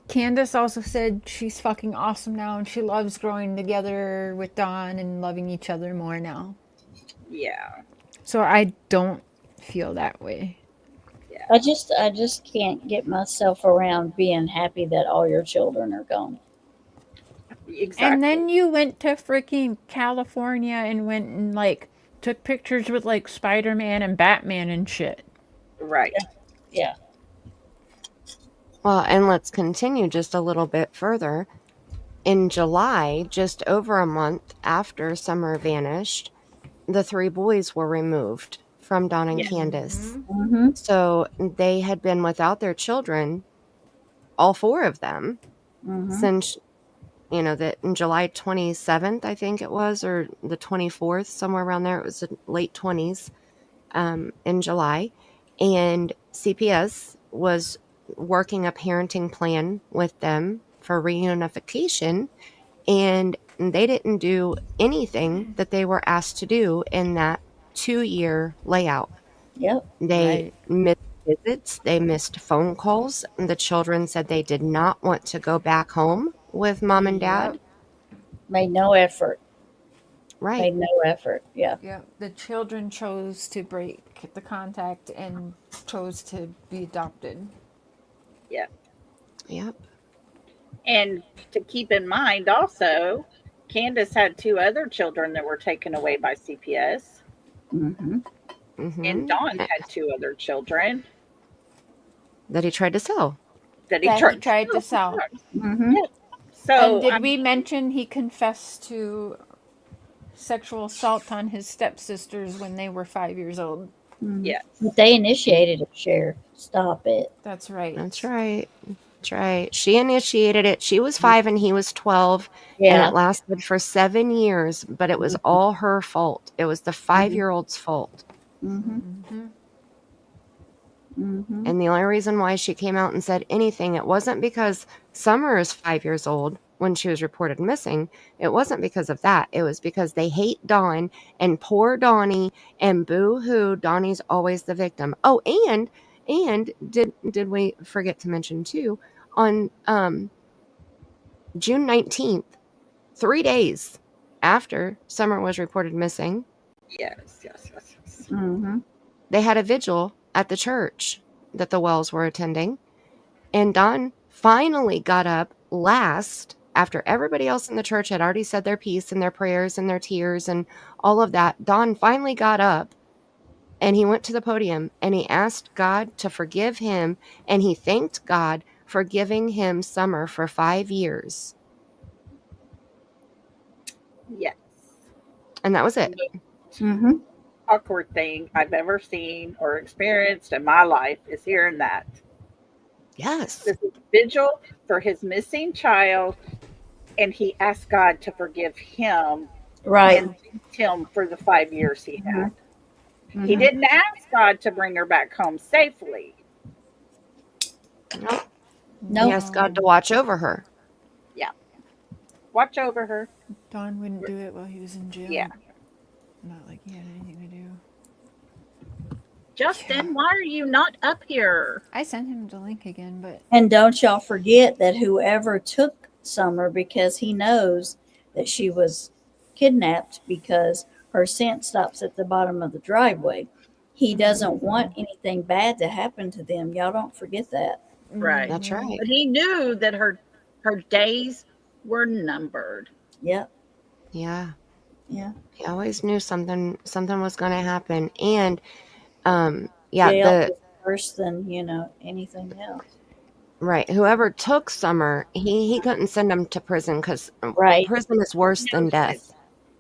Candace also said she's fucking awesome now and she loves growing together with Don and loving each other more now. Yeah. So I don't feel that way. I just can't get myself around being happy that all your children are gone. Exactly. And then you went to freaking California and went and like took pictures with like Spider-Man and Batman and shit. Right. Yeah. Well, and let's continue just a little bit further. In July, just over a month after Summer vanished, the 3 boys were removed from Don and Yeah. Candace. Mm-hmm. So they had been without their children, all 4 of them, Mm-hmm. since, that in July 27th, I think it was, or the 24th, somewhere around there. It was the late 20s in July. And CPS was working a parenting plan with them for reunification. And they didn't do anything that they were asked to do in that 2-year layout. Yep. They missed visits, they missed phone calls. The children said they did not want to go back home with mom and dad. Made no effort. Right. Made no effort. Yeah. Yeah, the children chose to break the contact and chose to be adopted. Yeah. Yep. And to keep in mind also, Candace had 2 other children that were taken away by CPS. Mm-hmm. And Don had 2 other children that he tried to sell. That he tried to sell. Mm-hmm. Yeah. So and did we mention he confessed to sexual assault on his stepsisters when they were 5 years old? Yes. They initiated it, Cher. Stop it. That's right. That's right. That's right. She initiated it. She was 5 and he was 12. Yeah. And it lasted for 7 years, but it was all her fault. It was the 5-year-old's fault. Mm-hmm. Mm-hmm. And the only reason why she came out and said anything, it wasn't because Summer is 5 years old when she was reported missing. It wasn't because of that. It was because they hate Dawn and poor Donnie and boo-hoo, Donnie's always the victim. Oh, and did we forget to mention too, on June 19th, 3 days after Summer was reported missing. Yes. Mm-hmm. They had a vigil at the church that the Wells were attending. And Don finally got up last after everybody else in the church had already said their piece and their prayers and their tears and all of that. Don finally got up and he went to the podium and he asked God to forgive him. And he thanked God for giving him Summer for 5 years. Yes. And that was it. Mm-hmm. Awkward thing I've ever seen or experienced in my life is hearing that. Yes. This is vigil for his missing child, and he asked God to forgive him, Right, and thanked him for the 5 years he had. Mm-hmm. He didn't ask God to bring her back home safely. Nope. No. He asked God to watch over her. Yeah. Watch over her. Don wouldn't do it while he was in jail. Yeah. Not like he had anything to do. Justin, why are you not up here? I sent him the link again, but And don't y'all forget that whoever took Summer, because he knows that she was kidnapped because her scent stops at the bottom of the driveway. He doesn't want anything bad to happen to them. Y'all don't forget that. Right. That's right. But he knew that her days were numbered. Yep. Yeah. Yeah. He always knew something was going to happen. And Jail is worse than, anything else. Right. Whoever took Summer, he couldn't send him to prison because prison is worse than death.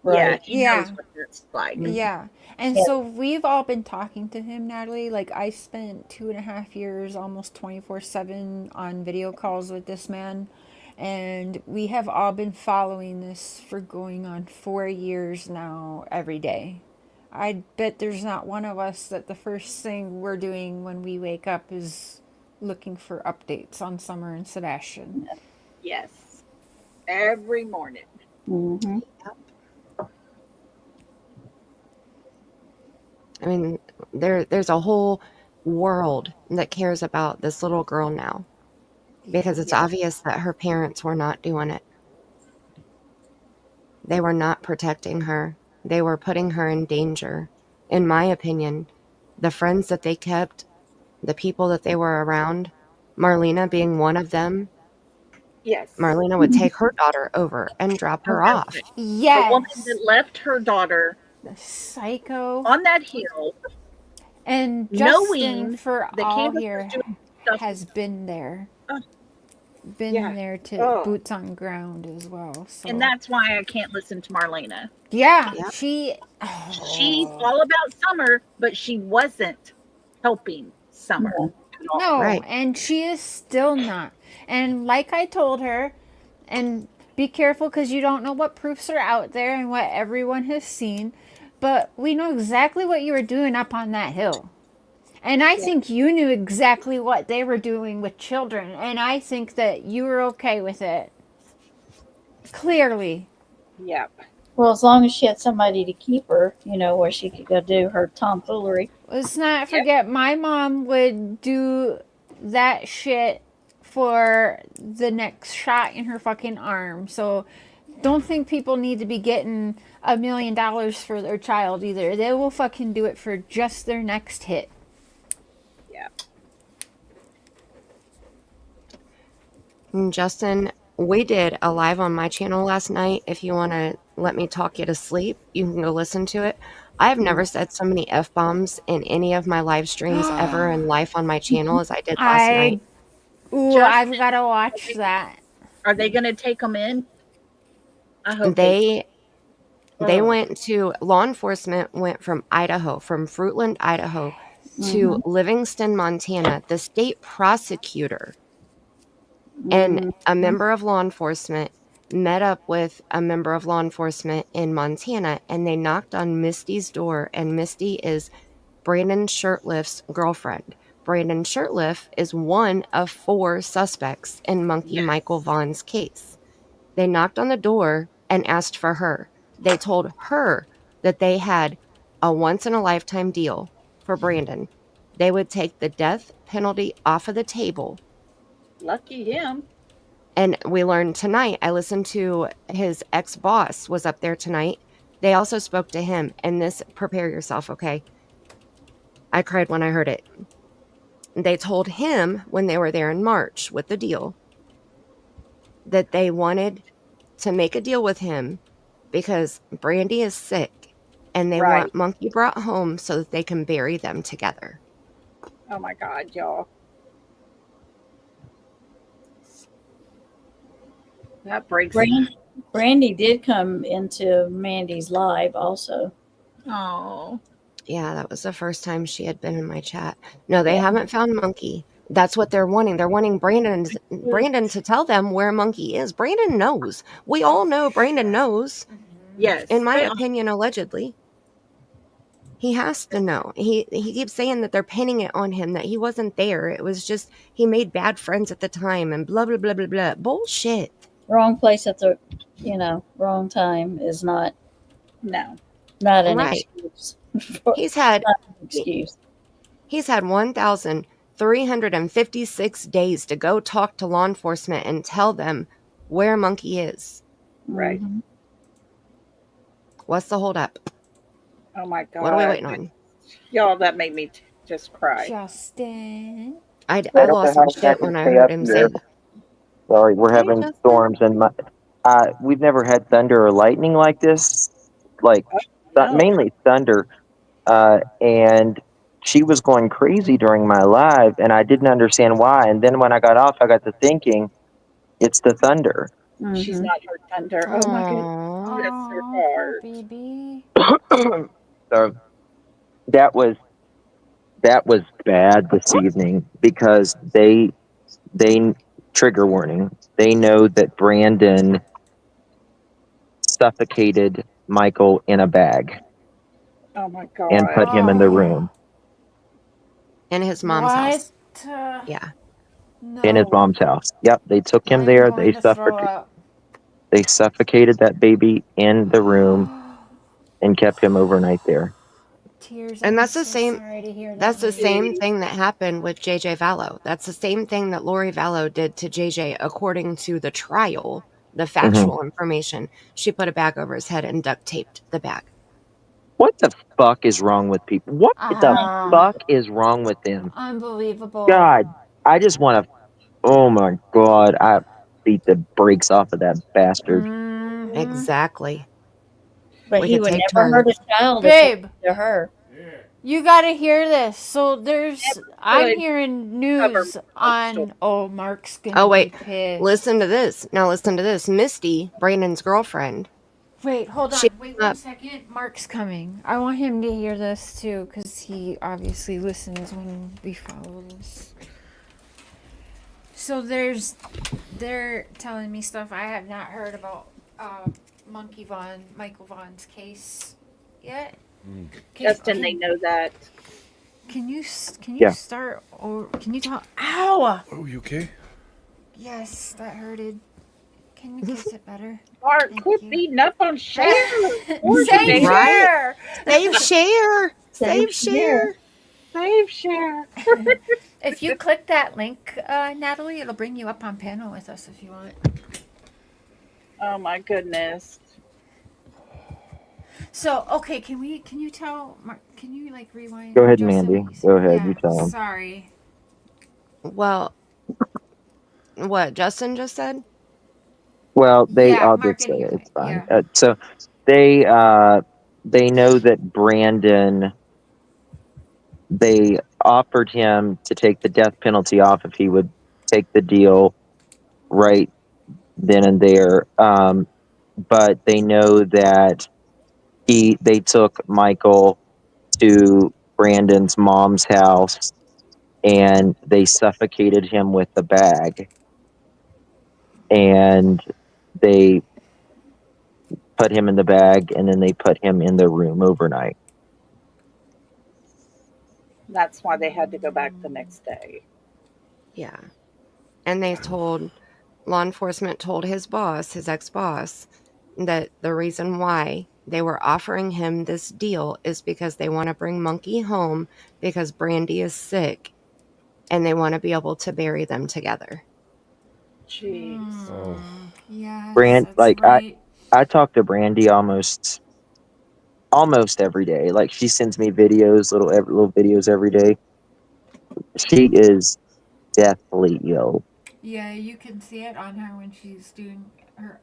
Right. Yeah. He knows what it's like. Yeah. And so we've all been talking to him, Natalie. Like, I spent 2.5 years, almost 24/7 on video calls with this man. And we have all been following this for going on 4 years now, every day. I bet there's not one of us that the first thing we're doing when we wake up is looking for updates on Summer and Sebastian. Yes. Every morning. Mm-hmm. I mean, there's a whole world that cares about this little girl now because it's obvious that her parents were not doing it. They were not protecting her. They were putting her in danger. In my opinion, the friends that they kept, the people that they were around, Marlena being one of them, Yes. Marlena would take her daughter over and drop her off. The woman that left her daughter, the psycho, on that hill, and knowing Justin, for that all Candace here, was doing stuff. has been there. Been Yeah. there to Oh. boots on ground as well. So. And that's why I can't listen to Marlena. Yeah, Yep. she's all about Summer, but she wasn't helping Summer. No, Right. and she is still not. And like I told her, and be careful because you don't know what proofs are out there and what everyone has seen, but we know exactly what you were doing up on that hill. And I think you knew exactly what they were doing with children, and I think that you were okay with it. Clearly. Yep. Well, as long as she had somebody to keep her, where she could go do her tomfoolery. Let's not forget, my mom would do that shit for the next shot in her fucking arm. So don't think people need to be getting $1 million for their child either. They will fucking do it for just their next hit. Yeah. Justin, we did a live on my channel last night. If you want to let me talk you to sleep, you can go listen to it. I have never said so many F-bombs in any of my live streams ever in life on my channel as I did last night. Ooh, I've got to watch that. Are they going to take them in? I hope They went to, law enforcement went from Idaho, from Fruitland, Idaho, to Livingston, Montana. The state prosecutor and a member of law enforcement met up with a member of law enforcement in Montana, and they knocked on Misty's door, and Misty is Brandon Shirtliff's girlfriend. Brandon Shirtliff is one of 4 suspects in Monkey Michael Vaughn's case. They knocked on the door and asked for her. They told her that they had a once-in-a-lifetime deal for Brandon. They would take the death penalty off of the table. Lucky him. And we learned tonight, I listened to his ex-boss was up there tonight. They also spoke to him. And this, prepare yourself, okay? I cried when I heard it. They told him when they were there in March with the deal that they wanted to make a deal with him because Brandy is sick and they want Monkey brought home so that they can bury them together. Oh my God, y'all. That breaks me. Brandy did come into Mandy's live also. Oh. Yeah, that was the first time she had been in my chat. No, they haven't found Monkey. That's what they're wanting. They're wanting Brandon to tell them where Monkey is. Brandon knows. We all know Brandon knows. Yes. In my opinion, allegedly. He has to know. He keeps saying that they're pinning it on him, that he wasn't there. It was just he made bad friends at the time and blah, blah, blah, blah, blah. Bullshit. Wrong place at the, wrong time is not an excuse. He's had Not an excuse. He's had 1,356 days to go talk to law enforcement and tell them where Monkey is. Right. What's the holdup? Oh my God. What are we waiting on? Y'all, that made me just cry. Justin. I lost my shit when I heard him say that. Sorry, we're having storms, and we've never had thunder or lightning like this. Mainly thunder. And she was going crazy during my live, and I didn't understand why. And then when I got off, I got to thinking, it's the thunder. She's not heard thunder. Oh my goodness. That's her heart. Baby. So that was bad this evening because they trigger warning. They know that Brandon suffocated Michael in a bag. Oh my God. And put him in the room. In his mom's house. Yeah. No. in his mom's house. Yep, they took him I'm there. going to throw up. They suffocated that baby in the room and kept him overnight there. Tears. And I'm that's the so same. sorry to hear that. That's the lady. same thing that happened with JJ Vallow. That's the same thing that Lori Vallow did to JJ, according to the trial, the factual information. She put a bag over his head and duct taped the bag. What the fuck is wrong with people? What the fuck is wrong with them? Unbelievable. God, I just want to. Oh my God, I beat the brakes off of that bastard. Exactly. But We he could would take never hurt a turns. child Babe. to her. You gotta hear this. So there's, I'm could hearing news on. Oh, Mark's gonna Oh, wait. be pissed. Listen to this. Now listen to this. Misty, Brandon's girlfriend. Wait, hold on. She- Wait 1 second. Mark's coming. I want him to hear this too, because he obviously listens when we follow this. So they're telling me stuff I have not heard about Michael Vaughn's case yet. Justin, they know that. Can you Yeah. start, or can you talk? Ow! Oh, you okay? Yes, that hurted. Can you kiss it better? Mark, Thank quit you. beating up on Cher. Save Right? share. Save share. Save Save share. Save Cher. If you click that link, Natalie, it'll bring you up on panel with us if you want. Oh my goodness. So, okay, can you tell Mark, can you like rewind? Go ahead, Justin, Mandy. what you said? Go ahead, Yeah, you tell him. Sorry. Well, what Justin just said? Well, they Yeah, all Mark did say and it. you. It's fine. Yeah. So they know that Brandon. They offered him to take the death penalty off if he would take the deal right then and there. But they know that they took Michael to Brandon's mom's house and they suffocated him with the bag. And they put him in the bag and then they put him in the room overnight. That's why they had to go back the next day. Yeah. And they told, law enforcement told his boss, his ex-boss, that the reason why they were offering him this deal is because they want to bring Monkey home because Brandy is sick and they want to be able to bury them together. Jeez. Yes, Brand, that's right. I talk to Brandy almost every day. Like she sends me videos, little videos every day. She is deathly ill. Yeah, you can see it on her when she's doing her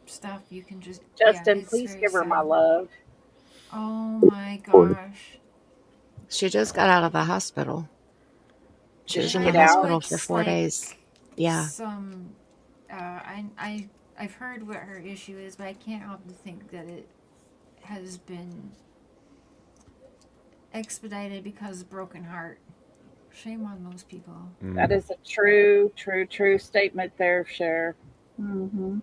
stuff. You can just Justin, it's please very give her my sad. love. Oh my gosh. She just got out of the hospital. She Did was she in the get out? hospital for 4 days. Yeah. Some I've heard what her issue is, but I can't help to think that it has been expedited because of broken heart. Shame on those people. That is a true statement there, Cher. Mm-hmm.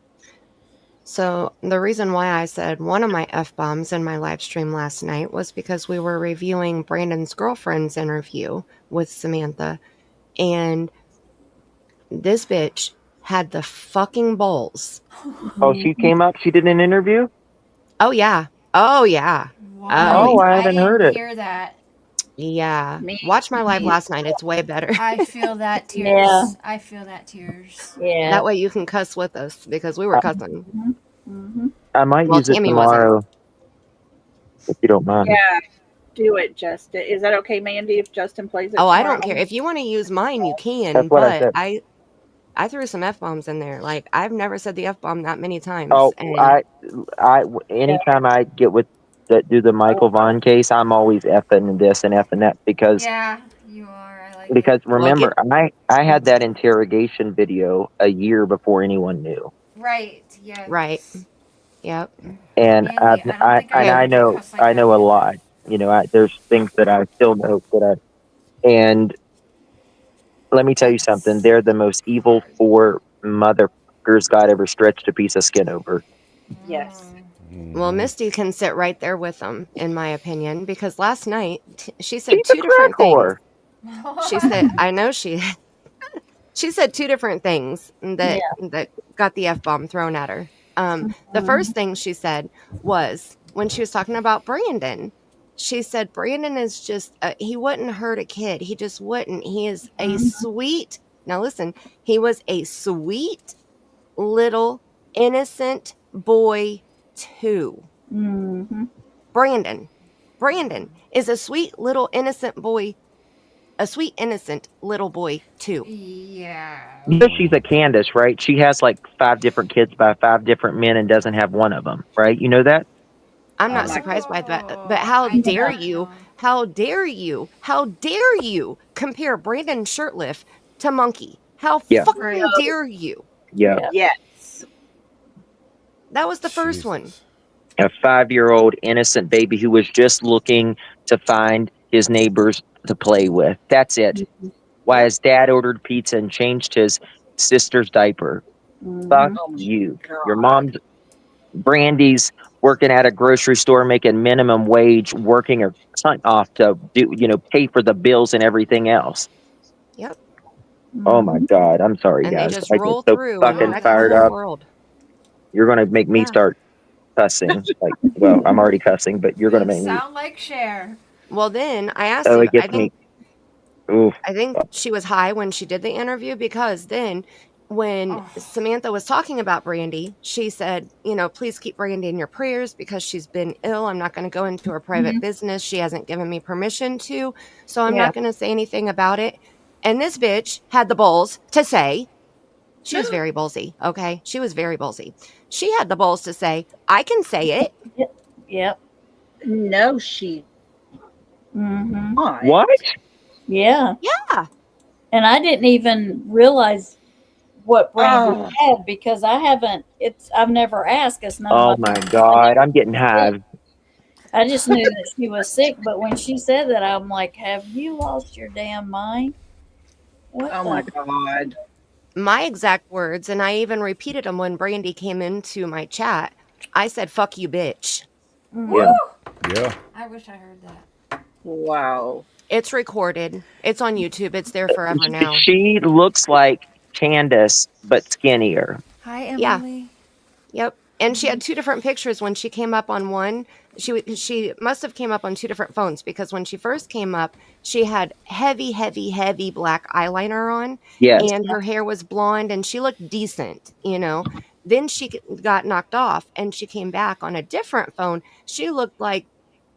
So the reason why I said one of my F-bombs in my live stream last night was because we were reviewing Brandon's girlfriend's interview with Samantha, and this bitch had the fucking balls. Oh, she came up. She did an interview. Oh yeah. Oh yeah. Oh, I haven't heard it. Hear that? Yeah. Watch my live last night. It's way better. I feel that tears. Yeah. I feel that tears. Yeah. That way you can cuss with us because we were cussing. Mm-hmm. I might Well, use it Tammy tomorrow, if you don't mind. Yeah, do it, Justin. Is that okay, Mandy, if Justin plays it Oh, I tomorrow? don't care. If you want to use mine, you can. That's what I But said. I threw some F-bombs in there. Like, I've never said the F-bomb that many times. Oh, And anytime I get with do the Michael Vaughn case, I'm always effing and this and effing that because Yeah, you are. I like because it. remember I had that interrogation video a year before anyone knew. Right. Yeah. Right. Yep. And Mandy, I don't think I I ever know did cuss like I know that. a lot. You know, there's things that I still know and let me tell you something. They're the most evil 4 motherfuckers God ever stretched a piece of skin over. Yes. Well, Misty can sit right there with them, in my opinion, because last night she said She's a 2 different crack whore. things. She said, I know she She said two different things that got the F-bomb thrown at her. The first thing she said was when she was talking about Brandon. She said Brandon is just he wouldn't hurt a kid. He just wouldn't. He is a sweet. Now listen, he was a sweet little innocent boy too. Brandon is a sweet little innocent boy. A sweet, innocent little boy, too. Yeah. You know she's a Candace, right? She has like 5 different kids by 5 different men and doesn't have one of them, right? You know that? I'm not surprised by that. But how dare you? How dare you? How dare you compare Brandon Shirtliff to Monkey? How fucking dare you? Yeah. Yes. That was the first one. A 5-year-old innocent baby who was just looking to find his neighbors to play with. That's it. Why his dad ordered pizza and changed his sister's diaper. Fuck you. Your mom's Brandy's working at a grocery store making minimum wage, working her cunt off to do, pay for the bills and everything else. Yep. Oh my God. I'm sorry, and guys. they just I roll get so through fucking and wreck fired the whole up. world. You're gonna make me start cussing. Well, I'm already cussing, but you're gonna make me. Sound like Cher. Well, then I asked Oh, you. it gets me. Oof. I think she was high when she did the interview because then when Samantha was talking about Brandy, she said, please keep Brandy in your prayers because she's been ill. I'm not going to go into her private business. She hasn't given me permission to, so I'm not going to say anything about it. And this bitch had the balls to say, she was very ballsy, okay? She was very ballsy. She had the balls to say, I can say it. Yep. No, she. What? Yeah. Yeah. And I didn't even realize what Brandy had because I've never asked because none Oh of my God. I'm getting high. I just knew that she was sick, but when she said that, I'm like, have you lost your damn mind? What my God. My exact words, and I even repeated them when Brandy came into my chat. I said, fuck you, bitch. Yeah. Yeah. I wish I heard that. Wow. It's recorded. It's on YouTube. It's there forever now. She looks like Candace, but skinnier. Hi, Yeah. Emily. Yep. And she had 2 different pictures when she came up on one. She must have came up on 2 different phones because when she first came up, she had heavy, heavy, heavy black eyeliner on. Yes. And her hair was blonde and she looked decent, Then she got knocked off and she came back on a different phone. She looked like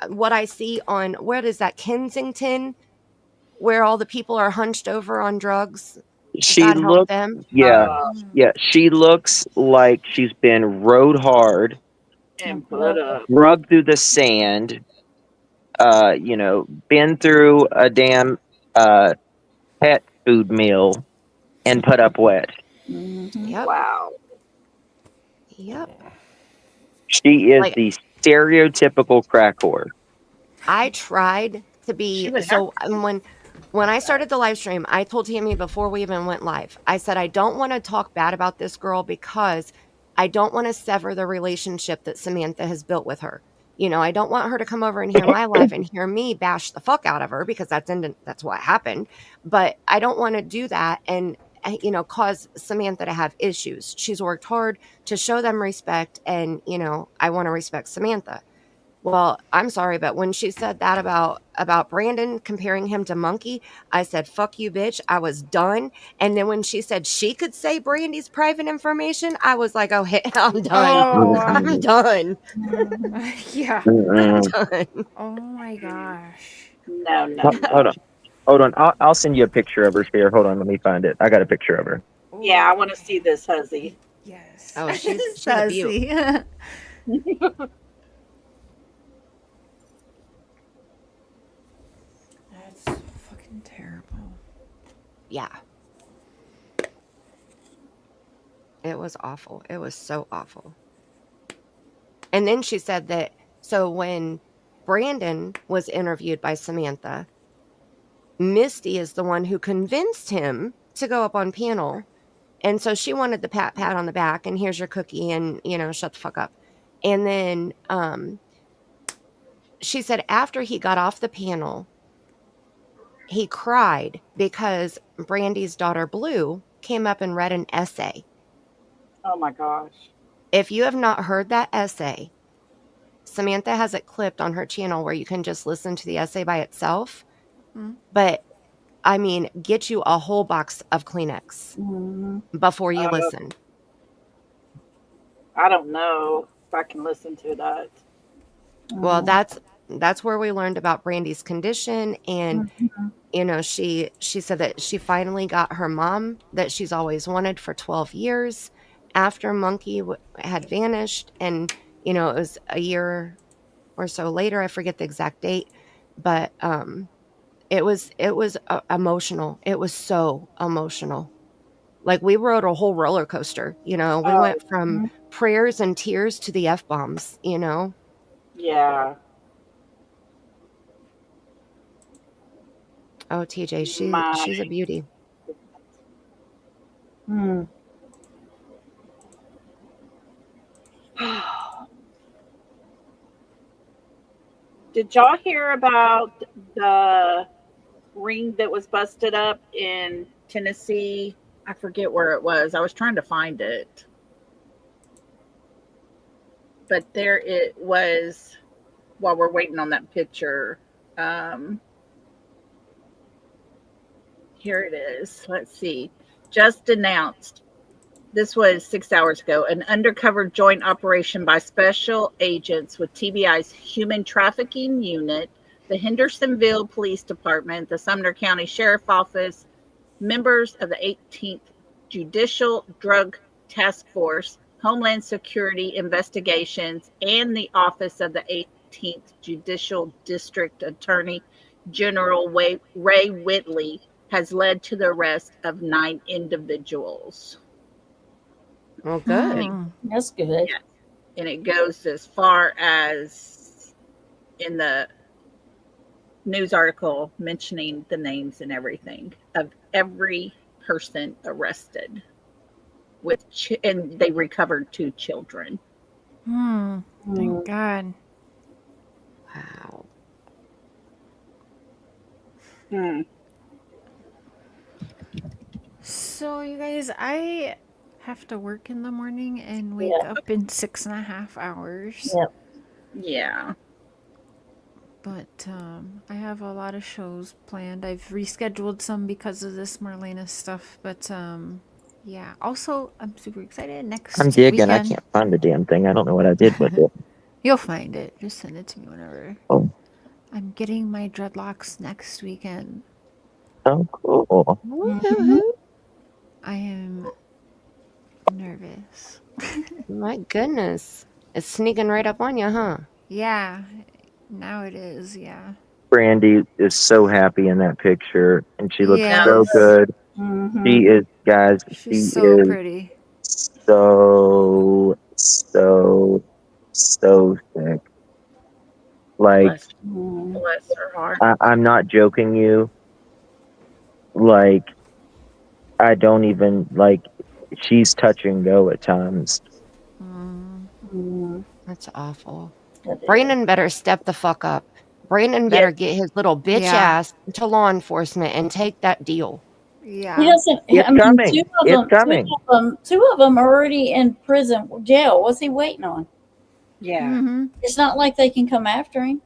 what I see on, where is that, Kensington, where all the people are hunched over on drugs. She God help looks, them. yeah. She looks like she's been rode hard, And put up. rugged through the sand, been through a damn pet food meal and put up wet. Yep. Wow. Yep. She is the stereotypical crack whore. I tried to be when I started the live stream, I told Tammy before we even went live, I said I don't want to talk bad about this girl because I don't want to sever the relationship that Samantha has built with her. I don't want her to come over and hear my live and hear me bash the fuck out of her because that's what happened. But I don't want to do that and cause Samantha to have issues. She's worked hard to show them respect and I want to respect Samantha. Well, I'm sorry, but when she said that about Brandon, comparing him to Monkey, I said, fuck you, bitch. I was done. And then when she said she could say Brandy's private information, I was like, oh, hey, I'm done. Oh, I'm done. Yeah. I'm done. Oh my gosh. No. Hold on. I'll send you a picture of her here. Hold on. Let me find it. I got a picture of her. Yeah, I want to see this, Huzzy. Yes. Oh, she's a beaut. That's fucking terrible. Yeah. It was awful. It was so awful. And then she said that, so when Brandon was interviewed by Samantha, Misty is the one who convinced him to go up on panel. And so she wanted the pat on the back and here's your cookie and, shut the fuck up. And then she said after he got off the panel, he cried because Brandy's daughter Blue came up and read an essay. Oh my gosh. If you have not heard that essay, Samantha has it clipped on her channel where you can just listen to the essay by itself. But I mean, get you a whole box of Kleenex before you listen. I don't know if I can listen to that. Well, that's where we learned about Brandy's condition, and you know, she said that she finally got her mom that she's always wanted for 12 years after Monkey had vanished, and you know, it was a year or so later, I forget the exact date, but it was emotional. It was so emotional. Like, we rode a whole roller coaster, you know. We went from prayers and tears to the F-bombs, you know. Yeah. Oh, TJ, she's a beauty. Did y'all hear about the ring that was busted up in Tennessee? I forget where it was. I was trying to find it. But there it was while we're waiting on that picture. Here it is. Let's see. Just announced. This was 6 hours ago. An undercover joint operation by special agents with TBI's Human Trafficking Unit, the Hendersonville Police Department, the Sumner County Sheriff Office, members of the 18th Judicial Drug Task Force, Homeland Security Investigations, and the Office of the 18th Judicial District Attorney General Ray Whitley has led to the arrest of 9 individuals. Well, good. That's good. Yeah. And it goes as far as in the news article mentioning the names and everything of every person arrested and they recovered 2 children. Thank God. Wow. So, you guys, I have to work in the morning and wake up in 6.5 hours. Yep. Yeah. But I have a lot of shows planned. I've rescheduled some because of this Marlena stuff. But yeah. Also, I'm super excited. Next I'm digging. I weekend. can't find the damn thing. I don't know what I did with it. You'll find it. Just send it to me whenever. Oh. I'm getting my dreadlocks next weekend. Oh, cool. I am nervous. My goodness. It's sneaking right up on you, huh? Yeah. Now it is, yeah. Brandy is so happy in that picture, and she looks so good. She is, guys, She's so pretty. So sick. Like, bless her heart. I'm not joking you. Like, I don't even, like, she's touch and go at times. That's awful. Brandon better step the fuck up. Brandon better get his little bitch ass to law enforcement and take that deal. Yeah. He doesn't. It's coming. It's coming. Two of them are already in prison, jail. What's he waiting on? Yeah. It's not like they can come after him.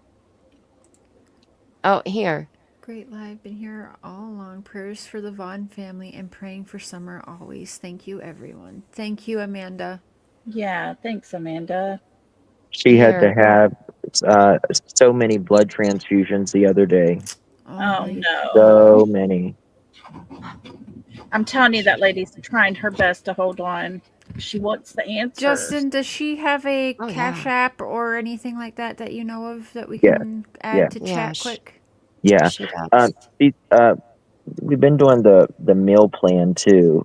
Oh, here. Great live. Been here all along. Prayers for the Vaughn family and praying for Summer always. Thank you, everyone. Thank you, Amanda. Yeah. Thanks, Amanda. She had to have so many blood transfusions the other day. Oh no. So many. I'm telling you, that lady's trying her best to hold on. She wants the answer. Justin, does she have a Cash App or anything like that that you know of that we can add to chat quick? Yeah. We've been doing the meal plan too.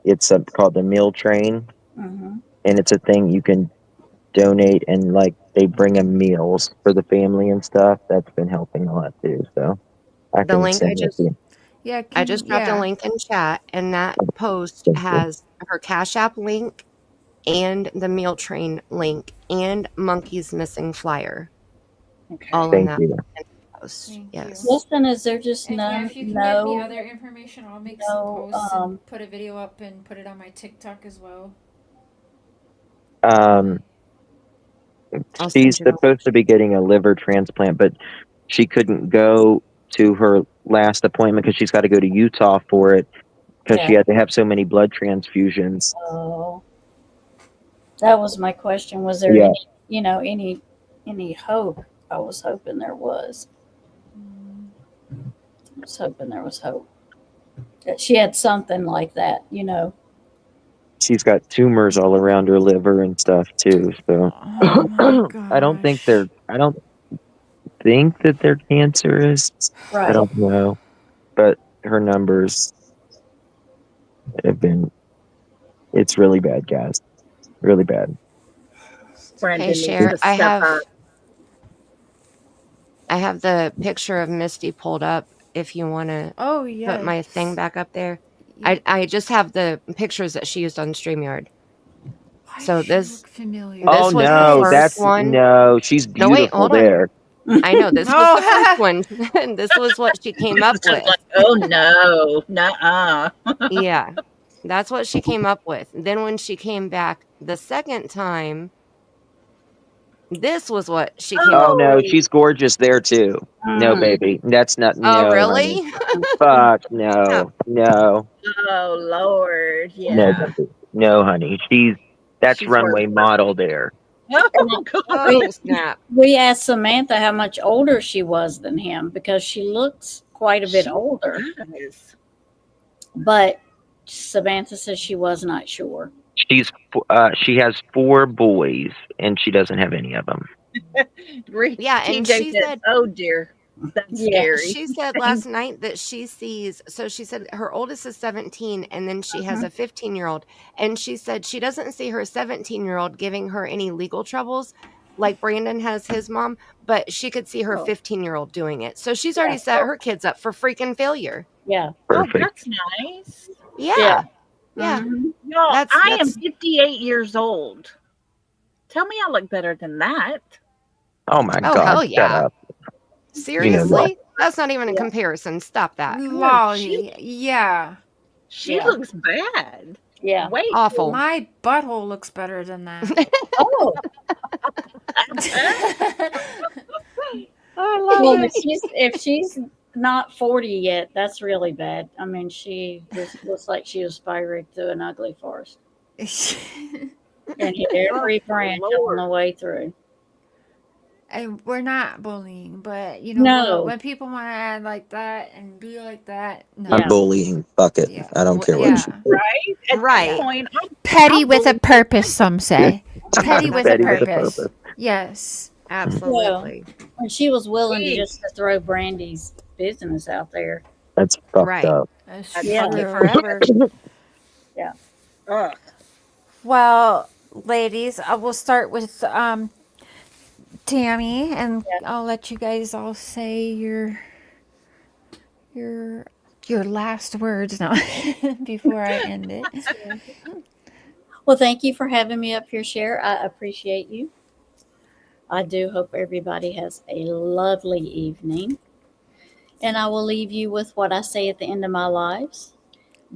It's called the meal train, and it's a thing you can donate, and like they bring them meals for the family and stuff. That's been helping a lot too. So the link I just I just dropped a link in chat, and that post has her Cash App link and the meal train link and Monkey's missing flyer. Okay. All in that post. Thank Yes. Listen, is there just And yeah, no, if you can get me no, other information, I'll make some no, posts and put a video up and put it on my TikTok as well. Um, I'll she's send you the supposed to be getting a liver transplant, but she couldn't go to her last appointment because she's got to go to Utah for it because she yeah. had to have so many blood transfusions. Oh, that was my question. Was there Yeah. any hope? I was hoping there was. I was hoping there was hope that she had something like that. She's got tumors all around her liver and stuff too. So Oh my gosh. I don't think that they're cancerous. I Right. don't know, but her numbers have been. It's really bad, guys. Really bad. Brandon Hey, needs Cher, to step up. I have the picture of Misty pulled up if you want to Oh yeah. put my thing back up there. I just have the pictures that she used on StreamYard. Why So does she this look familiar? Oh was the no, first one. no. She's No, wait, beautiful hold on. there. I know this was the first one. This was what she came up with. Like, oh no, nuh-uh. Yeah, that's what she came up with. Then when she came back the second time, this was what she came Oh up no, with. she's gorgeous there too. No, baby, that's not. Oh, No, really? honey. Fuck no, no, Oh Lord, no, yeah. baby. No, honey. That's She's runway worth- model there. Oh God. Oh, snap. We asked Samantha how much older she was than him because she looks quite a bit older. Does. But Samantha says she was not sure. She has 4 boys and she doesn't have any of them. Yeah, and TJ she said, said, "Oh dear, that's scary." she said last night that she sees, so she said her oldest is 17 and then she has a 15-year-old, and she said she doesn't see her 17-year-old giving her any legal troubles like Brandon has his mom, but she could see her 15-year-old doing it. So she's already set her kids up for freaking failure. Yeah. Perfect. Oh, that's nice. Yeah. Y'all, I am 58 years old. Tell me I look better than that. Oh my Oh, God! hell Shut yeah. up. Seriously? That's not even a comparison. Stop that. Lolly. Yeah. She looks bad. Yeah. Wait. Awful. My butthole looks better than that. Oh. I love Well, it. if she's not 40 yet, that's really bad. I mean, she just looks like she was spiraling through an ugly forest and hit every branch on the way through. And we're not bullying, but No. when people want to add like that and be like that, no. I'm bullying. Fuck it. Yeah. I don't care what. Yeah. Right? At Right. that point, Petty with a purpose, some say. Petty with a Petty with a purpose. purpose. Yes. Absolutely. And she was willing to just to throw Brandy's business out there. That's fucked Right. up. That's I'd true. fuck it Forever. Yeah. ugh. Well, ladies, I will start with Tammy, and I'll let you guys all say your last words now before I end it. Well, thank you for having me up here, Cher. I appreciate you. I do hope everybody has a lovely evening. And I will leave you with what I say at the end of my lives.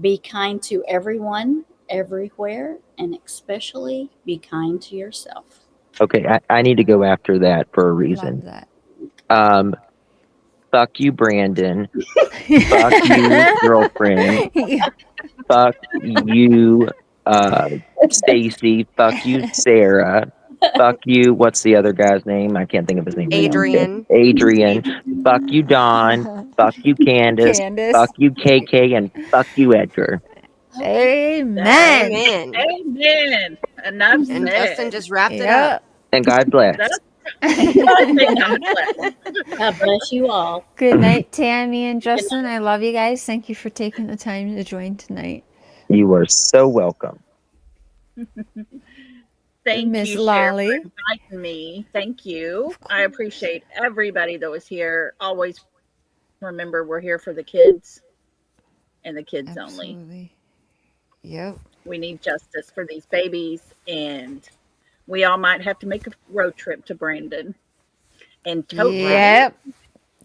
Be kind to everyone, everywhere, and especially be kind to yourself. Okay, I need to go after that for a reason. Love that. Fuck you, Brandon. Fuck you, girlfriend. Yeah. Fuck you, Stacy. Fuck you, Sarah. Fuck you. What's the other guy's name? I can't think of his name. Adrian. Adrian. Fuck you, Dawn. Fuck you, Candace. Candace. Fuck you, KK, and fuck you, Edgar. Amen. Amen. Amen. Enough And said. Justin just wrapped it Yep. up. And God bless. God bless. God bless you all. Good night, Tammy and Justin. I love you guys. Thank you for taking the time to join tonight. You are so welcome. Thank Miss you, Cher, Lolly. for inviting me. Thank you. I appreciate everybody that was here. Always remember we're here for the kids and the kids only. Absolutely. Yep. We need justice for these babies, and we all might have to make a road trip to Brandon and tote. Yep.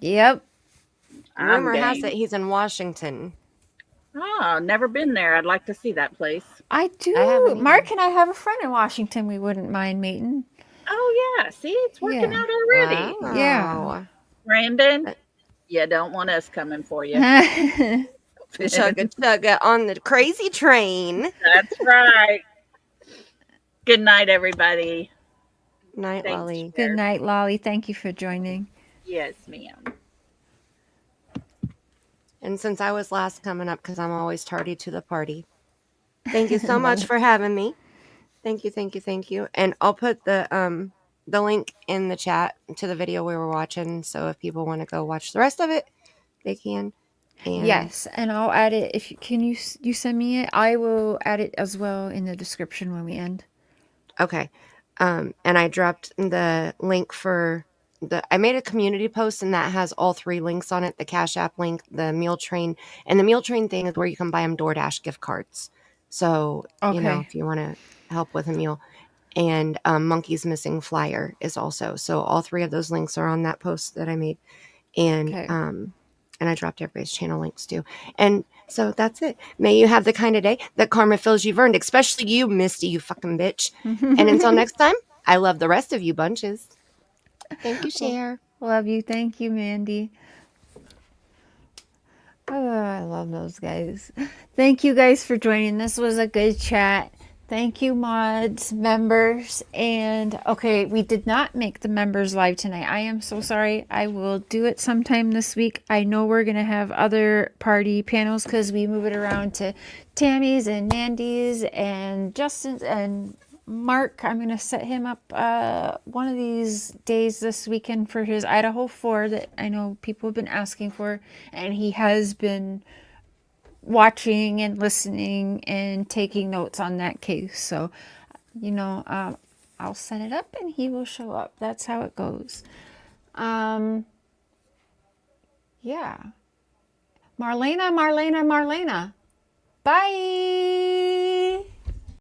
Yep. I'm Rumor has game. it he's in Washington. Oh, never been there. I'd like to see that place. I do. I haven't either. Mark and I have a friend in Washington we wouldn't mind meeting. Oh yeah, see, it's working Yeah. out already. Yeah. Wow. Brandon, you don't want us coming for you. Chugga chugga on the crazy train. That's right. Good night, everybody. Night, Thanks, Lolly. Good Cher. night, Lolly. Thank you for joining. Yes, ma'am. And since I was last coming up, because I'm always tardy to the party, thank you so much for having me. Thank you, thank you, thank you. And I'll put the link in the chat to the video we were watching. So if people want to go watch the rest of it, they can. And Yes, and I'll add it. If you can, you send me it. I will add it as well in the description when we end. Okay. And I dropped the link for I made a community post, and that has all 3 links on it: the Cash App link, the meal train, and the meal train thing is where you can buy them DoorDash gift cards. So, you know, Okay. if you want to help with a meal. And Monkey's Missing Flyer is also. So all 3 of those links are on that post that I made. And Okay. and I dropped everybody's channel links too. And so that's it. May you have the kind of day that karma feels you've earned, especially you, Misty, you fucking bitch. And until next time, I love the rest of you bunches. Thank you, Cher. Love you. Thank you, Mandy. Oh, I love those guys. Thank you guys for joining. This was a good chat. Thank you, mods, members. And okay, we did not make the members live tonight. I am so sorry. I will do it sometime this week. I know we're going to have other party panels because we move it around to Tammy's and Mandy's and Justin's and Mark. I'm going to set him up one of these days this weekend for his Idaho 4 that I know people have been asking for. And he has been watching and listening and taking notes on that case. So, you know, I'll set it up and he will show up. That's how it goes. Yeah. Marlena. Bye.